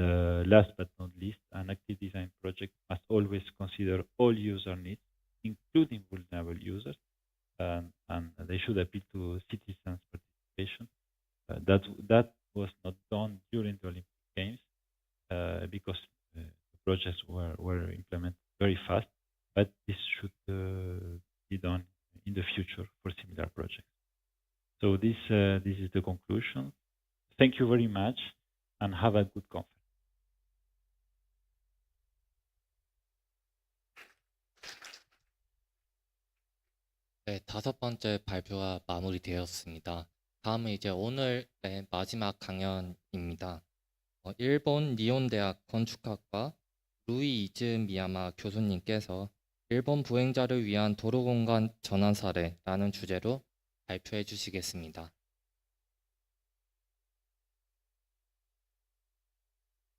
last but not least, an active design project must always consider all user needs, including vulnerable users, and they should appeal to citizens' participation. That was not done during the Olympic Games because the projects were implemented very fast, but this should be done in the future for similar projects. So this is the conclusion. Thank you very much, and have a good conference. 네, 5번째 발표가 마무리되었습니다. 다음은 이제 오늘의 마지막 강연입니다. 일본 리온대학 건축학과 루이 이즈미야마 교수님께서 일본 보행자를 위한 도로공간 전환 사례라는 주제로 발표해 주시겠습니다.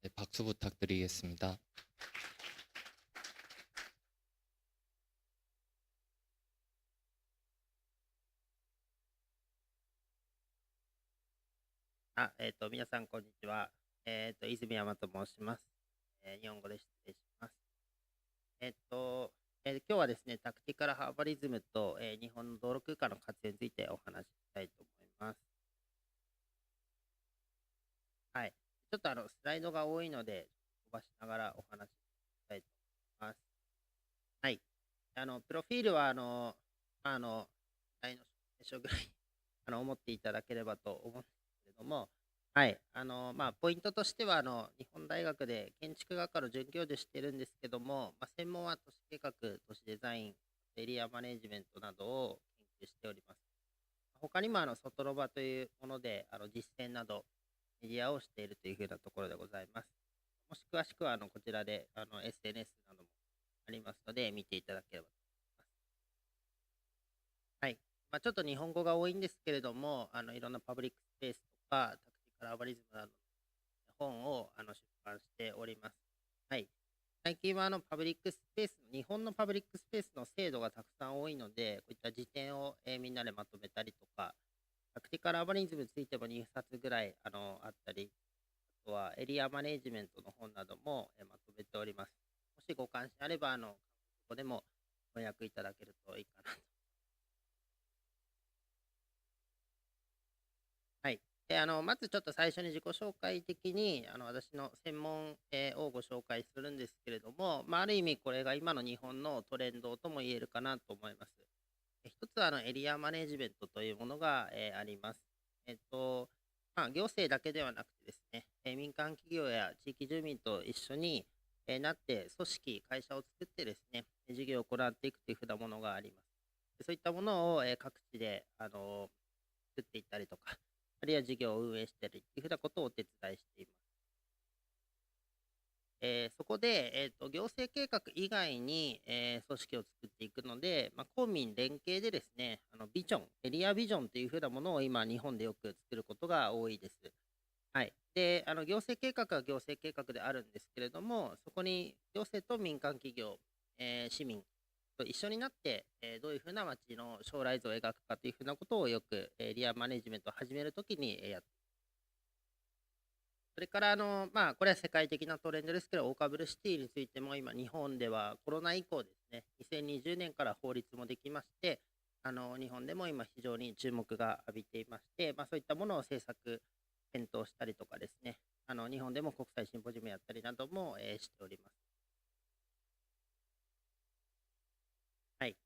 네, 박수 부탁드리겠습니다. 皆さんこんにちは。泉山と申します。日本語で失礼します。今日はですね、タクティカルハーバリズムと、日本の道路空間の活用についてお話ししたいと思います。はい。ちょっとスライドが多いので、飛ばしながらお話ししたいと思います。はい。プロフィールは、大の書ぐらい思っていただければと思うんですけれども、はい。ポイントとしては、日本大学で建築学科の准教授しているんですけども、専門は都市計画、都市デザイン、エリアマネジメントなどを研究しております。他にも、外の場というもので、実践など、メディアをしているというふうなところでございます。もし詳しくは、こちらで、SNS などもありますので、見ていただければと思います。はい。ちょっと日本語が多いんですけれども、いろんなパブリックスペースとか、タクティカルハーバリズムなどの本を出版しております。はい。最近はパブリックスペース、日本のパブリックスペースの制度がたくさん多いので、こういった辞典を、みんなでまとめたりとか、タクティカルハーバリズムについても2冊ぐらいあったり、あとはエリアマネジメントの本なども、まとめております。もしご関心あれば、韓国語でも翻訳いただけるといいかなと。はい。で、まずちょっと最初に自己紹介的に、私の専門、をご紹介するんですけれども、ある意味これが今の日本のトレンドとも言えるかなと思います。一つはエリアマネジメントというものが、あります。行政だけではなくてですね、民間企業や地域住民と一緒に、なって組織、会社を作ってですね、事業を行っていくというふうなものがあります。そういったものを、各地で、作っていったりとか、あるいは事業を運営したりというふうなことをお手伝いしています。そこで、行政計画以外に、組織を作っていくので、公民連携でですね、ビジョン、エリアビジョンというふうなものを今、日本でよく作ることが多いです。はい。で、行政計画は行政計画であるんですけれども、そこに行政と民間企業、市民と一緒になって、どういうふうな街の将来像を描くかというふうなことをよく、エリアマネジメントを始めるときにやっています。それからこれは世界的なトレンドですけど、オーカブルシティについても今、日本ではコロナ以降ですね、2020年から法律もできまして、日本でも今非常に注目が浴びていまして、そういったものを政策、検討したりとかですね、日本でも国際シンポジウムやったりなども、しております。はい。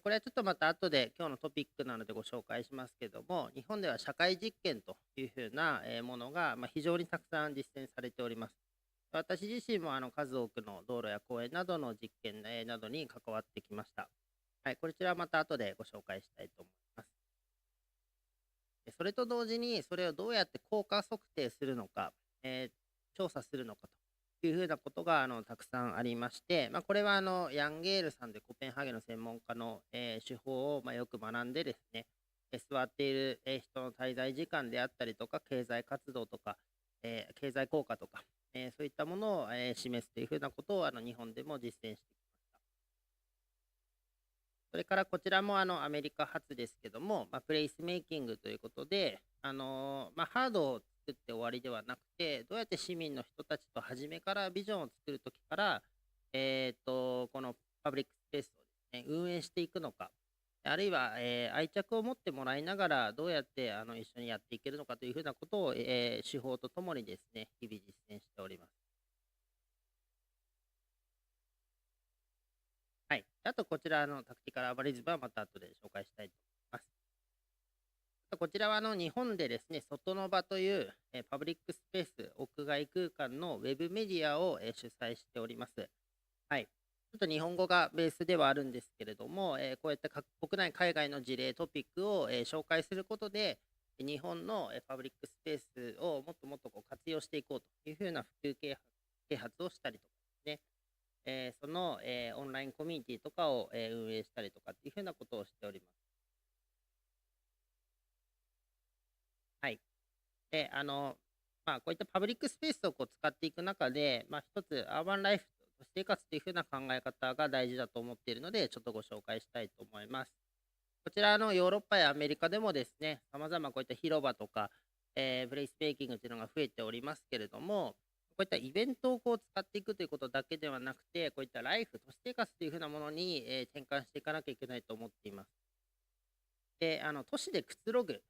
これはちょっとまた後で今日のトピックなのでご紹介しますけども、日本では社会実験というふうなものが非常にたくさん実践されております。私自身も数多くの道路や公園などの実験などに関わってきました。はい、こちらはまた後でご紹介したいと思います。それと同時にそれをどうやって効果測定するのか、調査するのかというふうなことがたくさんありまして、これはヤンゲールさんでコペンハーゲンの専門家の、手法をよく学んでですね、座っている人の滞在時間であったりとか、経済活動とか、経済効果とか、そういったものを、示すというふうなことを日本でも実践してきました。それからこちらもアメリカ発ですけども、プレイスメイキングということで、ハードを作って終わりではなくて、どうやって市民の人たちと初めからビジョンを作るときから、このパブリックスペースをですね、運営していくのか、あるいは、愛着を持ってもらいながら、どうやって一緒にやっていけるのかというふうなことを、手法とともにですね、日々実践しております。はい。あと、こちらのタクティカルハーバリズムはまた後で紹介したいと思います。こちらは日本でですね、外の場という、パブリックスペース、屋外空間のウェブメディアを、主催しております。はい。ちょっと日本語がベースではあるんですけれども、こういった国内、海外の事例、トピックを、紹介することで、日本の、パブリックスペースをもっともっと活用していこうというふうな普及啓発をしたりとかですね、その、オンラインコミュニティとかを、運営したりとかっていうふうなことをしております。はい。で、こういったパブリックスペースを使っていく中で、一つ、アーバンライフ、都市生活というふうな考え方が大事だと思っているので、ちょっとご紹介したいと思います。こちらヨーロッパやアメリカでもですね、様々こういった広場とか、プレイスメイキングというのが増えておりますけれども、こういったイベントを使っていくということだけではなくて、こういったライフ、都市生活というふうなものに、転換していかなきゃいけないと思っています。で、都市でくつろぐ、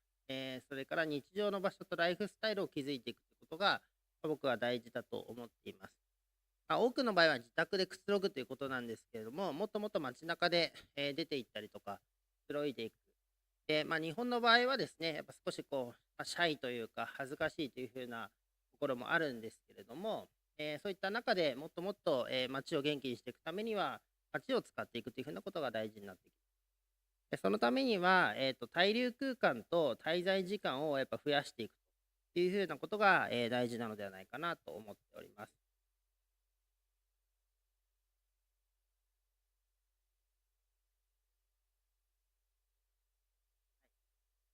それから日常の場所とライフスタイルを築いていくということが、僕は大事だと思っています。多くの場合は自宅でくつろぐということなんですけれども、もっともっと街中で、出て行ったりとか、くつろいでいく。で、日本の場合はですね、やっぱ少しシャイというか、恥ずかしいというふうなところもあるんですけれども、そういった中でもっともっと、街を元気にしていくためには、街を使っていくというふうなことが大事になってきます。でそのためには、滞留空間と滞在時間をやっぱ増やしていくというふうなことが、大事なのではないかなと思っております。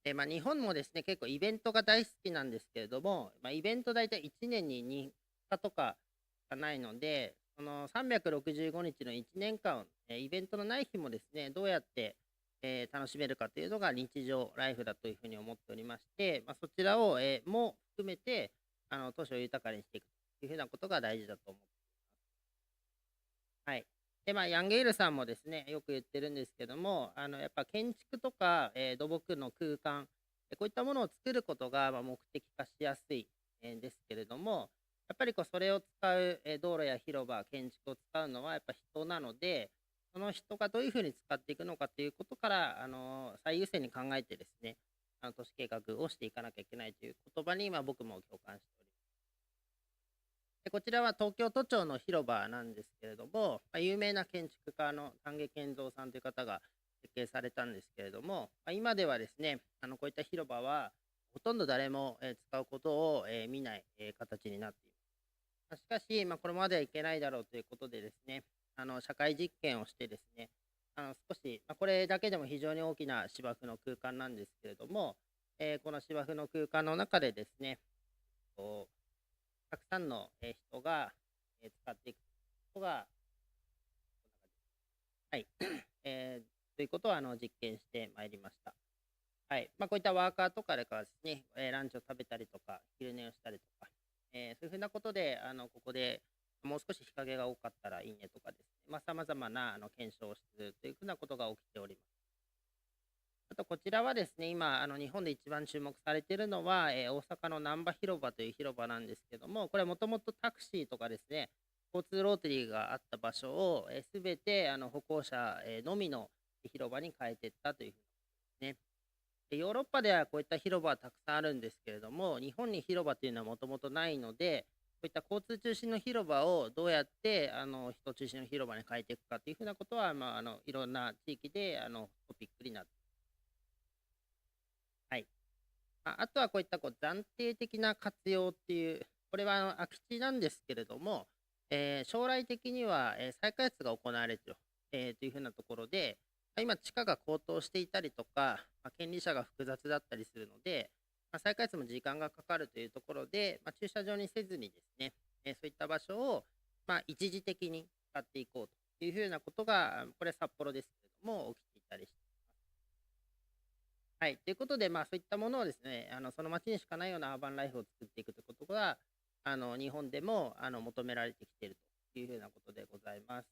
で日本もですね、結構イベントが大好きなんですけれども、イベント大体1年に2日とかしかないので、その365日の1年間、イベントのない日もですね、どうやって、楽しめるかというのが日常ライフだというふうに思っておりまして、そちらを、も含めて都市を豊かにしていくというふうなことが大事だと思っています。はい。で、ヤンゲールさんもですね、よく言ってるんですけども、やっぱ建築とか、土木の空間、こういったものを作ることが目的化しやすい、ですけれども、やっぱりそれを使う、道路や広場、建築を使うのはやっぱ人なので、その人がどういうふうに使っていくのかということから、最優先に考えてですね、都市計画をしていかなきゃいけないという言葉に僕も共感しております。でこちらは東京都庁の広場なんですけれども、有名な建築家の丹下健三さんという方が設計されたんですけれども、今ではですね、こういった広場はほとんど誰も使うことを見ない形になっています。しかし、これまではいけないだろうということでですね、社会実験をしてですね、少し、これだけでも非常に大きな芝生の空間なんですけれども、この芝生の空間の中でですね、たくさんの人が使っていくことが、はい、ということを実験してまいりました。はい。こういったワーカーとかでからですね、ランチを食べたりとか、昼寝をしたりとか、そういうふうなことで、ここでもう少し日陰が多かったらいいねとかですね、様々な検証をするというふうなことが起きております。あと、こちらはですね、今、日本で一番注目されているのは、大阪の難波広場という広場なんですけども、これはもともとタクシーとかですね、交通ロータリーがあった場所を、すべて歩行者のみの広場に変えていったというふうですね。でヨーロッパではこういった広場はたくさんあるんですけれども、日本に広場というのはもともとないので、こういった交通中心の広場をどうやって人中心の広場に変えていくかというふうなことは、いろんな地域でトピックになっています。はい。あとはこういった暫定的な活用っていう、これは空き地なんですけれども、将来的には再開発が行われるというふうなところで、今、地価が高騰していたりとか、権利者が複雑だったりするので、再開発も時間がかかるというところで、駐車場にせずにですね、そういった場所を、一時的に使っていこうというふうなことが、これ札幌ですけれども、起きていたりしています。はい。ということで、そういったものをですね、その街にしかないようなアーバンライフを作っていくということが、日本でも求められてきているというふうなことでございます。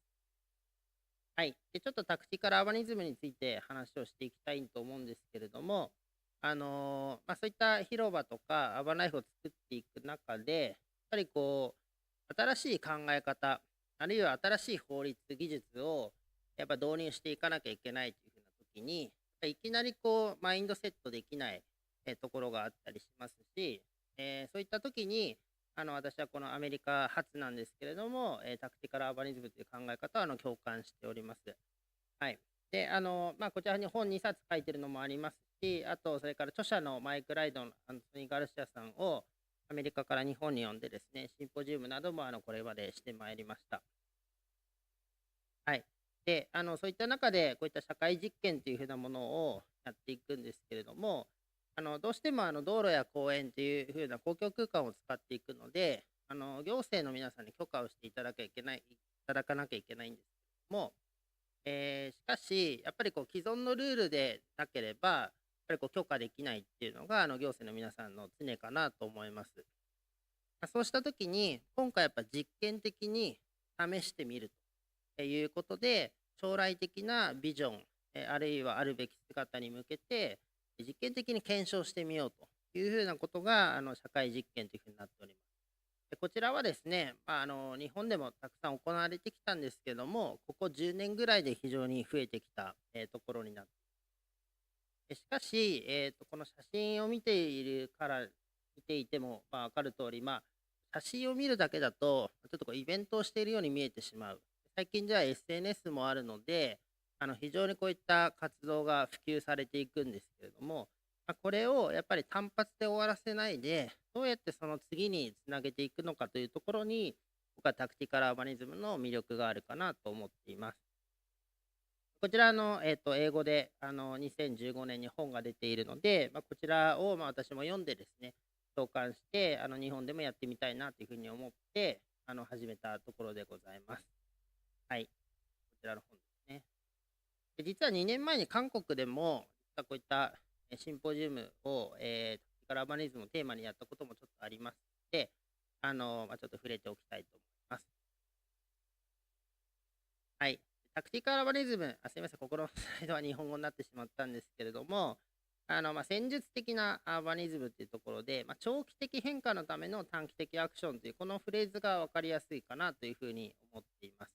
はい。で、ちょっとタクティカルアーバニズムについて話をしていきたいと思うんですけれども、そういった広場とかアーバンライフを作っていく中で、やっぱり新しい考え方、あるいは新しい法律、技術をやっぱ導入していかなきゃいけないというふうな時に、いきなりマインドセットできないところがあったりしますし、そういった時に、私はこのアメリカ発なんですけれども、タクティカルアーバニズムという考え方は共感しております。はい。で、こちらに本2冊書いてるのもありますし、あと、それから著者のマイク・ライドン、アントニー・ガルシアさんをアメリカから日本に呼んでですね、シンポジウムなどもこれまでしてまいりました。はい。で、そういった中で、こういった社会実験というふうなものをやっていくんですけれども、どうしても道路や公園というふうな公共空間を使っていくので、行政の皆さんに許可をしていただかなきゃいけないんですけれども、しかし、やっぱり既存のルールでなければ、ぱりこう許可できないっていうのが行政の皆さんの常かなと思います。そうしたときに、今回やっぱ実験的に試してみるということで、将来的なビジョン、あるいはあるべき姿に向けて、実験的に検証してみようというふうなことが社会実験というふうになっております。こちらはですね、日本でもたくさん行われてきたんですけども、ここ10年ぐらいで非常に増えてきた、ところになっています。しかし、この写真を見ていても、分かる通り、写真を見るだけだと、ちょっとこうイベントをしているように見えてしまう。最近では SNS もあるので、非常にこういった活動が普及されていくんですけれども、これをやっぱり単発で終わらせないで、どうやってその次につなげていくのかというところに、僕はタクティカルアーバニズムの魅力があるかなと思っています。こちら英語で2015年に本が出ているので、こちらを私も読んでですね、共感して日本でもやってみたいなというふうに思って始めたところでございます。はい、こちらの本ですね。で実は2年前に韓国でもこういったシンポジウムを、タクティカルアーバニズムをテーマにやったこともちょっとありますので、ちょっと触れておきたいと思います。はい。タクティカルアーバニズム、すみません、ここのスライドは日本語になってしまったんですけれども、戦術的なアーバニズムというところで、長期的変化のための短期的アクションというこのフレーズが分かりやすいかなというふうに思っています。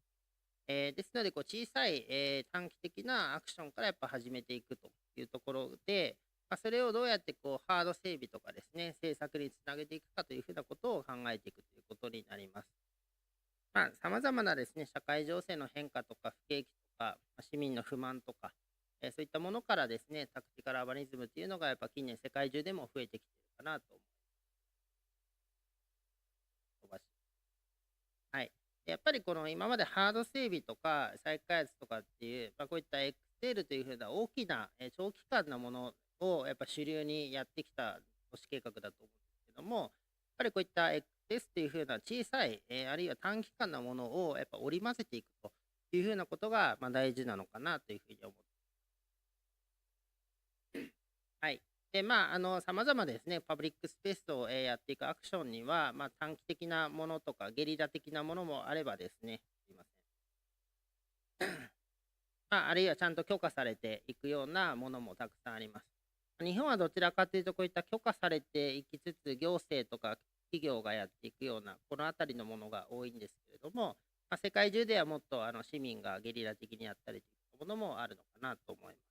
ですので小さい、短期的なアクションからやっぱ始めていくというところで、それをどうやってハード整備とかですね、政策につなげていくかというふうなことを考えていくということになります。さまざまなですね、社会情勢の変化とか不景気とか、市民の不満とか、そういったものからですね、タクティカルアーバニズムというのがやっぱ近年世界中でも増えてきているかなと思います。はい。やっぱりこの今までハード整備とか再開発とかっていう、こういったエクセルというふうな大きな長期間のものをやっぱ主流にやってきた都市計画だと思うんですけども、やっぱりこういったエクセスというふうな小さい、あるいは短期間のものをやっぱ織り交ぜていくというふうなことが大事なのかなというふうに思っています。はい。で、さまざまですね、パブリックスペースをやっていくアクションには、短期的なものとか、ゲリラ的なものもあればですね、すいません。あるいはちゃんと許可されていくようなものもたくさんあります。日本はどちらかというと、こういった許可されていきつつ、行政とか企業がやっていくような、このあたりのものが多いんですけれども、世界中ではもっと市民がゲリラ的にやったりというものもあるのかなと思います。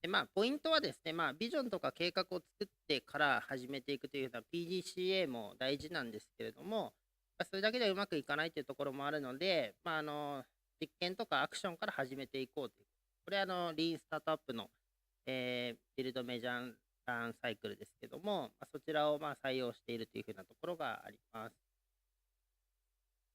でポイントはですね、ビジョンとか計画を作ってから始めていくというような PDCA も大事なんですけれども、それだけではうまくいかないというところもあるので、実験とかアクションから始めていこうという。これはリーンスタートアップの、ビルドメジャーランサイクルですけども、そちらを採用しているというふうなところがあります。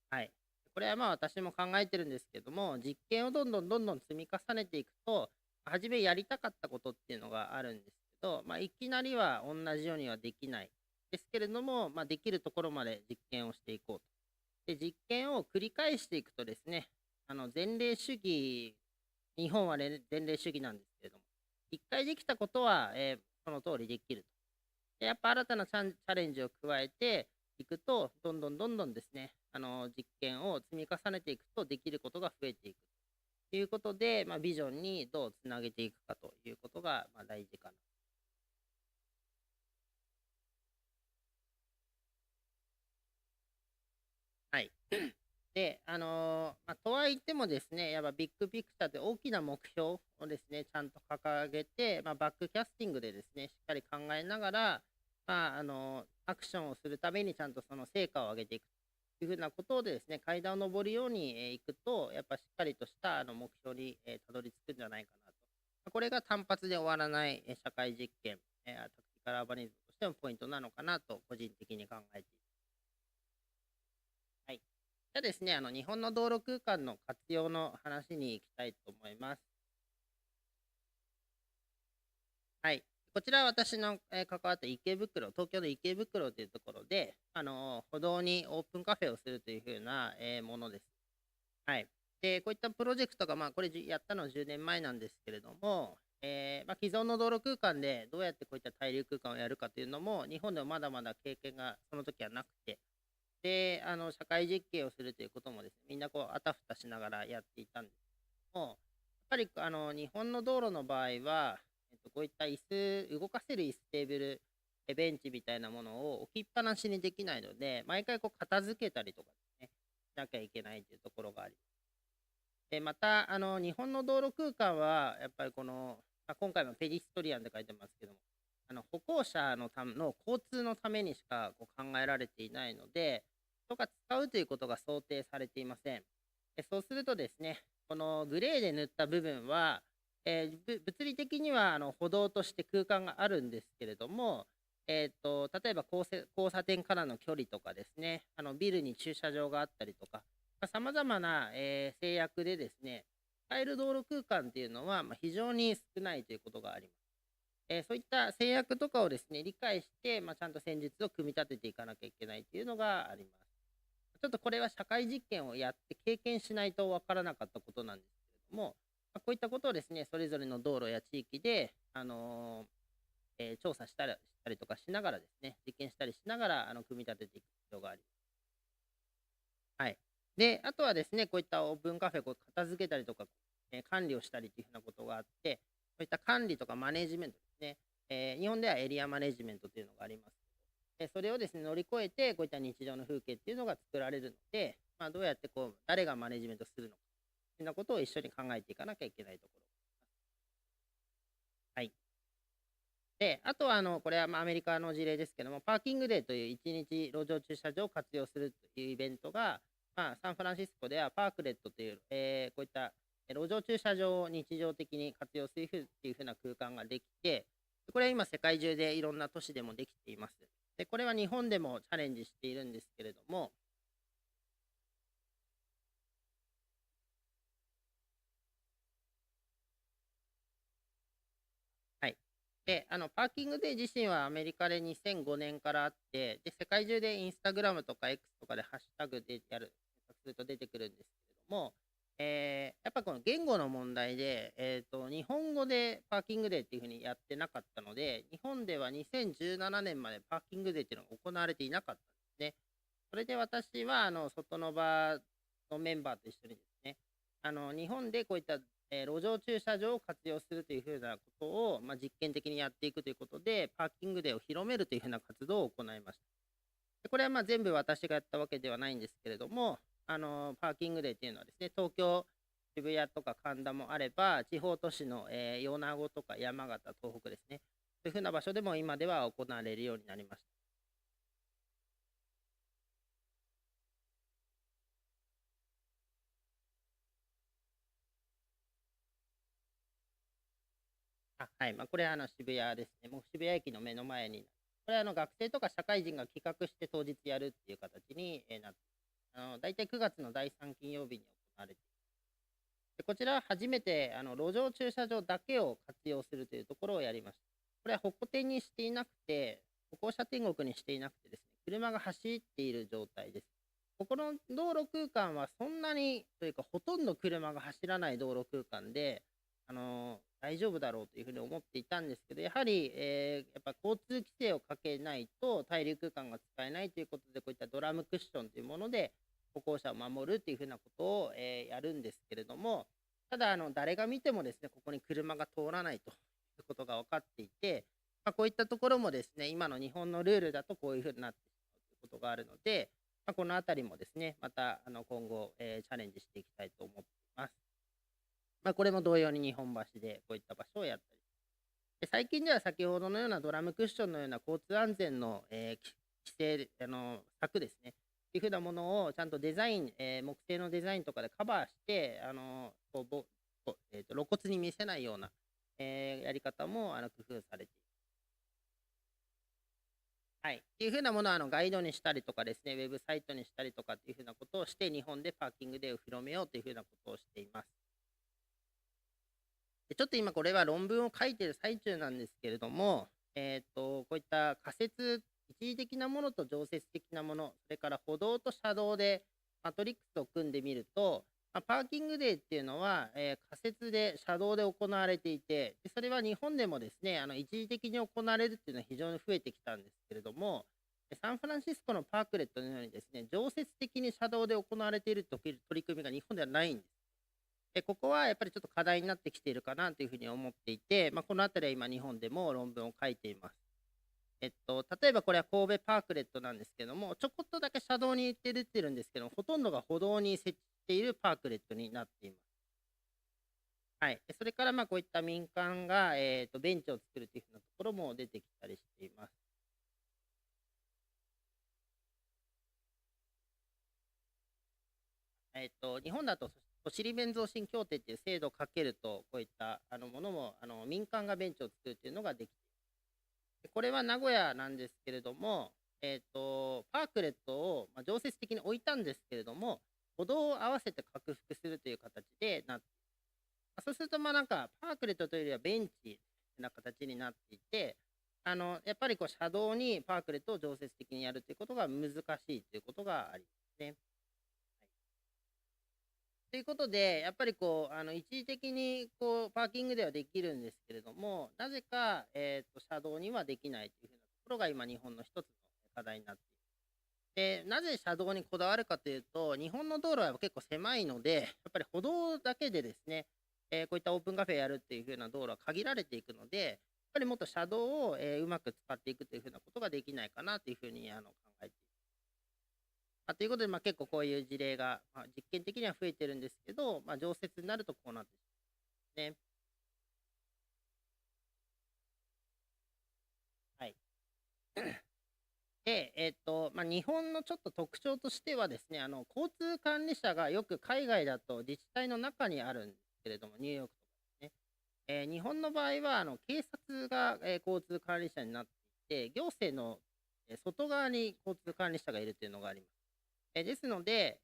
はい。これは私も考えてるんですけども、実験をどんどん積み重ねていくと、初めやりたかったことっていうのがあるんですけど、いきなりは同じようにはできないですけれども、できるところまで実験をしていこうと。で、実験を繰り返していくとですね、前例主義、日本は前例主義なんですけれども、一回できたことは、その通りできると。で、やっぱ新たなチャレンジを加えていくと、どんどんですね、実験を積み重ねていくとできることが増えていく。ということで、ビジョンにどうつなげていくかということが大事かな。はい。で、とはいってもですね、やっぱビッグピクチャーで大きな目標をですね、ちゃんと掲げて、バックキャスティングでですね、しっかり考えながら、アクションをするためにちゃんとその成果を上げていくというふうなことでですね、階段を上るようにいくと、やっぱしっかりとした目標にたどり着くんじゃないかなと。これが単発で終わらない社会実験、タクティカルアーバニズムとしてのポイントなのかなと、個人的に考えています。はい。じゃあですね、日本の道路空間の活用の話に行きたいと思います。はい。こちらは私の関わった池袋、東京の池袋というところで、歩道にオープンカフェをするというふうなものです。はい。で、こういったプロジェクトが、これやったのは10年前なんですけれども、既存の道路空間でどうやってこういった滞留空間をやるかというのも、日本ではまだまだ経験がその時はなくて、で、社会実験をするということもですね、みんなこう、あたふたしながらやっていたんですけども、やっぱり日本の道路の場合は、こういった椅子、動かせる椅子、テーブル、ベンチみたいなものを置きっぱなしにできないので、毎回こう片付けたりとかですね、しなきゃいけないというところがあります。で、また、日本の道路空間は、やっぱり今回もペディストリアンで書いてますけども、歩行者のための交通のためにしかこう考えられていないので、人が使うということが想定されていません。そうするとですね、このグレーで塗った部分は、物理的には歩道として空間があるんですけれども、例えば交差点からの距離とかですね、ビルに駐車場があったりとか、さまざまな、制約でですね、使える道路空間っていうのは、非常に少ないということがあります。そういった制約とかをですね、理解して、ちゃんと戦術を組み立てていかなきゃいけないというのがあります。ちょっとこれは社会実験をやって経験しないとわからなかったことなんですけれども、こういったことをですね、それぞれの道路や地域で、調査したりとかしながらですね、実験したりしながら組み立てていく必要があります。はい。で、あとはですね、こういったオープンカフェを片付けたりとか、管理をしたりというふうなことがあって、こういった管理とかマネジメントですね、日本ではエリアマネジメントというのがありますけど、それをですね、乗り越えて、こういった日常の風景っていうのが作られるので、どうやって誰がマネジメントするのか、そんなことを一緒に考えていかなきゃいけないところ。はい。で、あとはこれはアメリカの事例ですけども、パーキングデーという1日路上駐車場を活用するというイベントが、サンフランシスコではパークレットという、こういった路上駐車場を日常的に活用するというふうな空間ができて、これは今世界中でいろんな都市でもできています。で、これは日本でもチャレンジしているんですけれども、はい。で、パーキングデー自身はアメリカで2005年からあって、で、世界中でインスタグラムとか X とかでハッシュタグで検索すると出てくるんですけれども、やっぱこの言語の問題で、日本語でパーキングデーっていうふうにやってなかったので、日本では2017年までパーキングデーっていうのが行われていなかったんですね。それで私は、外の場のメンバーと一緒にですね、日本でこういった路上駐車場を活用するというふうなことを、実験的にやっていくということで、パーキングデーを広めるというふうな活動を行いました。でこれは全部私がやったわけではないんですけれども、パーキングデーというのはですね、東京、渋谷とか神田もあれば、地方都市の、米子とか山形、東北ですね、そういうふうな場所でも今では行われるようになりました。はい、これは渋谷ですね。もう渋谷駅の目の前に。これは学生とか社会人が企画して当日やるっていう形になって、大体9月の第3金曜日に行われています。でこちらは初めて路上駐車場だけを活用するというところをやりました。これは歩行天にしていなくて、歩行者天国にしていなくてですね、車が走っている状態です。ここの道路空間はそんなにというか、ほとんど車が走らない道路空間で、大丈夫だろうというふうに思っていたんですけど、やはり、やっぱ交通規制をかけないと滞留空間が使えないということで、こういったドラムクッションというもので歩行者を守るというふうなことを、やるんですけれども、ただ誰が見てもですね、ここに車が通らないということが分かっていて、こういったところもですね、今の日本のルールだとこういうふうになってしまうということがあるので、このあたりもですね、また今後、チャレンジしていきたいと思っています。これも同様に日本橋でこういった場所をやったり。で最近では先ほどのようなドラムクッションのような交通安全の、規制、策ですね。っていうふうなものをちゃんとデザイン、木製のデザインとかでカバーして、露骨に見せないような、やり方も工夫されています。はい。っていうふうなものをガイドにしたりとかですね、ウェブサイトにしたりとかっていうふうなことをして、日本でパーキングデーを広めようというふうなことをしています。ちょっと今これは論文を書いている最中なんですけれども、こういった仮説、一時的なものと常設的なもの、それから歩道と車道でマトリックスを組んでみると、パーキングデーっていうのは、仮設で車道で行われていて、でそれは日本でもですね、一時的に行われるっていうのは非常に増えてきたんですけれども、サンフランシスコのパークレットのようにですね、常設的に車道で行われている取り組みが日本ではないんです。ここはやっぱりちょっと課題になってきているかなというふうに思っていて、このあたりは今日本でも論文を書いています。例えばこれは神戸パークレットなんですけども、ちょこっとだけ車道に出てるんですけども、ほとんどが歩道に設置しているパークレットになっています。はい、それからこういった民間が、ベンチを作るというふうなところも出てきたりしています。日本だと都市利便増進協定っていう制度をかけると、こういったものも民間がベンチを作るというのができています。これは名古屋なんですけれども、パークレットを常設的に置いたんですけれども、歩道を合わせて拡幅するという形でなっています。そうするとなんかパークレットというよりはベンチな形になっていて、やっぱりこう車道にパークレットを常設的にやるということが難しいということがありますね。ということで、やっぱりこう一時的にこうパーキングではできるんですけれども、なぜか、車道にはできないというふうなところが今、日本の一つの課題になっています。で、なぜ車道にこだわるかというと、日本の道路は結構狭いので、やっぱり歩道だけでですね、こういったオープンカフェやるっていうふうな道路は限られていくので、やっぱりもっと車道を、うまく使っていくというふうなことができないかなというふうに考えています。ということで、結構こういう事例が、実験的には増えてるんですけど、常設になるとこうなってしまうんですね。はい。で、日本のちょっと特徴としてはですね、交通管理者がよく海外だと自治体の中にあるんですけれども、ニューヨークとかですね。日本の場合は警察が、交通管理者になっていて、行政の、外側に交通管理者がいるというのがあります。ですので、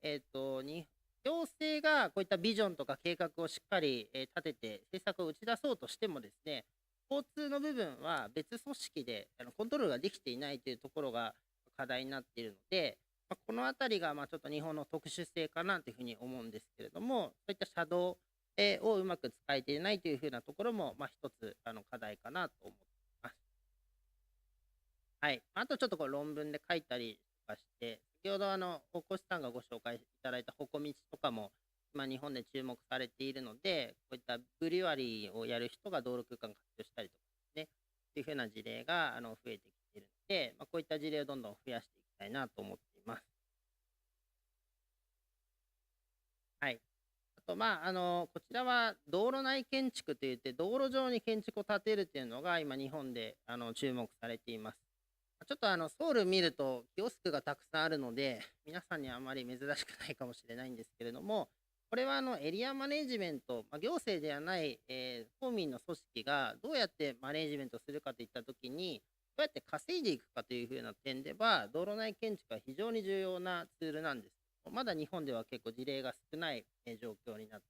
行政がこういったビジョンとか計画をしっかり、立てて政策を打ち出そうとしてもですね、交通の部分は別組織でコントロールができていないというところが課題になっているので、このあたりがちょっと日本の特殊性かなというふうに思うんですけれども、そういった車道、をうまく使えていないというふうなところも、一つ課題かなと思っています。はい。あとちょっとこう論文で書いたりとかして、先ほど大越さんがご紹介いただいたほこ道とかも今日本で注目されているので、こういったブリュワリーをやる人が道路空間活用したりとかですね、というふうな事例が増えてきているので、こういった事例をどんどん増やしていきたいなと思っています。はい。あとこちらは道路内建築といって、道路上に建築を建てるというのが今日本で注目されています。ちょっとソウル見るとキオスクがたくさんあるので、皆さんにはあまり珍しくないかもしれないんですけれども、これはエリアマネジメント、行政ではない、公民の組織がどうやってマネジメントするかといったときに、どうやって稼いでいくかというふうな点では、道路内建築は非常に重要なツールなんです。まだ日本では結構事例が少ない、状況になってい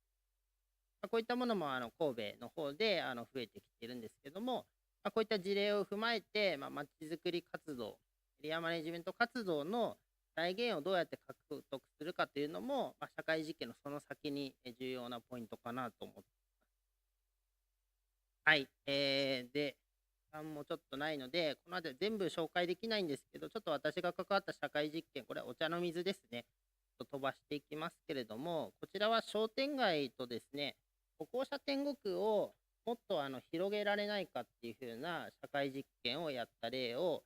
ます。こういったものも神戸の方で増えてきているんですけども、こういった事例を踏まえて、まちづくり活動、エリアマネジメント活動の財源をどうやって獲得するかというのも、社会実験のその先に重要なポイントかなと思っています。はい。で、時間もちょっとないので、この後全部紹介できないんですけど、ちょっと私が関わった社会実験、これはお茶の水ですね。飛ばしていきますけれども、こちらは商店街とですね、歩行者天国をもっと広げられないかっていう風な社会実験をやった例を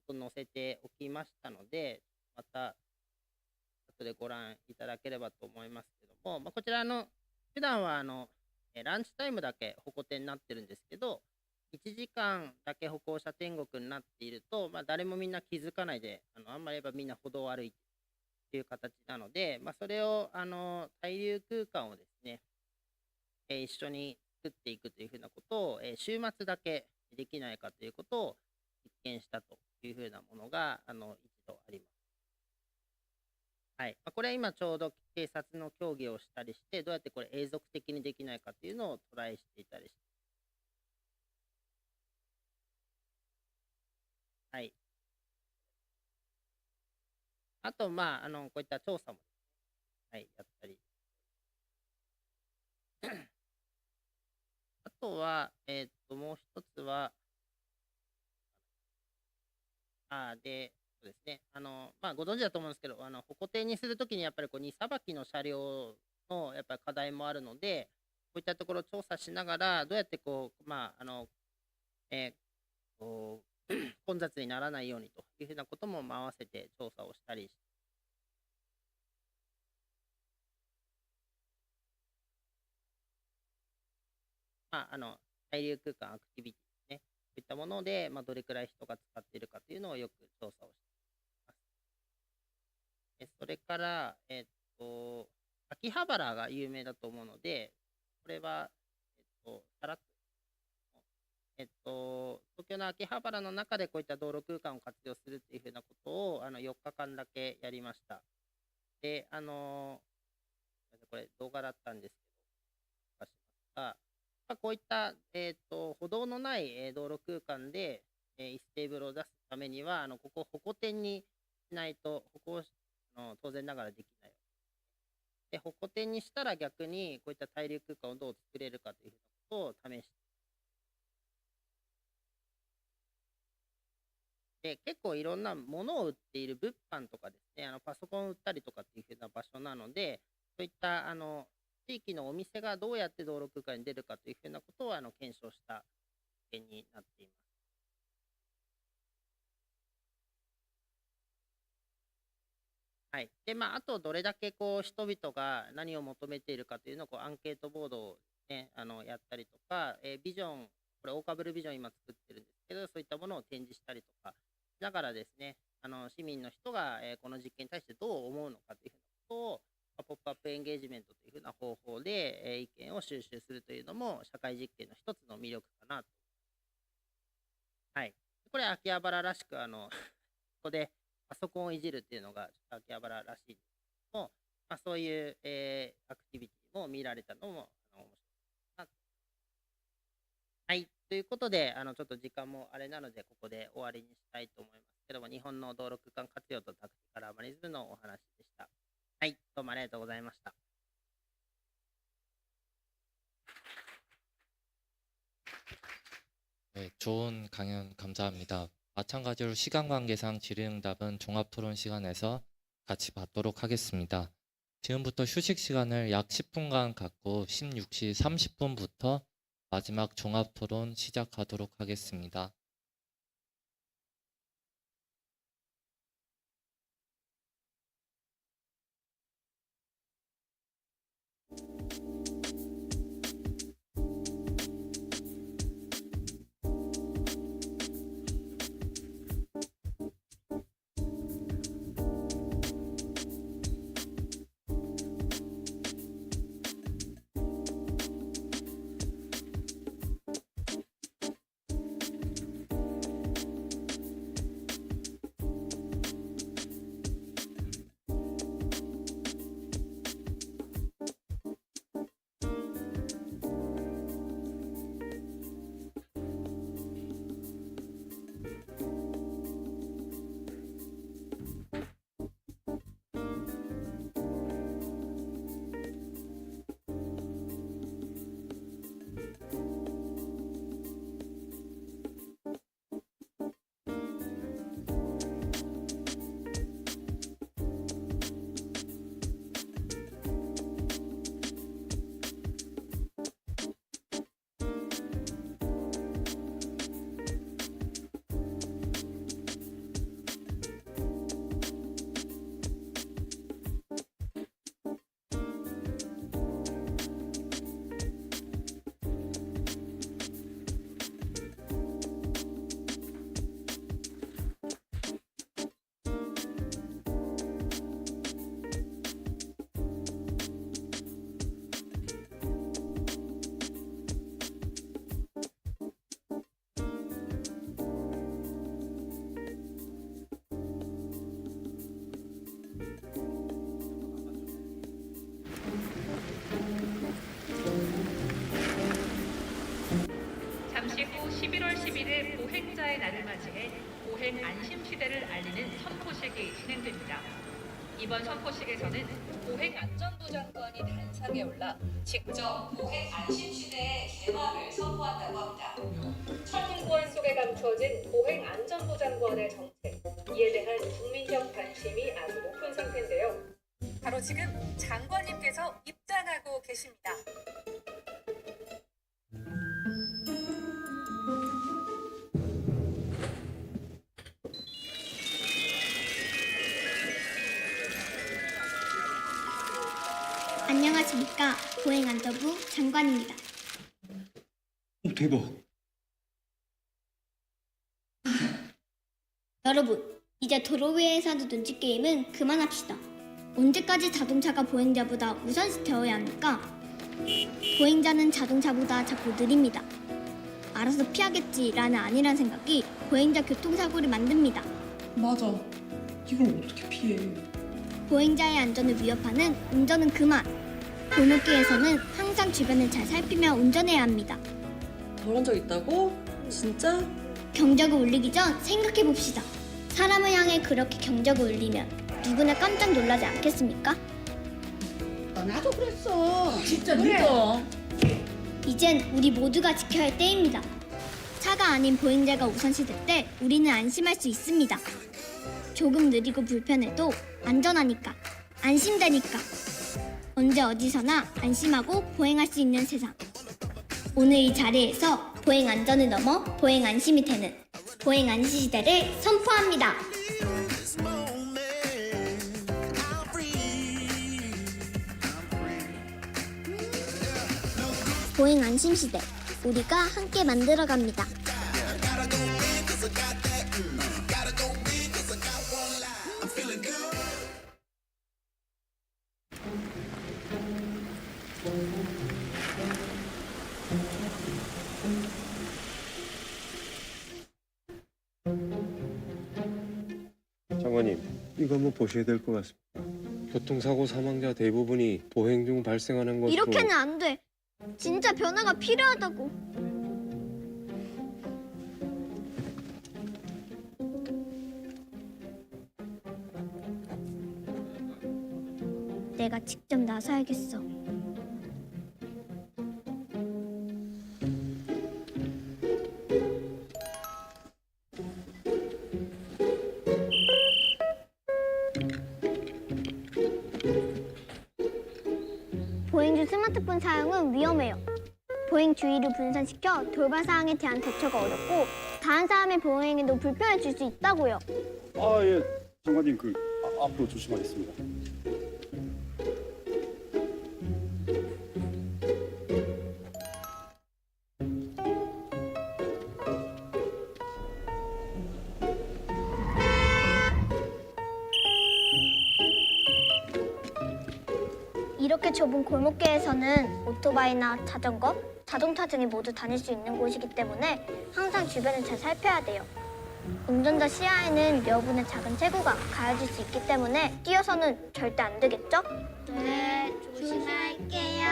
ちょっと載せておきましたので、また後でご覧いただければと思いますけども、こちら普段はランチタイムだけ歩行天になってるんですけど、1時間だけ歩行者天国になっていると、誰もみんな気づかないで、あんまり言えばみんな歩道を歩いてという形なので、それを滞留空間をですね、一緒に作っていくというふうなことを、週末だけできないかということを実験したというふうなものが一度あります。はい。これは今ちょうど警察の協議をしたりして、どうやってこれ永続的にできないかというのをトライしていたりして。はい。あと、こういった調査も、はい、やったり。あとは、もう一つは、そうですね、ご存知だと思うんですけど、歩行点にするときにやっぱり荷さばきの車両のやっぱり課題もあるので、こういったところを調査しながら、どうやって混雑にならないようにというふうなことも合わせて調査をしたりして、滞留空間アクティビティですね、そういったもので、どれくらい人が使っているかというのをよく調査をしています。それから、秋葉原が有名だと思うので、これは、さらっと、東京の秋葉原の中でこういった道路空間を活用するっていうふうなことを4日間だけやりました。で、これ動画だったんですけど、しますが、こういった、歩道のない、道路空間で、椅子テーブルを出すためには、ここ歩行点にしないと、当然ながらできない。で、歩行点にしたら逆にこういった滞留空間をどう作れるかということを試して、で、結構いろんなものを売っている物販とかですね、パソコンを売ったりとかっていうふうな場所なので、そういった地域のお店がどうやって道路空間に出るかというふうなことを検証した点になっています。はい。で、あとどれだけ人々が何を求めているかというのをアンケートボードをね、やったりとか、ビジョン、これオーカブルビジョン今作ってるんですけど、そういったものを展示したりとかしながらですね、市民の人がこの実験に対してどう思うのかというふうなことを、ポップアップエンゲージメントというふうな方法で意見を収集するというのも社会実験の一つの魅力かなと。はい。これ秋葉原らしくここでパソコンをいじるっていうのが秋葉原らしいんですけども、そういう、アクティビティも見られたのも面白いなと。はい。ということで、ちょっと時間もあれなので、ここで終わりにしたいと思いますけども、日本の道路空間活用とタクティカルアマリズムのお話でした。はい。どうもありがとうございました。네, 좋은 강연 감사합니다. 마찬가지로 시간 관계상 질의응답은 종합토론 시간에서 같이 받도록 하겠습니다. 지금부터 휴식 시간을 약 10분간 갖고 16시 30분부터 마지막 종합토론 시작하도록 하겠습니다. 잠시 후 11월 10일에 보행자의 날을 맞이해 보행 안심 시대를 알리는 선포식이 진행됩니다. 이번 선포식에서는 보행안전부 장관이 단상에 올라 직접 보행안심시대의 개막을 선포한다고 합니다. 철문구원 속에 감춰진 보행안전부 장관의 정책, 이에 대한 국민적 관심이 아주 높은 상태인데요. 바로 지금 장관님께서 입장하고 계십니다. 안녕하십니까. 보행안전부 장관입니다. 대박. 여러분, 이제 도로 위에서도 눈치 게임은 그만합시다. 언제까지 자동차가 보행자보다 우선시 되어야 합니까? 보행자는 자동차보다 자꾸 느립니다. 알아서 피하겠지라는 안일한 생각이 보행자 교통사고를 만듭니다. 맞아. 이걸 어떻게 피해? 보행자의 안전을 위협하는 운전은 그만! 골목길에서는 항상 주변을 잘 살피며 운전해야 합니다. 저런 적 있다고? 진짜? 경적을 울리기 전 생각해봅시다. 사람을 향해 그렇게 경적을 울리면 누구나 깜짝 놀라지 않겠습니까? 나도 그랬어. 진짜 믿어. 이젠 우리 모두가 지켜야 할 때입니다. 차가 아닌 보행자가 우선시될 때 우리는 안심할 수 있습니다. 조금 느리고 불편해도 안전하니까, 안심되니까. 언제 어디서나 안심하고 보행할 수 있는 세상. 오늘 이 자리에서 보행 안전을 넘어 보행 안심이 되는 보행 안심 시대를 선포합니다. 보행 안심 시대, 우리가 함께 만들어 갑니다. 장관님, 이거 한번 보셔야 될 것 같습니다. 교통사고 사망자 대부분이 보행 중 발생하는 것으로. 이렇게는 안 돼. 진짜 변화가 필요하다고. 내가 직접 나서야겠어. 보행 중 스마트폰 사용은 위험해요. 보행 주의를 분산시켜 돌발 사항에 대한 대처가 어렵고 다른 사람의 보행에도 불편을 줄 수 있다고요. 아, 예. 장관님 앞으로 조심하겠습니다. 이렇게 좁은 골목길에서는 오토바이나 자전거, 자동차 등이 모두 다닐 수 있는 곳이기 때문에 항상 주변을 잘 살펴야 돼요. 운전자 시야에는 여분의 작은 체구가 가려질 수 있기 때문에 뛰어서는 절대 안 되겠죠? 네, 조심할게요.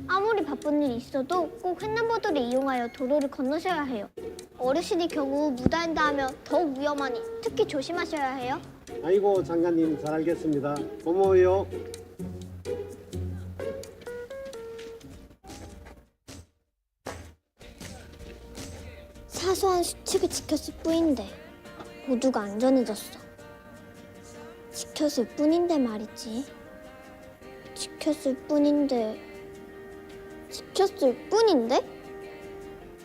아무리 바쁜 일이 있어도 꼭 횡단보도를 이용하여 도로를 건너셔야 해요. 어르신이 경우 무단횡단 하면 더욱 위험하니 특히 조심하셔야 해요. 아이고, 장관님 잘 알겠습니다. 고마워요. 사소한 수칙을 지켰을 뿐인데 모두가 안전해졌어. 지켰을 뿐인데 말이지. 지켰을 뿐인데.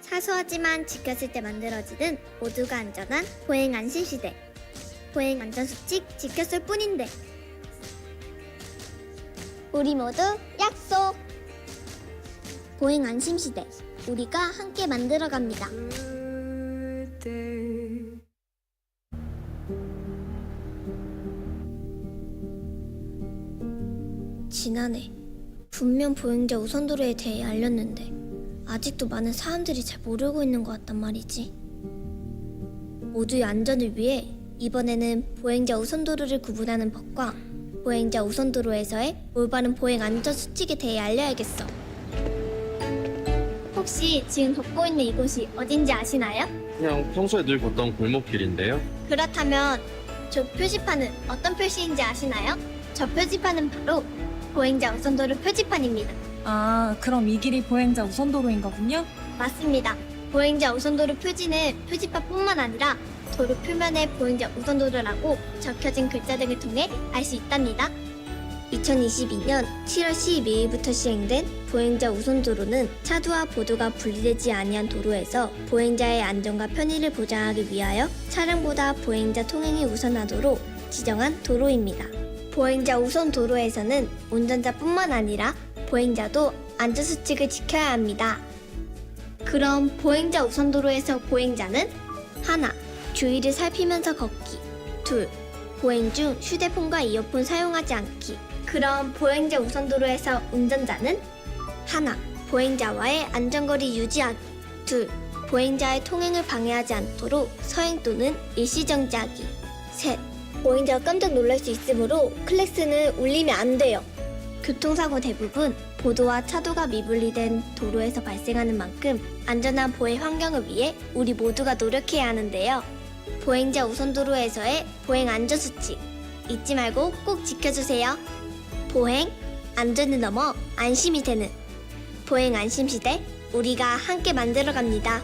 사소하지만 지켰을 때 만들어지는 모두가 안전한 보행 안심 시대. 보행 안전 수칙 지켰을 뿐인데. 우리 모두 약속. 보행 안심 시대. 우리가 함께 만들어 갑니다. 지난해 분명 보행자 우선도로에 대해 알렸는데 아직도 많은 사람들이 잘 모르고 있는 것 같단 말이지. 모두의 안전을 위해 이번에는 보행자 우선도로를 구분하는 법과 보행자 우선도로에서의 올바른 보행 안전 수칙에 대해 알려야겠어. 혹시 지금 걷고 있는 이곳이 어딘지 아시나요? 그냥 평소에 늘 걷던 골목길인데요. 그렇다면 저 표지판은 어떤 표시인지 아시나요? 저 표지판은 바로 보행자 우선도로 표지판입니다. 아, 그럼 이 길이 보행자 우선도로인 거군요? 맞습니다. 보행자 우선도로 표지는 표지판뿐만 아니라 도로 표면에 보행자 우선도로라고 적혀진 글자 등을 통해 알 수 있답니다. 2022년 7월 12일부터 시행된 보행자 우선도로는 차도와 보도가 분리되지 아니한 도로에서 보행자의 안전과 편의를 보장하기 위하여 차량보다 보행자 통행이 우선하도록 지정한 도로입니다. 보행자 우선 도로에서는 운전자뿐만 아니라 보행자도 안전수칙을 지켜야 합니다. 그럼 보행자 우선 도로에서 보행자는 하나, 주위를 살피면서 걷기. 둘, 보행 중 휴대폰과 이어폰 사용하지 않기. 그럼 보행자 우선 도로에서 운전자는 하나, 보행자와의 안전거리 유지하기. 둘, 보행자의 통행을 방해하지 않도록 서행 또는 일시정지하기. 셋, 보행자가 깜짝 놀랄 수 있으므로 클락슨을 울리면 안 돼요. 교통사고 대부분 보도와 차도가 미분리된 도로에서 발생하는 만큼 안전한 보행 환경을 위해 우리 모두가 노력해야 하는데요. 보행자 우선 도로에서의 보행 안전 수칙 잊지 말고 꼭 지켜주세요. 보행 안전을 넘어 안심이 되는 보행 안심 시대 우리가 함께 만들어 갑니다.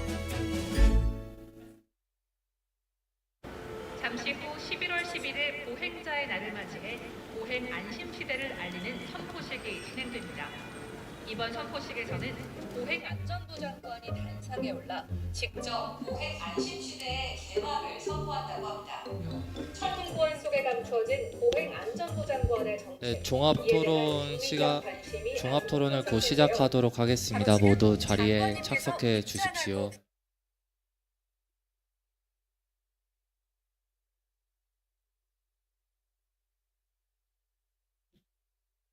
잠시 후 11월 11일 보행자의 날을 맞이해 보행 안심 시대를 알리는 선포식이 진행됩니다. 이번 선포식에서는 보행안전부 장관이 단상에 올라 직접 보행 안심 시대의 개막을 선포한다고 합니다. 철통보안 속에 감춰진 보행안전부 장관의 정책. 종합토론을 곧 시작하도록 하겠습니다. 모두 자리에 착석해 주십시오.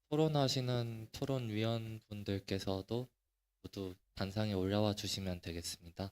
토론하시는 토론위원분들께서도 모두 단상에 올라와 주시면 되겠습니다.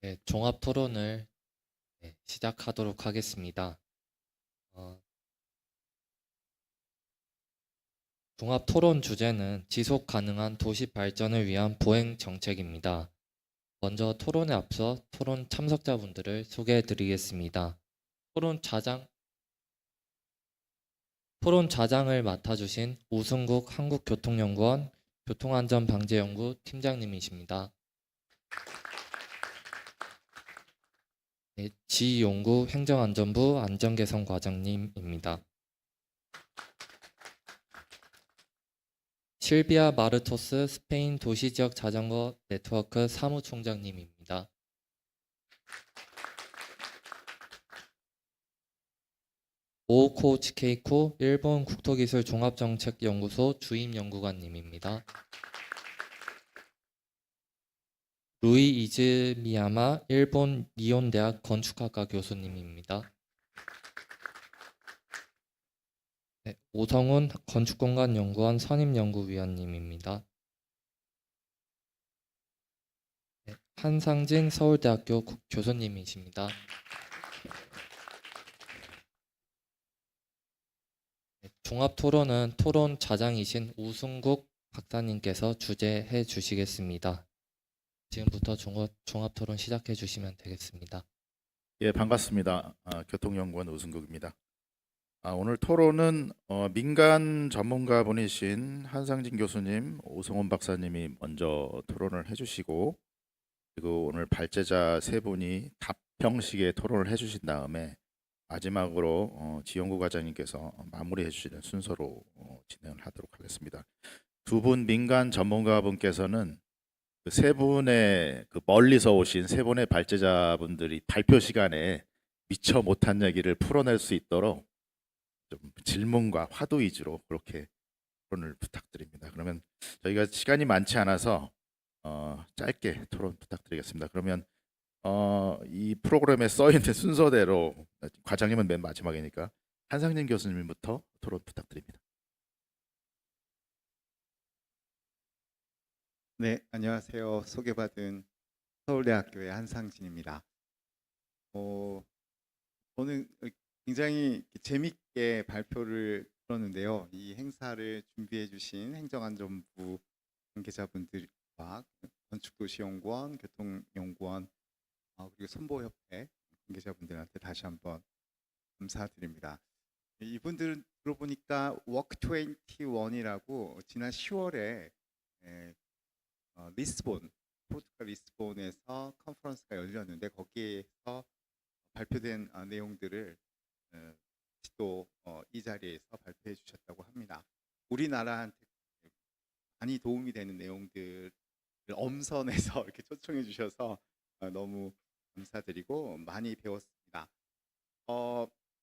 네, 종합토론을 시작하도록 하겠습니다. 종합토론 주제는 지속 가능한 도시 발전을 위한 보행 정책입니다. 먼저 토론에 앞서 토론 참석자분들을 소개해 드리겠습니다. 토론 좌장을 맡아주신 우승국 한국교통연구원 교통안전방재연구 팀장님이십니다. 지용구 행정안전부 안전개선과장님입니다. 실비아 마르토스 스페인 도시지역 자전거 네트워크 사무총장님입니다. 오코치 케이코 일본 국토기술 종합정책연구소 주임연구관님입니다. 루이 이즈미야마 일본 니온대학 건축학과 교수님입니다. 네, 오성훈 건축공간연구원 선임연구위원님입니다. 네, 한상진 서울대학교 교수님이십니다. 네, 종합토론은 토론 좌장이신 우승국 박사님께서 주재해 주시겠습니다. 지금부터 종합토론 시작해 주시면 되겠습니다. 예, 반갑습니다. 교통연구원 우승국입니다. 오늘 토론은 민간 전문가 분이신 한상진 교수님, 오성훈 박사님이 먼저 토론을 해주시고 그리고 오늘 발제자 세 분이 답형식의 토론을 해주신 다음에 마지막으로 지영구 과장님께서 마무리해 주시는 순서로 진행을 하도록 하겠습니다. 두 분 민간 전문가분께서는 그 세 분의 그 멀리서 오신 세 분의 발제자분들이 발표 시간에 미처 못한 얘기를 풀어낼 수 있도록 좀 질문과 화두 위주로 그렇게 토론을 부탁드립니다. 그러면 저희가 시간이 많지 않아서 짧게 토론 부탁드리겠습니다. 그러면 이 프로그램에 써 있는 순서대로 과장님은 맨 마지막이니까 한상진 교수님부터 토론 부탁드립니다. 네, 안녕하세요. 소개받은 서울대학교의 한상진입니다. 저는 굉장히 재밌게 발표를 들었는데요. 이 행사를 준비해 주신 행정안전부 관계자분들과 건축도시연구원, 교통연구원, 그리고 손보협회 관계자분들한테 다시 한번 감사드립니다. 이분들은 들어보니까 워크21이라고 지난 10월에 리스본, 포르투갈 리스본에서 컨퍼런스가 열렸는데 거기에서 발표된 내용들을 또 이 자리에서 발표해 주셨다고 합니다. 우리나라한테 많이 도움이 되는 내용들을 엄선해서 이렇게 초청해 주셔서 너무 감사드리고 많이 배웠습니다.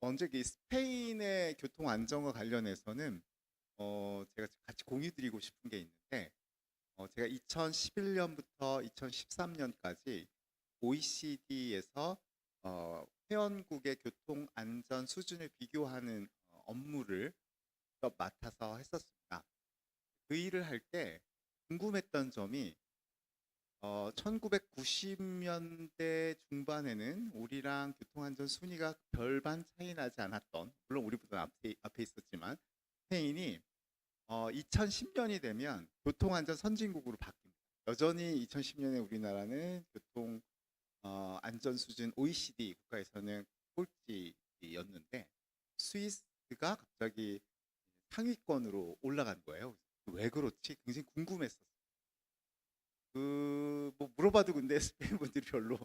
먼저 이 스페인의 교통 안전과 관련해서는 제가 같이 공유드리고 싶은 게 있는데 제가 2011년부터 2013년까지 OECD에서 회원국의 교통 안전 수준을 비교하는 업무를 맡아서 했었습니다. 그 일을 할 때 궁금했던 점이 1990년대 중반에는 우리랑 교통안전 순위가 별반 차이 나지 않았던, 물론 우리보다 앞에 있었지만 스페인이 2010년이 되면 교통안전 선진국으로 바뀝니다. 여전히 2010년에 우리나라는 교통 안전 수준 OECD 국가에서는 꼴찌였는데 스위스가 갑자기 상위권으로 올라간 거예요. 왜 그렇지? 굉장히 궁금했었어요. 뭐 물어봐도 근데 스페인 분들이 별로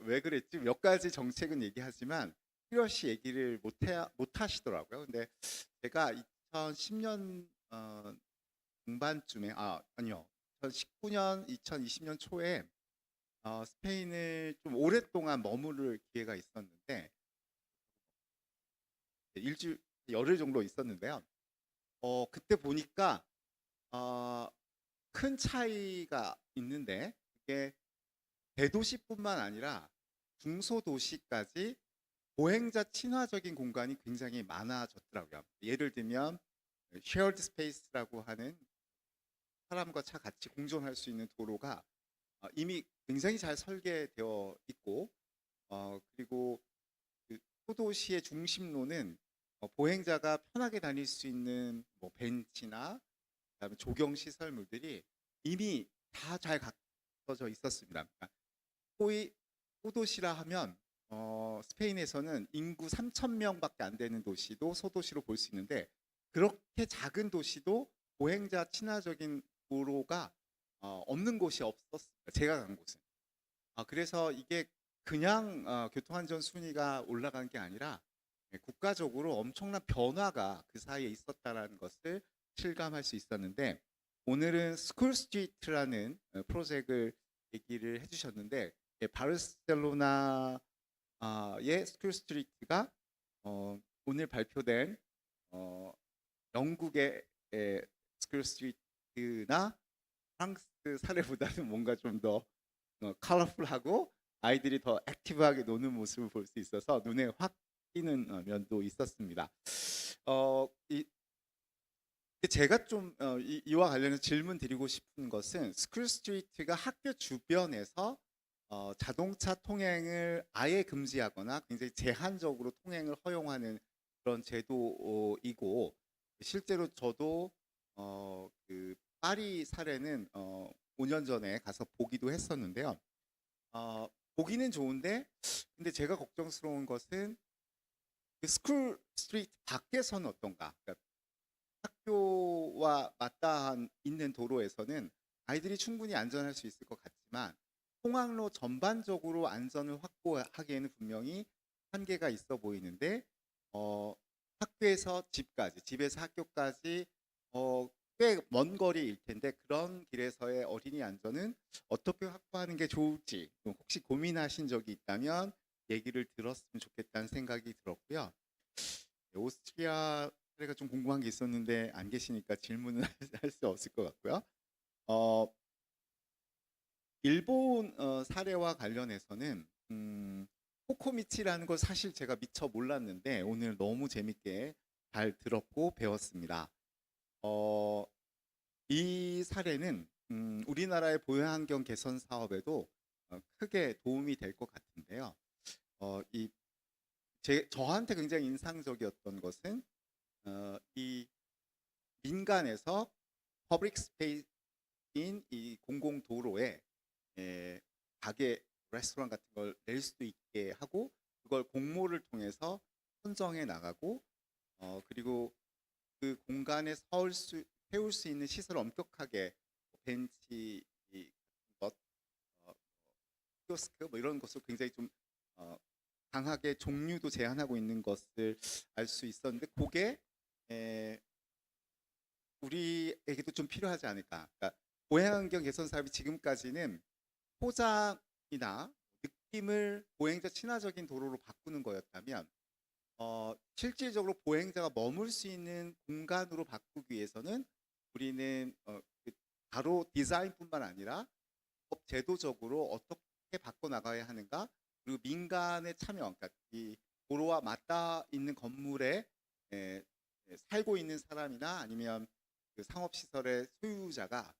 왜 그랬지? 몇 가지 정책은 얘기하지만 뚜렷이 얘기를 못 하시더라고요. 근데 제가 2010년 중반쯤에 아니요 2019년 2020년 초에 스페인을 좀 오랫동안 머무를 기회가 있었는데 일주일 열흘 정도 있었는데요. 그때 보니까 큰 차이가 있는데 그게 대도시뿐만 아니라 중소도시까지 보행자 친화적인 공간이 굉장히 많아졌더라고요. 예를 들면 shared space라고 하는 사람과 차 같이 공존할 수 있는 도로가 이미 굉장히 잘 설계되어 있고 그리고 그 소도시의 중심로는 보행자가 편하게 다닐 수 있는 뭐 벤치나 그다음에 조경 시설물들이 이미 다 잘 갖춰져 있었습니다. 그러니까 소위 소도시라 하면 스페인에서는 인구 3,000명밖에 안 되는 도시도 소도시로 볼 수 있는데 그렇게 작은 도시도 보행자 친화적인 도로가 없는 곳이 없었습니다. 제가 간 곳은. 그래서 이게 그냥 교통안전 순위가 올라간 게 아니라 국가적으로 엄청난 변화가 그 사이에 있었다는 것을 실감할 수 있었는데 오늘은 스쿨 스트리트라는 프로젝트를 얘기를 해주셨는데 바르셀로나의 스쿨 스트리트가 오늘 발표된 영국의 스쿨 스트리트나 프랑스 사례보다는 뭔가 좀 더 컬러풀하고 아이들이 더 액티브하게 노는 모습을 볼 수 있어서 눈에 확 띄는 면도 있었습니다. 제가 좀 이와 관련해서 질문 드리고 싶은 것은 스쿨 스트리트가 학교 주변에서 자동차 통행을 아예 금지하거나 굉장히 제한적으로 통행을 허용하는 그런 제도이고 실제로 저도 그 파리 사례는 5년 전에 가서 보기도 했었는데요. 보기는 좋은데 근데 제가 걱정스러운 것은 그 스쿨 스트리트 밖에서는 어떤가? 그러니까 학교와 맞닿아 있는 도로에서는 아이들이 충분히 안전할 수 있을 것 같지만 통학로 전반적으로 안전을 확보하기에는 분명히 한계가 있어 보이는데 학교에서 집까지, 집에서 학교까지 꽤 먼 거리일 텐데 그런 길에서의 어린이 안전은 어떻게 확보하는 게 좋을지 혹시 고민하신 적이 있다면 얘기를 들었으면 좋겠다는 생각이 들었고요. 오스트리아 사례가 좀 궁금한 게 있었는데 안 계시니까 질문은 할 수 없을 것 같고요. 일본 사례와 관련해서는 코코미치라는 걸 사실 제가 미처 몰랐는데 오늘 너무 재밌게 잘 들었고 배웠습니다. 이 사례는 우리나라의 보행환경 개선 사업에도 크게 도움이 될 것 같은데요. 저한테 굉장히 인상적이었던 것은 이 민간에서 퍼블릭 스페이스인 이 공공 도로에 가게, 레스토랑 같은 걸 낼 수도 있게 하고 그걸 공모를 통해서 선정해 나가고 그리고 그 공간에 세울 수 있는 시설을 엄격하게 벤치 같은 것, 키오스크 뭐 이런 것을 굉장히 좀 강하게 종류도 제한하고 있는 것을 알 수 있었는데 그게 우리에게도 좀 필요하지 않을까. 그러니까 보행환경 개선 사업이 지금까지는 포장이나 느낌을 보행자 친화적인 도로로 바꾸는 거였다면 실질적으로 보행자가 머물 수 있는 공간으로 바꾸기 위해서는 우리는 바로 디자인뿐만 아니라 법 제도적으로 어떻게 바꿔나가야 하는가, 그리고 민간의 참여, 그러니까 이 도로와 맞닿아 있는 건물에 살고 있는 사람이나 아니면 그 상업시설의 소유자가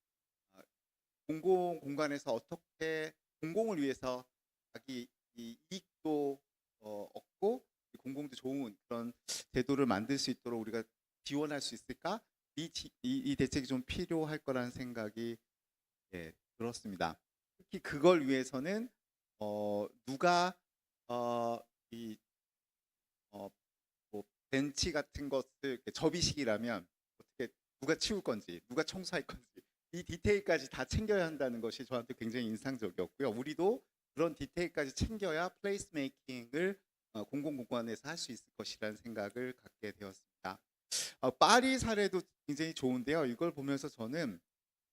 공공 공간에서 어떻게 공공을 위해서 자기 이익도 얻고 공공도 좋은 그런 제도를 만들 수 있도록 우리가 지원할 수 있을까? 이 대책이 좀 필요할 거라는 생각이 들었습니다. 특히 그걸 위해서는 누가 뭐 벤치 같은 것을 접이식이라면 어떻게 누가 치울 건지, 누가 청소할 건지 이 디테일까지 다 챙겨야 한다는 것이 저한테 굉장히 인상적이었고요. 우리도 그런 디테일까지 챙겨야 플레이스 메이킹을 공공공간에서 할 수 있을 것이라는 생각을 갖게 되었습니다. 파리 사례도 굉장히 좋은데요. 이걸 보면서 저는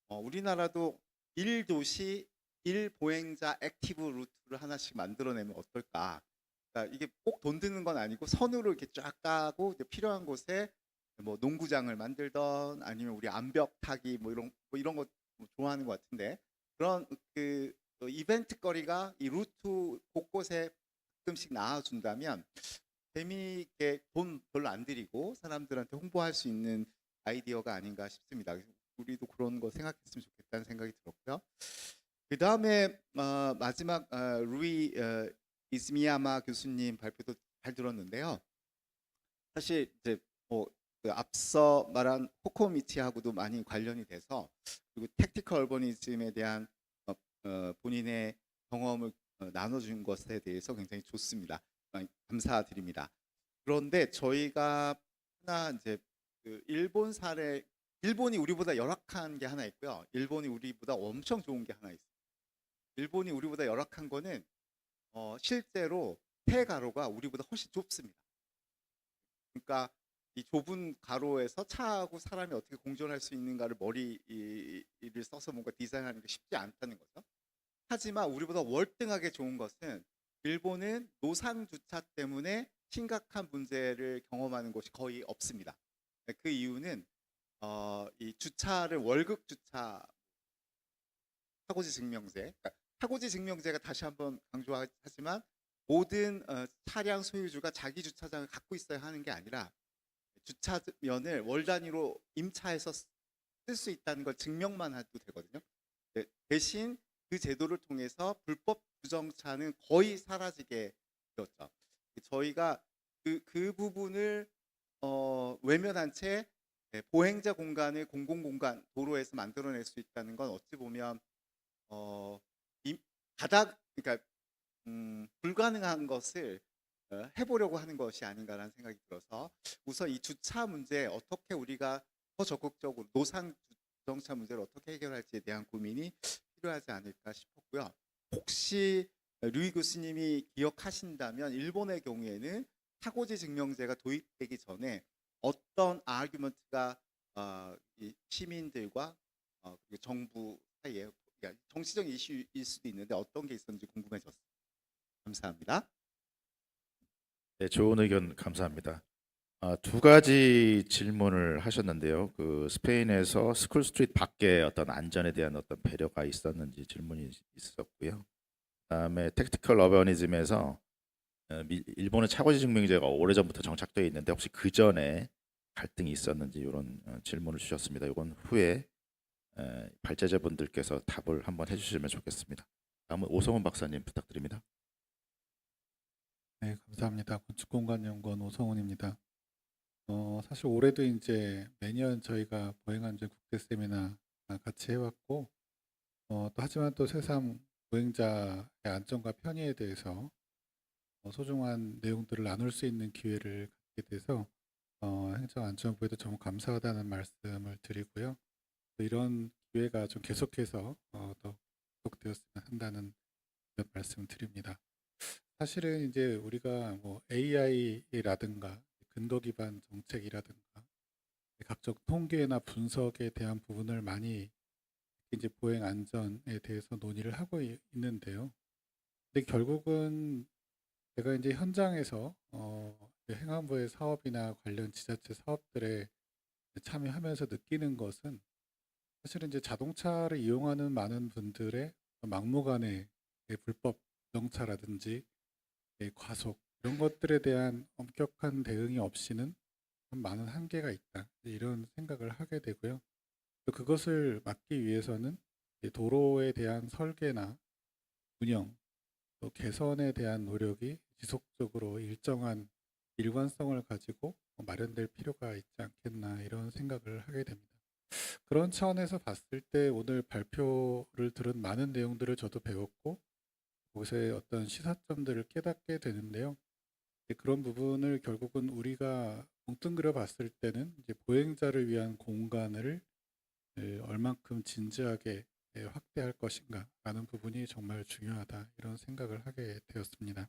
우리나라도 1도시 1보행자 액티브 루트를 하나씩 만들어내면 어떨까. 그러니까 이게 꼭 돈 드는 건 아니고 선으로 이렇게 쫙 까고 필요한 곳에 뭐 농구장을 만들던 아니면 우리 암벽 타기 뭐 이런 거 좋아하는 것 같은데 그런 그 이벤트 거리가 이 루트 곳곳에 가끔씩 나와준다면 재미있게 돈 별로 안 들이고 사람들한테 홍보할 수 있는 아이디어가 아닌가 싶습니다. 우리도 그런 거 생각했으면 좋겠다는 생각이 들었고요. 그 다음에 마지막 루이 이즈미야마 교수님 발표도 잘 들었는데요. 사실 이제 그 앞서 말한 코코미치하고도 많이 관련이 돼서 그리고 택티컬 얼버니즘에 대한 본인의 경험을 나눠준 것에 대해서 굉장히 좋습니다. 감사드립니다. 그런데 저희가 하나 이제 그 일본 사례, 일본이 우리보다 열악한 게 하나 있고요. 일본이 우리보다 엄청 좋은 게 하나 있어요. 일본이 우리보다 열악한 거는 실제로 폐가로가 우리보다 훨씬 좁습니다. 그러니까 이 좁은 가로에서 차하고 사람이 어떻게 공존할 수 있는가를 머리를 써서 뭔가 디자인하는 게 쉽지 않다는 거죠. 하지만 우리보다 월등하게 좋은 것은 일본은 노상 주차 때문에 심각한 문제를 경험하는 곳이 거의 없습니다. 그 이유는 이 주차를 월급 주차 사고지 증명제, 그러니까 사고지 증명제가 다시 한번 강조하지만 모든 차량 소유주가 자기 주차장을 갖고 있어야 하는 게 아니라 주차면을 월 단위로 임차해서 쓸 수 있다는 걸 증명만 해도 되거든요. 대신 그 제도를 통해서 불법 주정차는 거의 사라지게 되었죠. 저희가 그 부분을 외면한 채 보행자 공간을 공공공간 도로에서 만들어낼 수 있다는 건 어찌 보면 그러니까 불가능한 것을 해보려고 하는 것이 아닌가라는 생각이 들어서 우선 이 주차 문제 어떻게 우리가 더 적극적으로 노상 주정차 문제를 어떻게 해결할지에 대한 고민이 필요하지 않을까 싶었고요. 혹시 류이 교수님이 기억하신다면 일본의 경우에는 사고지 증명제가 도입되기 전에 어떤 아규먼트가 이 시민들과 그리고 정부 사이에, 그러니까 정치적 이슈일 수도 있는데 어떤 게 있었는지 궁금해졌습니다. 감사합니다. 네, 좋은 의견 감사합니다. 두 가지 질문을 하셨는데요. 그 스페인에서 스쿨 스트리트 밖에 어떤 안전에 대한 어떤 배려가 있었는지 질문이 있었고요. 그다음에 택티컬 어버니즘에서 일본의 차고지 증명제가 오래전부터 정착되어 있는데 혹시 그 전에 갈등이 있었는지 이런 질문을 주셨습니다. 이건 후에 발제자분들께서 답을 한번 해주시면 좋겠습니다. 다음은 오성훈 박사님 부탁드립니다. 네, 감사합니다. 건축공간연구원 오성훈입니다. 사실 올해도 이제 매년 저희가 보행안전 국제세미나 같이 해왔고, 또 하지만 또 새삼 보행자의 안전과 편의에 대해서 소중한 내용들을 나눌 수 있는 기회를 갖게 돼서 행정안전부에도 정말 감사하다는 말씀을 드리고요. 또 이런 기회가 좀 계속해서 더 계속되었으면 한다는 그런 말씀을 드립니다. 사실은 이제 우리가 뭐 AI라든가 근거 기반 정책이라든가 각종 통계나 분석에 대한 부분을 많이 이제 보행 안전에 대해서 논의를 하고 있는데요. 근데 결국은 제가 이제 현장에서 행안부의 사업이나 관련 지자체 사업들에 참여하면서 느끼는 것은 사실은 이제 자동차를 이용하는 많은 분들의 막무가내 불법 자동차라든지 과속 이런 것들에 대한 엄격한 대응이 없이는 참 많은 한계가 있다, 이런 생각을 하게 되고요. 또 그것을 막기 위해서는 도로에 대한 설계나 운영, 또 개선에 대한 노력이 지속적으로 일정한 일관성을 가지고 마련될 필요가 있지 않겠나, 이런 생각을 하게 됩니다. 그런 차원에서 봤을 때 오늘 발표를 들은 많은 내용들을 저도 배웠고 거기서의 어떤 시사점들을 깨닫게 되는데요. 그런 부분을 결국은 우리가 뭉뚱그려 봤을 때는 이제 보행자를 위한 공간을 얼만큼 진지하게 확대할 것인가 라는 부분이 정말 중요하다, 이런 생각을 하게 되었습니다.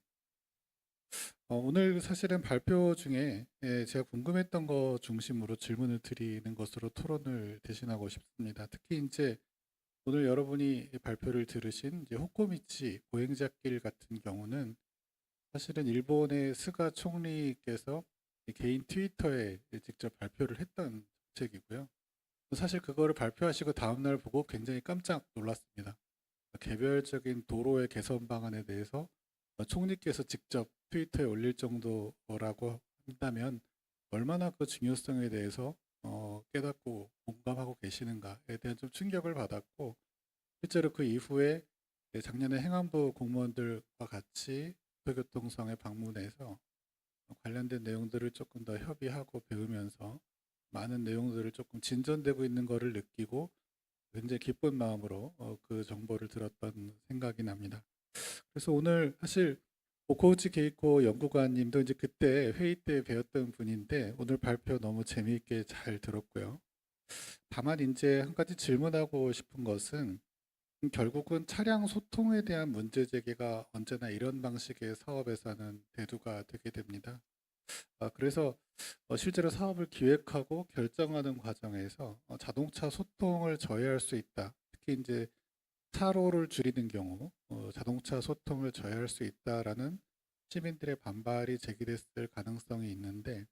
오늘 사실은 발표 중에 제가 궁금했던 거 중심으로 질문을 드리는 것으로 토론을 대신하고 싶습니다. 특히 이제 오늘 여러분이 발표를 들으신 이제 호코미치 보행자길 같은 경우는 사실은 일본의 스가 총리께서 개인 트위터에 직접 발표를 했던 정책이고요. 사실 그거를 발표하시고 다음날 보고 굉장히 깜짝 놀랐습니다. 개별적인 도로의 개선 방안에 대해서 총리께서 직접 트위터에 올릴 정도라고 한다면 얼마나 그 중요성에 대해서 깨닫고 공감하고 계시는가에 대한 좀 충격을 받았고, 실제로 그 이후에 작년에 행안부 공무원들과 같이 교통성에 방문해서 관련된 내용들을 조금 더 협의하고 배우면서 많은 내용들을 조금 진전되고 있는 것을 느끼고 굉장히 기쁜 마음으로 그 정보를 들었던 생각이 납니다. 그래서 오늘 사실 오코우치 게이코 연구관님도 이제 그때 회의 때 배웠던 분인데 오늘 발표 너무 재미있게 잘 들었고요. 다만 이제 한 가지 질문하고 싶은 것은 결국은 차량 소통에 대한 문제 제기가 언제나 이런 방식의 사업에서는 대두가 되게 됩니다. 그래서 실제로 사업을 기획하고 결정하는 과정에서 자동차 소통을 저해할 수 있다. 특히 이제 차로를 줄이는 경우 자동차 소통을 저해할 수 있다라는 시민들의 반발이 제기됐을 가능성이 있는데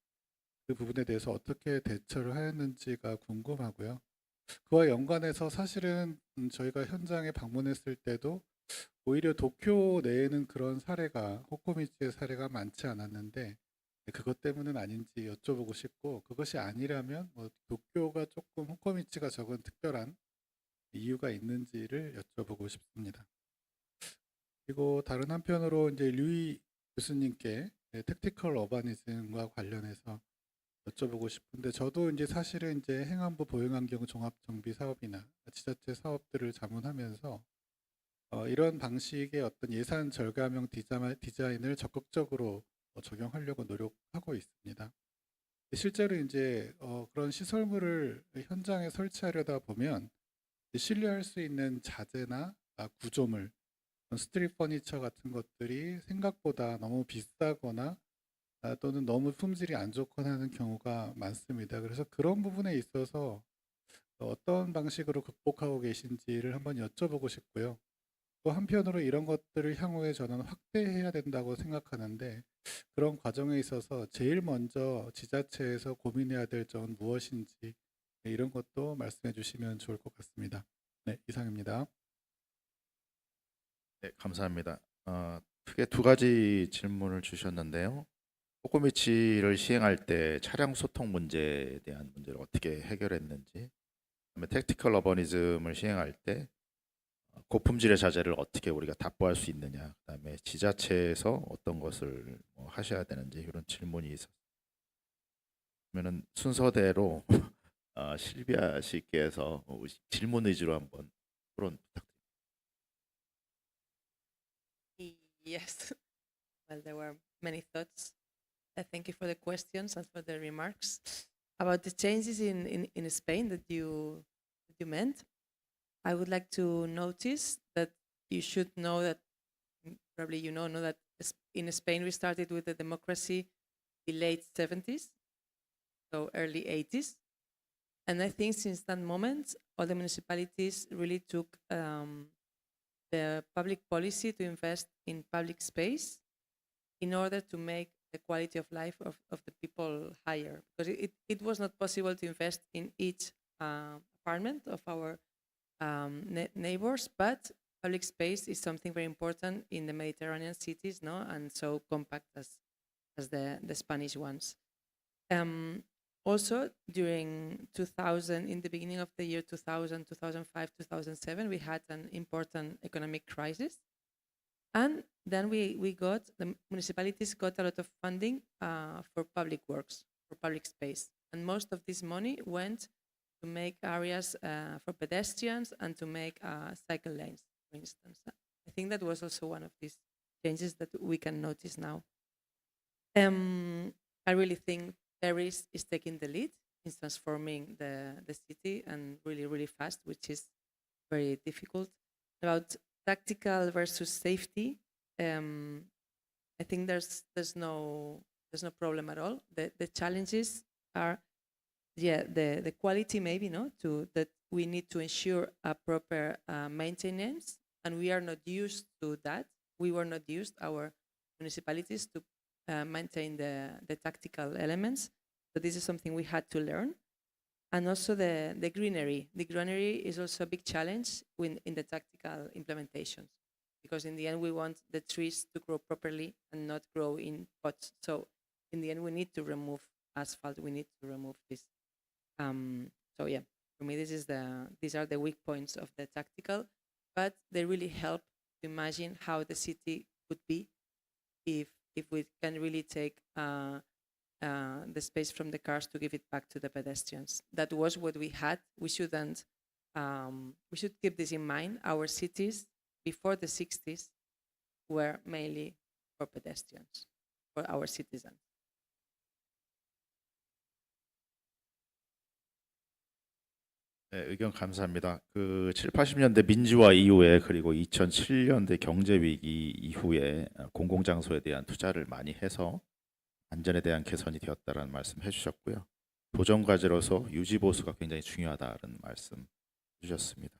그 부분에 대해서 어떻게 대처를 하였는지가 궁금하고요. 그와 연관해서 사실은 저희가 현장에 방문했을 때도 오히려 도쿄 내에는 그런 사례가 호코미치의 사례가 많지 않았는데 그것 때문은 아닌지 여쭤보고 싶고, 그것이 아니라면 도쿄가 조금 호코미치가 적은 특별한 이유가 있는지를 여쭤보고 싶습니다. 그리고 다른 한편으로 이제 류이 교수님께 택티컬 어바니즘과 관련해서 여쭤보고 싶은데, 저도 이제 사실은 이제 행안부 보행환경 종합정비 사업이나 지자체 사업들을 자문하면서 이런 방식의 어떤 예산 절감형 디자인을 적극적으로 적용하려고 노력하고 있습니다. 실제로 이제 그런 시설물을 현장에 설치하려다 보면 신뢰할 수 있는 자재나 구조물, 스트릿 퍼니처 같은 것들이 생각보다 너무 비싸거나 또는 너무 품질이 안 좋거나 하는 경우가 많습니다. 그래서 그런 부분에 있어서 어떤 방식으로 극복하고 계신지를 한번 여쭤보고 싶고요. 또 한편으로 이런 것들을 향후에 저는 확대해야 된다고 생각하는데 그런 과정에 있어서 제일 먼저 지자체에서 고민해야 될 점은 무엇인지 이런 것도 말씀해 주시면 좋을 것 같습니다. 네, 이상입니다. 네, 감사합니다. 크게 두 가지 질문을 주셨는데요. 꼬꼬미치를 시행할 때 차량 소통 문제에 대한 문제를 어떻게 해결했는지, 그다음에 택티컬 어버니즘을 시행할 때 고품질의 자재를 어떻게 우리가 답보할 수 있느냐, 그다음에 지자체에서 어떤 것을 하셔야 되는지 이런 질문이 있었습니다. 그러면은 순서대로 실비아 씨께서 질문 위주로 한번 토론 부탁드립니다. Yes. Well, there were many thoughts. Thank you for the questions and for the remarks about the changes in Spain that you meant. I would like to notice that you should know that probably you know that in Spain we started with the democracy in the late 70s, so early 80s, and I think since that moment all the municipalities really took the public policy to invest in public space in order to make the quality of life of the people higher, because it was not possible to invest in each apartment of our neighbors, but public space is something very important in the Mediterranean cities, no, and so compact as the Spanish ones. Also, during 2000, in the beginning of the year 2000, 2005, 2007, we had an important economic crisis. And then the municipalities got a lot of funding for public works, for public space. And most of this money went to make areas for pedestrians and to make cycle lanes, for instance. I think that was also one of these changes that we can notice now. I really think Paris is taking the lead in transforming the city, and really, really fast, which is very difficult. About tactical versus safety, I think there's no problem at all. The challenges are, the quality maybe, that we need to ensure a proper maintenance, and we are not used to that. We were not used, our municipalities, to maintain the tactical elements. So this is something we had to learn. And also the greenery. The greenery is also a big challenge in the tactical implementations, because in the end we want the trees to grow properly and not grow in pots. So in the end we need to remove asphalt. We need to remove this. So yeah, for me these are the weak points of the tactical, but they really help to imagine how the city could be if we can really take the space from the cars to give it back to the pedestrians. That was what we had. We shouldn't. We should keep this in mind. Our cities before the 60s were mainly for pedestrians, for our citizens. 네, 의견 감사합니다. 그 7, 80년대 민주화 이후에, 그리고 2007년대 경제 위기 이후에 공공장소에 대한 투자를 많이 해서 안전에 대한 개선이 되었다라는 말씀 해주셨고요. 도전 과제로서 유지 보수가 굉장히 중요하다는 말씀 주셨습니다.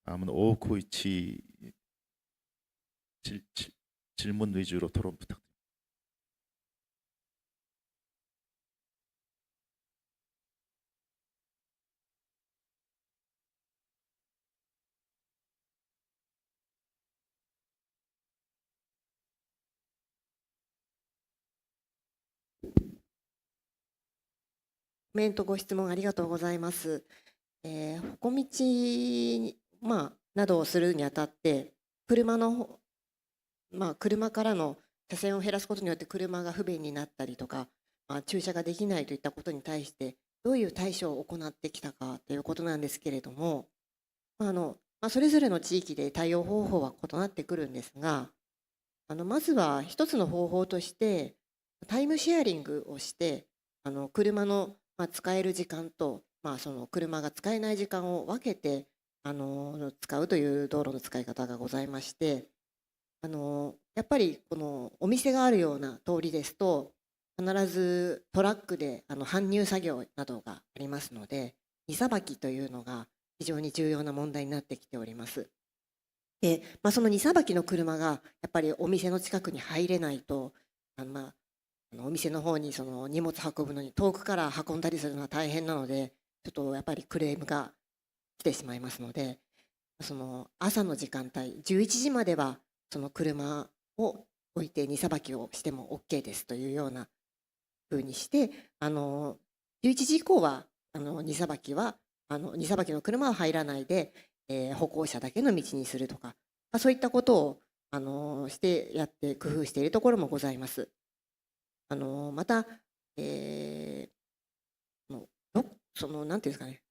다음은 오쿠이치 질문 위주로 토론 부탁드립니다.コメントご質問ありがとうございます。歩行道、などをするにあたって車からの車線を減らすことによって車が不便になったりとか、駐車ができないといったことに対してどういう対処を行ってきたかということなんですけれども、それぞれの地域で対応方法は異なってくるんですが、まずは一つの方法としてタイムシェアリングをして車の使える時間と、その車が使えない時間を分けて使うという道路の使い方がございまして、やっぱりこのお店があるような通りですと、必ずトラックで搬入作業などがありますので、荷さばきというのが非常に重要な問題になってきております。で、その荷さばきの車がやっぱりお店の近くに入れないと、お店の方にその荷物運ぶのに遠くから運んだりするのは大変なので、ちょっとやっぱりクレームが来てしまいますので、その朝の時間帯11時まではその車を置いて荷さばきをしても OK ですというような風にして、11時以降は荷さばきの車は入らないで、歩行者だけの道にするとか、そういったことをしてやって工夫しているところもございます。また、なんていうんですかね、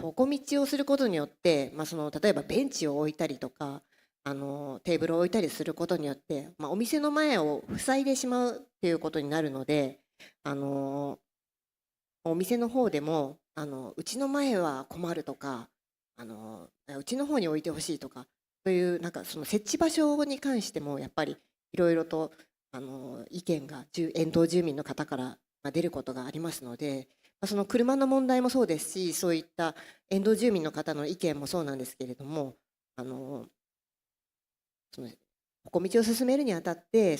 歩行道をすることによって、例えばベンチを置いたりとか、テーブルを置いたりすることによって、お店の前を塞いでしまうっていうことになるので、お店の方でもうちの前は困るとか、うちの方に置いてほしいとか、そういうなんかその設置場所に関してもやっぱりいろいろと意見が沿道住民の方から出ることがありますので、その車の問題もそうですし、そういった沿道住民の方の意見もそうなんですけれども、その歩行道を進めるにあたって、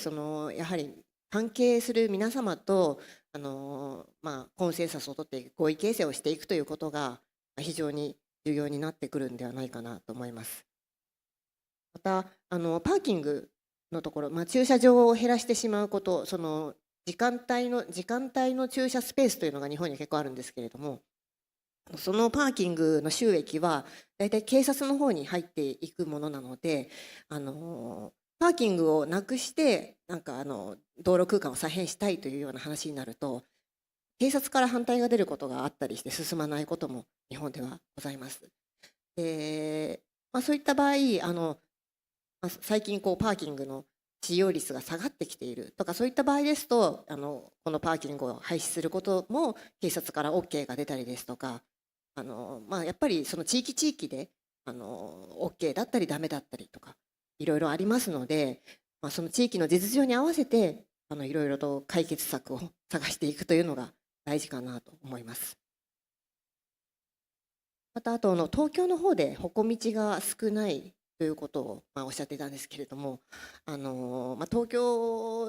やはり関係する皆様とコンセンサスを取って合意形成をしていくということが非常に重要になってくるんではないかなと思います。またパーキングのところ、駐車場を減らしてしまうこと、その時間帯の駐車スペースというのが日本には結構あるんですけれども、そのパーキングの収益は大体警察の方に入っていくものなので、パーキングをなくして道路空間を再編したいというような話になると、警察から反対が出ることがあったりして進まないことも日本ではございます。そういった場合最近パーキングの使用率が下がってきているとか、そういった場合ですとこのパーキングを廃止することも警察から OK が出たりですとか、やっぱりその地域でOK だったりダメだったりとかいろいろありますので、その地域の実情に合わせていろいろと解決策を探していくというのが大事かなと思います。また東京の方で歩行道が少ないということをおっしゃっていたんですけれども、東京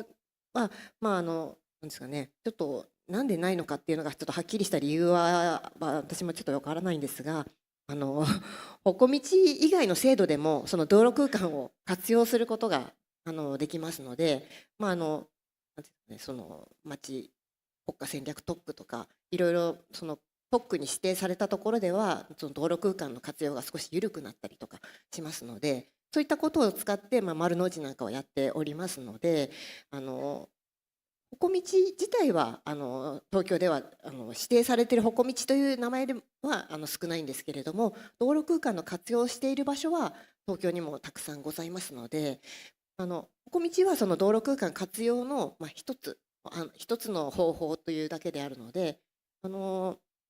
はなんですかね、ちょっとなんでないのかっていうのがちょっとはっきりした理由は、私もちょっとわからないんですが、歩行道以外の制度でもその道路空間を活用することができますので、その国家戦略特区とかいろいろその特区に指定されたところではその道路空間の活用が少し緩くなったりとかしますので、そういったことを使って丸の内なんかをやっておりますので、歩行道自体は東京では指定されている歩行道という名前では少ないんですけれども、道路空間の活用している場所は東京にもたくさんございますので、歩行道はその道路空間活用の一つの方法というだけであるので、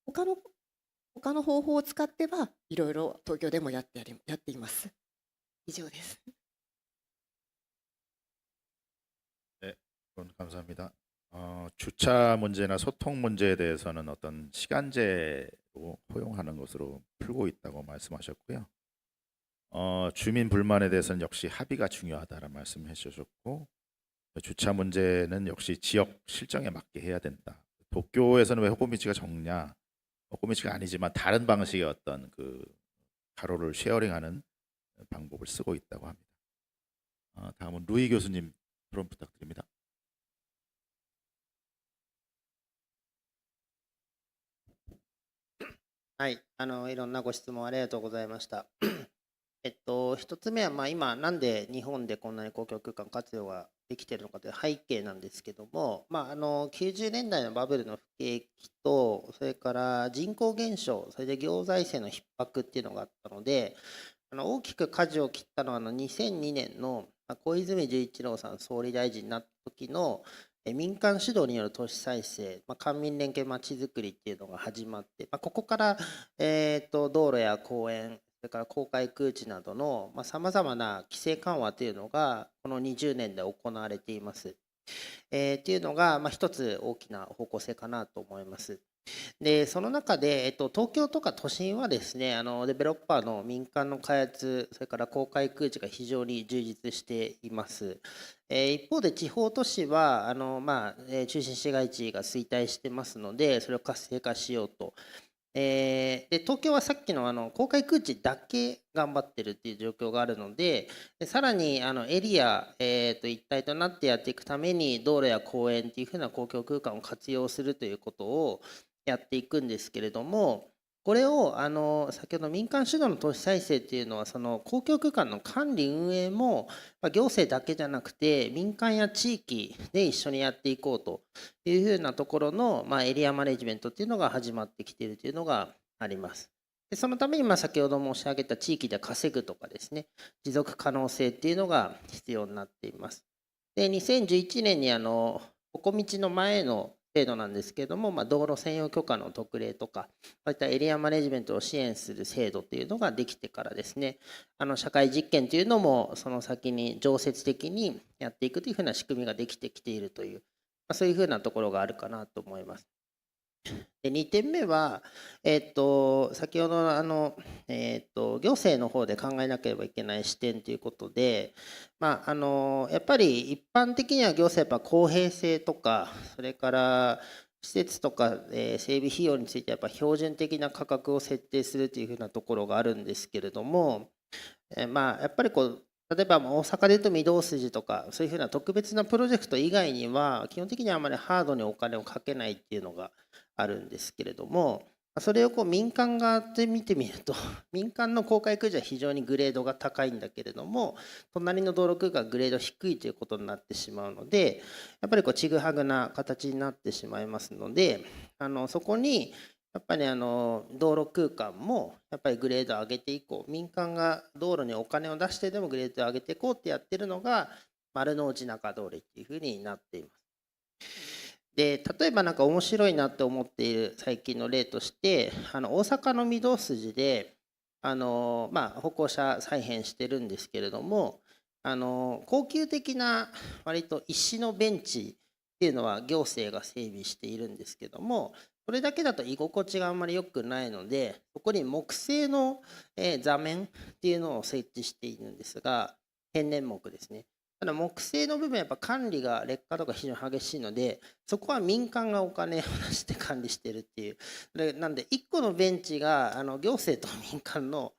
他の方法を使ってはいろいろ東京でもやっています。以上です。네, 감사합니다. 주차 문제나 소통 문제에 대해서는 어떤 시간제로 허용하는 것으로 풀고 있다고 말씀하셨고요. 주민 불만에 대해서는 역시 합의가 중요하다라는 말씀해 주셨고, 주차 문제는 역시 지역 실정에 맞게 해야 된다. 도쿄에서는 왜 호코미치가 적냐? 호코미치가 아니지만 다른 방식의 어떤 그 가로를 쉐어링하는 방법을 쓰고 있다고 합니다. 다음은 루이 교수님 토론 부탁드립니다. はい、いろんなご質問ありがとうございました。一つ目は、今なんで日本でこんなに公共空間活用ができているのかという背景なんですけども、90年代のバブルの不景気と、それから人口減少、それで行財政の逼迫っていうのがあったので、大きく舵を切ったのは2002年の小泉純一郎さん総理大臣になった時の民間主導による都市再生、官民連携まちづくりっていうのが始まって、ここから、道路や公園、それから公開空地などのさまざまな規制緩和というのがこの20年で行われています。っていうのが一つ大きな方向性かなと思います。でその中で、東京とか都心はですね、デベロッパーの民間の開発、それから公開空地が非常に充実しています。一方で地方都市は中心市街地が衰退してますので、それを活性化しようと。で東京はさっきの公開空地だけ頑張ってるっていう状況があるので、さらにエリア、一体となってやっていくために道路や公園っていうふうな公共空間を活用するということをやっていくんですけれども、これを先ほど民間主導の都市再生っていうのはその公共空間の管理運営も行政だけじゃなくて民間や地域で一緒にやっていこうというふうなところのエリアマネジメントっていうのが始まってきているというのがあります。でそのために先ほど申し上げた地域で稼ぐとかですね、持続可能性っていうのが必要になっています。で2011年に歩行道の前の制度なんですけれども、道路専用許可の特例とか、そういったエリアマネジメントを支援する制度というのができてからですね、社会実験というのもその先に常設的にやっていくというふうな仕組みができてきているという、そういうふうなところがあるかなと思います。で2点目は、先ほど行政の方で考えなければいけない視点ということで、やっぱり一般的には行政は公平性とか、それから施設とか、整備費用についてやっぱ標準的な価格を設定するというふうなところがあるんですけれども、やっぱり例えば大阪でいうと御堂筋とかそういうふうな特別なプロジェクト以外には基本的にはあまりハードにお金をかけないっていうのがあるんですけれども、それを民間側で見てみると民間の公開空地は非常にグレードが高いんだけれども、隣の道路空間がグレード低いということになってしまうので、やっぱりちぐはぐな形になってしまいますので、そこにやっぱり道路空間もやっぱりグレードを上げていこう、民間が道路にお金を出してでもグレードを上げていこうってやってるのが丸の内中通りっていうふうになっています。で例えば面白いなって思っている最近の例として、大阪の御堂筋で歩行者再編してるんですけれども、高級的な割と石のベンチっていうのは行政が整備しているんですけども、それだけだと居心地があんまり良くないので、そこに木製の座面っていうのを設置しているんですが、天然木ですね。ただ木製の部分はやっぱ管理が劣化とか非常に激しいので、そこは民間がお金を出して管理してるっていう。なんで1個のベンチが行政と民間の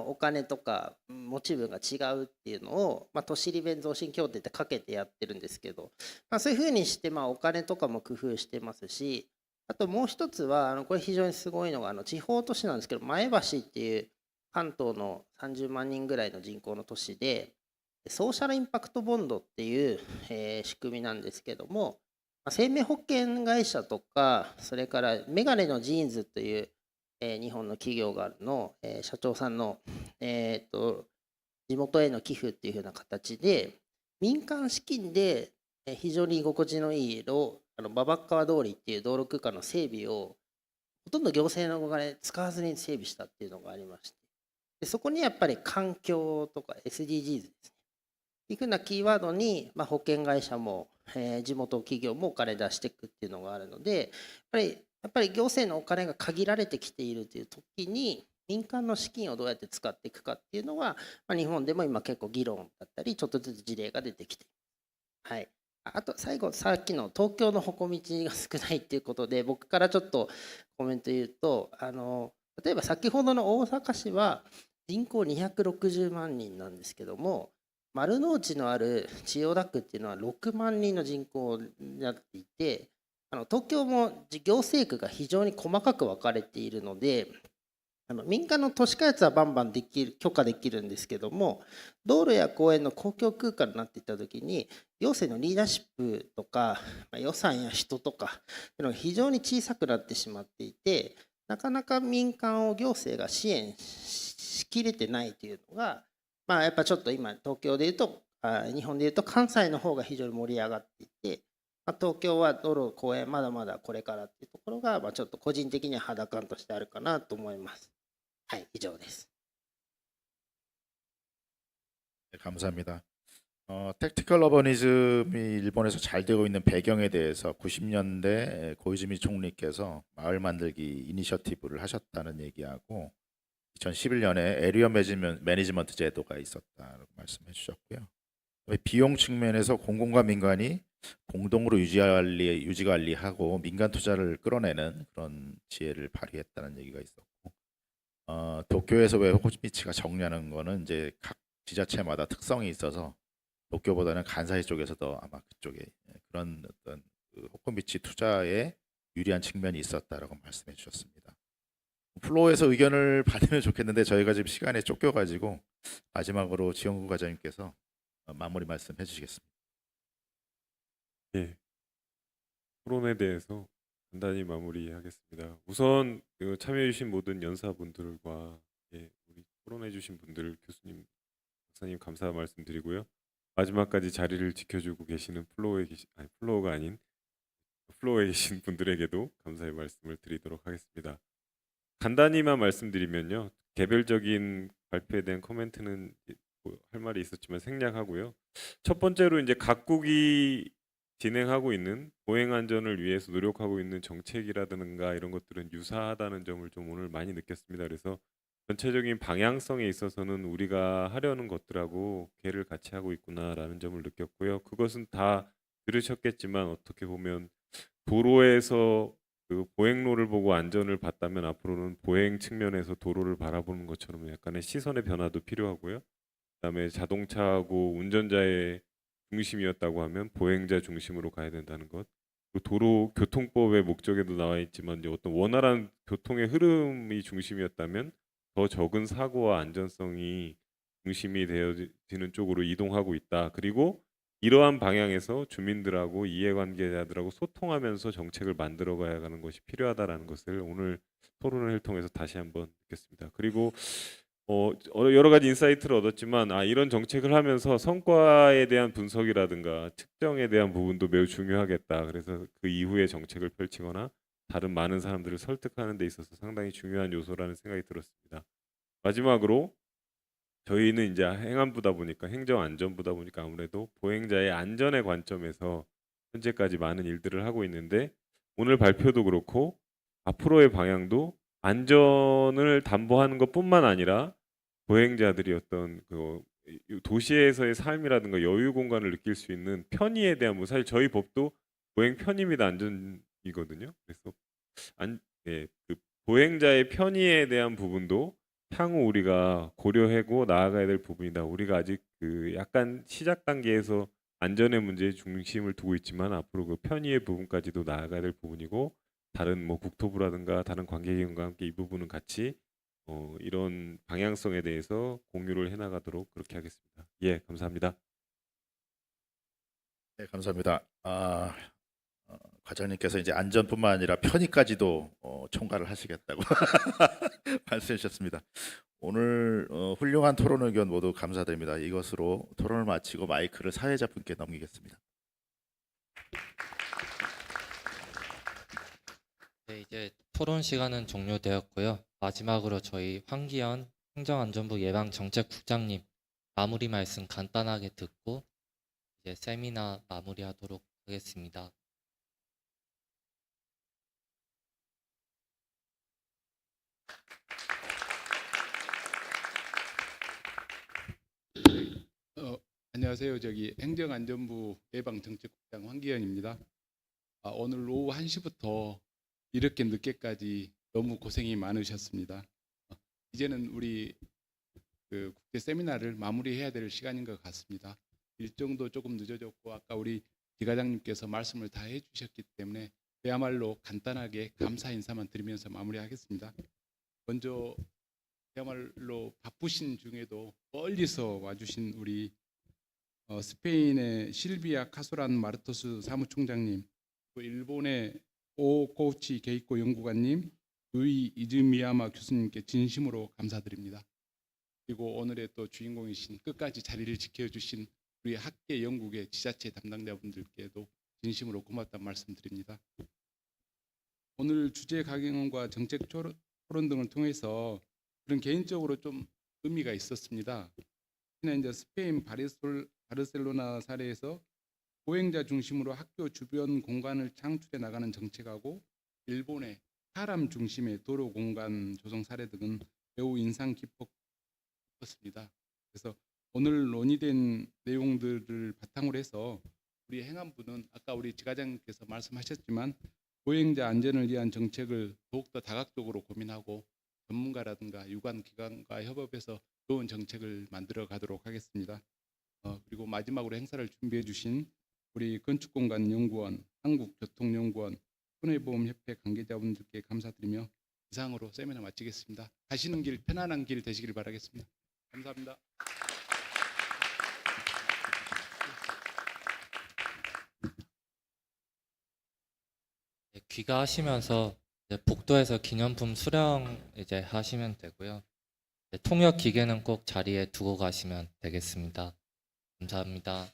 お金とか持ち分が違うっていうのを、都市利便増進協定ってかけてやってるんですけど、そういうふうにしてお金とかも工夫してますし、あともう一つはこれ非常にすごいのが地方都市なんですけど、前橋っていう関東の30万人ぐらいの人口の都市で、ソーシャルインパクトボンドっていう、仕組みなんですけども、生命保険会社とか、それからメガネのジーンズという、日本の企業がの、社長さんの、地元への寄付っていう風な形で民間資金で非常に居心地のいい馬場川通りっていう道路空間の整備をほとんど行政のお金使わずに整備したっていうのがありまして、でそこにやっぱり環境とか SDGs ですね、いうふうなキーワードに、保険会社も、地元企業もお金出していくっていうのがあるので、やっぱり行政のお金が限られてきているという時に民間の資金をどうやって使っていくかっていうのは、日本でも今結構議論だったりちょっとずつ事例が出てきています。はい、あと最後、さっきの東京の歩行道が少ないっていうことで僕からちょっとコメント言うと、例えば先ほどの大阪市は人口260万人なんですけども、丸の内のある千代田区っていうのは6万人の人口になっていて、東京も行政区が非常に細かく分かれているので、民間の都市開発はバンバン許可できるんですけども、道路や公園の公共空間になっていった時に行政のリーダーシップとか予算や人とかっていうのが非常に小さくなってしまっていて、なかなか民間を行政が支援しきれてないというのが、やっぱちょっと今東京でいうと日本でいうと関西の方が非常に盛り上がっていて、東京は道路公園まだまだこれからっていうところが、ちょっと個人的には肌感としてあるかなと思います。はい、以上です。 네, 감사합니다. 택티컬 어버니즘이 일본에서 잘 되고 있는 배경에 대해서 90년대 고이즈미 총리께서 마을 만들기 이니셔티브를 하셨다는 얘기하고 2011년에 에리어 매니지먼트 제도가 있었다고 말씀해 주셨고요. 비용 측면에서 공공과 민간이 공동으로 유지 관리하고 민간 투자를 끌어내는 그런 지혜를 발휘했다는 얘기가 있었고, 도쿄에서 왜 호치미치가 정리하는 거는 이제 각 지자체마다 특성이 있어서 도쿄보다는 간사이 쪽에서도 아마 그쪽에 그런 어떤 그 호코미치 투자에 유리한 측면이 있었다라고 말씀해 주셨습니다. 플로어에서 의견을 받으면 좋겠는데 저희가 지금 시간에 쫓겨가지고 마지막으로 지영구 과장님께서 마무리 말씀해 주시겠습니다. 예, 토론에 대해서 간단히 마무리하겠습니다. 우선 참여해주신 모든 연사분들과 우리 토론해주신 분들, 교수님, 박사님 감사 말씀드리고요. 마지막까지 자리를 지켜주고 계시는 플로어에 계신 분들에게도 감사의 말씀을 드리도록 하겠습니다. 간단히만 말씀드리면요, 개별적인 발표에 대한 코멘트는 할 말이 있었지만 생략하고요. 첫 번째로 이제 각국이 진행하고 있는 보행 안전을 위해서 노력하고 있는 정책이라든가 이런 것들은 유사하다는 점을 좀 오늘 많이 느꼈습니다. 그래서 전체적인 방향성에 있어서는 우리가 하려는 것들하고 궤를 같이 하고 있구나라는 점을 느꼈고요. 그것은 다 들으셨겠지만 어떻게 보면 도로에서 그 보행로를 보고 안전을 봤다면 앞으로는 보행 측면에서 도로를 바라보는 것처럼 약간의 시선의 변화도 필요하고요. 그다음에 자동차하고 운전자의 중심이었다고 하면 보행자 중심으로 가야 된다는 것. 도로 교통법의 목적에도 나와 있지만 이제 어떤 원활한 교통의 흐름이 중심이었다면 더 적은 사고와 안전성이 중심이 되어지는 쪽으로 이동하고 있다. 그리고 이러한 방향에서 주민들하고 이해관계자들하고 소통하면서 정책을 만들어가야 하는 것이 필요하다라는 것을 오늘 토론을 통해서 다시 한번 느꼈습니다. 그리고 여러 가지 인사이트를 얻었지만 이런 정책을 하면서 성과에 대한 분석이라든가 측정에 대한 부분도 매우 중요하겠다. 그래서 그 이후에 정책을 펼치거나 다른 많은 사람들을 설득하는 데 있어서 상당히 중요한 요소라는 생각이 들었습니다. 마지막으로 저희는 이제 행안부다 보니까 행정안전부다 보니까 아무래도 보행자의 안전의 관점에서 현재까지 많은 일들을 하고 있는데 오늘 발표도 그렇고 앞으로의 방향도 안전을 담보하는 것뿐만 아니라 보행자들이 어떤 그 도시에서의 삶이라든가 여유 공간을 느낄 수 있는 편의에 대한 사실 저희 법도 보행 편의입니다. 안전이거든요. 그래서 그 보행자의 편의에 대한 부분도 향후 우리가 고려하고 나아가야 될 부분이다. 우리가 아직 그 약간 시작 단계에서 안전의 문제에 중심을 두고 있지만 앞으로 그 편의의 부분까지도 나아가야 될 부분이고 다른 국토부라든가 다른 관계기관과 함께 이 부분은 같이 이런 방향성에 대해서 공유를 해나가도록 그렇게 하겠습니다. 예, 감사합니다. 네, 감사합니다. 과장님께서 이제 안전뿐만 아니라 편의까지도 총괄을 하시겠다고 말씀해 주셨습니다. 오늘 훌륭한 토론 의견 모두 감사드립니다. 이것으로 토론을 마치고 마이크를 사회자분께 넘기겠습니다. 네, 이제 토론 시간은 종료되었고요. 마지막으로 저희 황기현 행정안전부 예방정책국장님 마무리 말씀 간단하게 듣고 이제 세미나 마무리하도록 하겠습니다. 안녕하세요. 행정안전부 예방정책국장 황기현입니다. 오늘 오후 1시부터 이렇게 늦게까지 너무 고생이 많으셨습니다. 이제는 우리 그 국제 세미나를 마무리해야 될 시간인 것 같습니다. 일정도 조금 늦어졌고 아까 우리 지과장님께서 말씀을 다 해주셨기 때문에 그야말로 간단하게 감사 인사만 드리면서 마무리하겠습니다. 먼저 그야말로 바쁘신 중에도 멀리서 와주신 우리 스페인의 실비아 카소란 마르토스 사무총장님, 또 일본의 오코우치 게이코 연구관님, 루이 이즈미야마 교수님께 진심으로 감사드립니다. 그리고 오늘의 또 주인공이신 끝까지 자리를 지켜주신 우리 학계 영국의 지자체 담당자분들께도 진심으로 고맙다는 말씀드립니다. 오늘 주제 강연과 정책 토론 등을 통해서 그런 개인적으로 좀 의미가 있었습니다. 특히나 이제 스페인 바르셀로나 사례에서 보행자 중심으로 학교 주변 공간을 창출해 나가는 정책하고 일본의 사람 중심의 도로 공간 조성 사례 등은 매우 인상 깊었습니다. 그래서 오늘 논의된 내용들을 바탕으로 해서 우리 행안부는 아까 우리 지과장님께서 말씀하셨지만 보행자 안전을 위한 정책을 더욱더 다각적으로 고민하고 전문가라든가 유관 기관과 협업해서 좋은 정책을 만들어 가도록 하겠습니다. 그리고 마지막으로 행사를 준비해 주신 우리 건축공간연구원, 한국교통연구원, 손해보험협회 관계자분들께 감사드리며 이상으로 세미나 마치겠습니다. 가시는 길 편안한 길 되시길 바라겠습니다. 감사합니다. 네, 귀가하시면서 이제 복도에서 기념품 수령 이제 하시면 되고요. 통역 기계는 꼭 자리에 두고 가시면 되겠습니다. 감사합니다.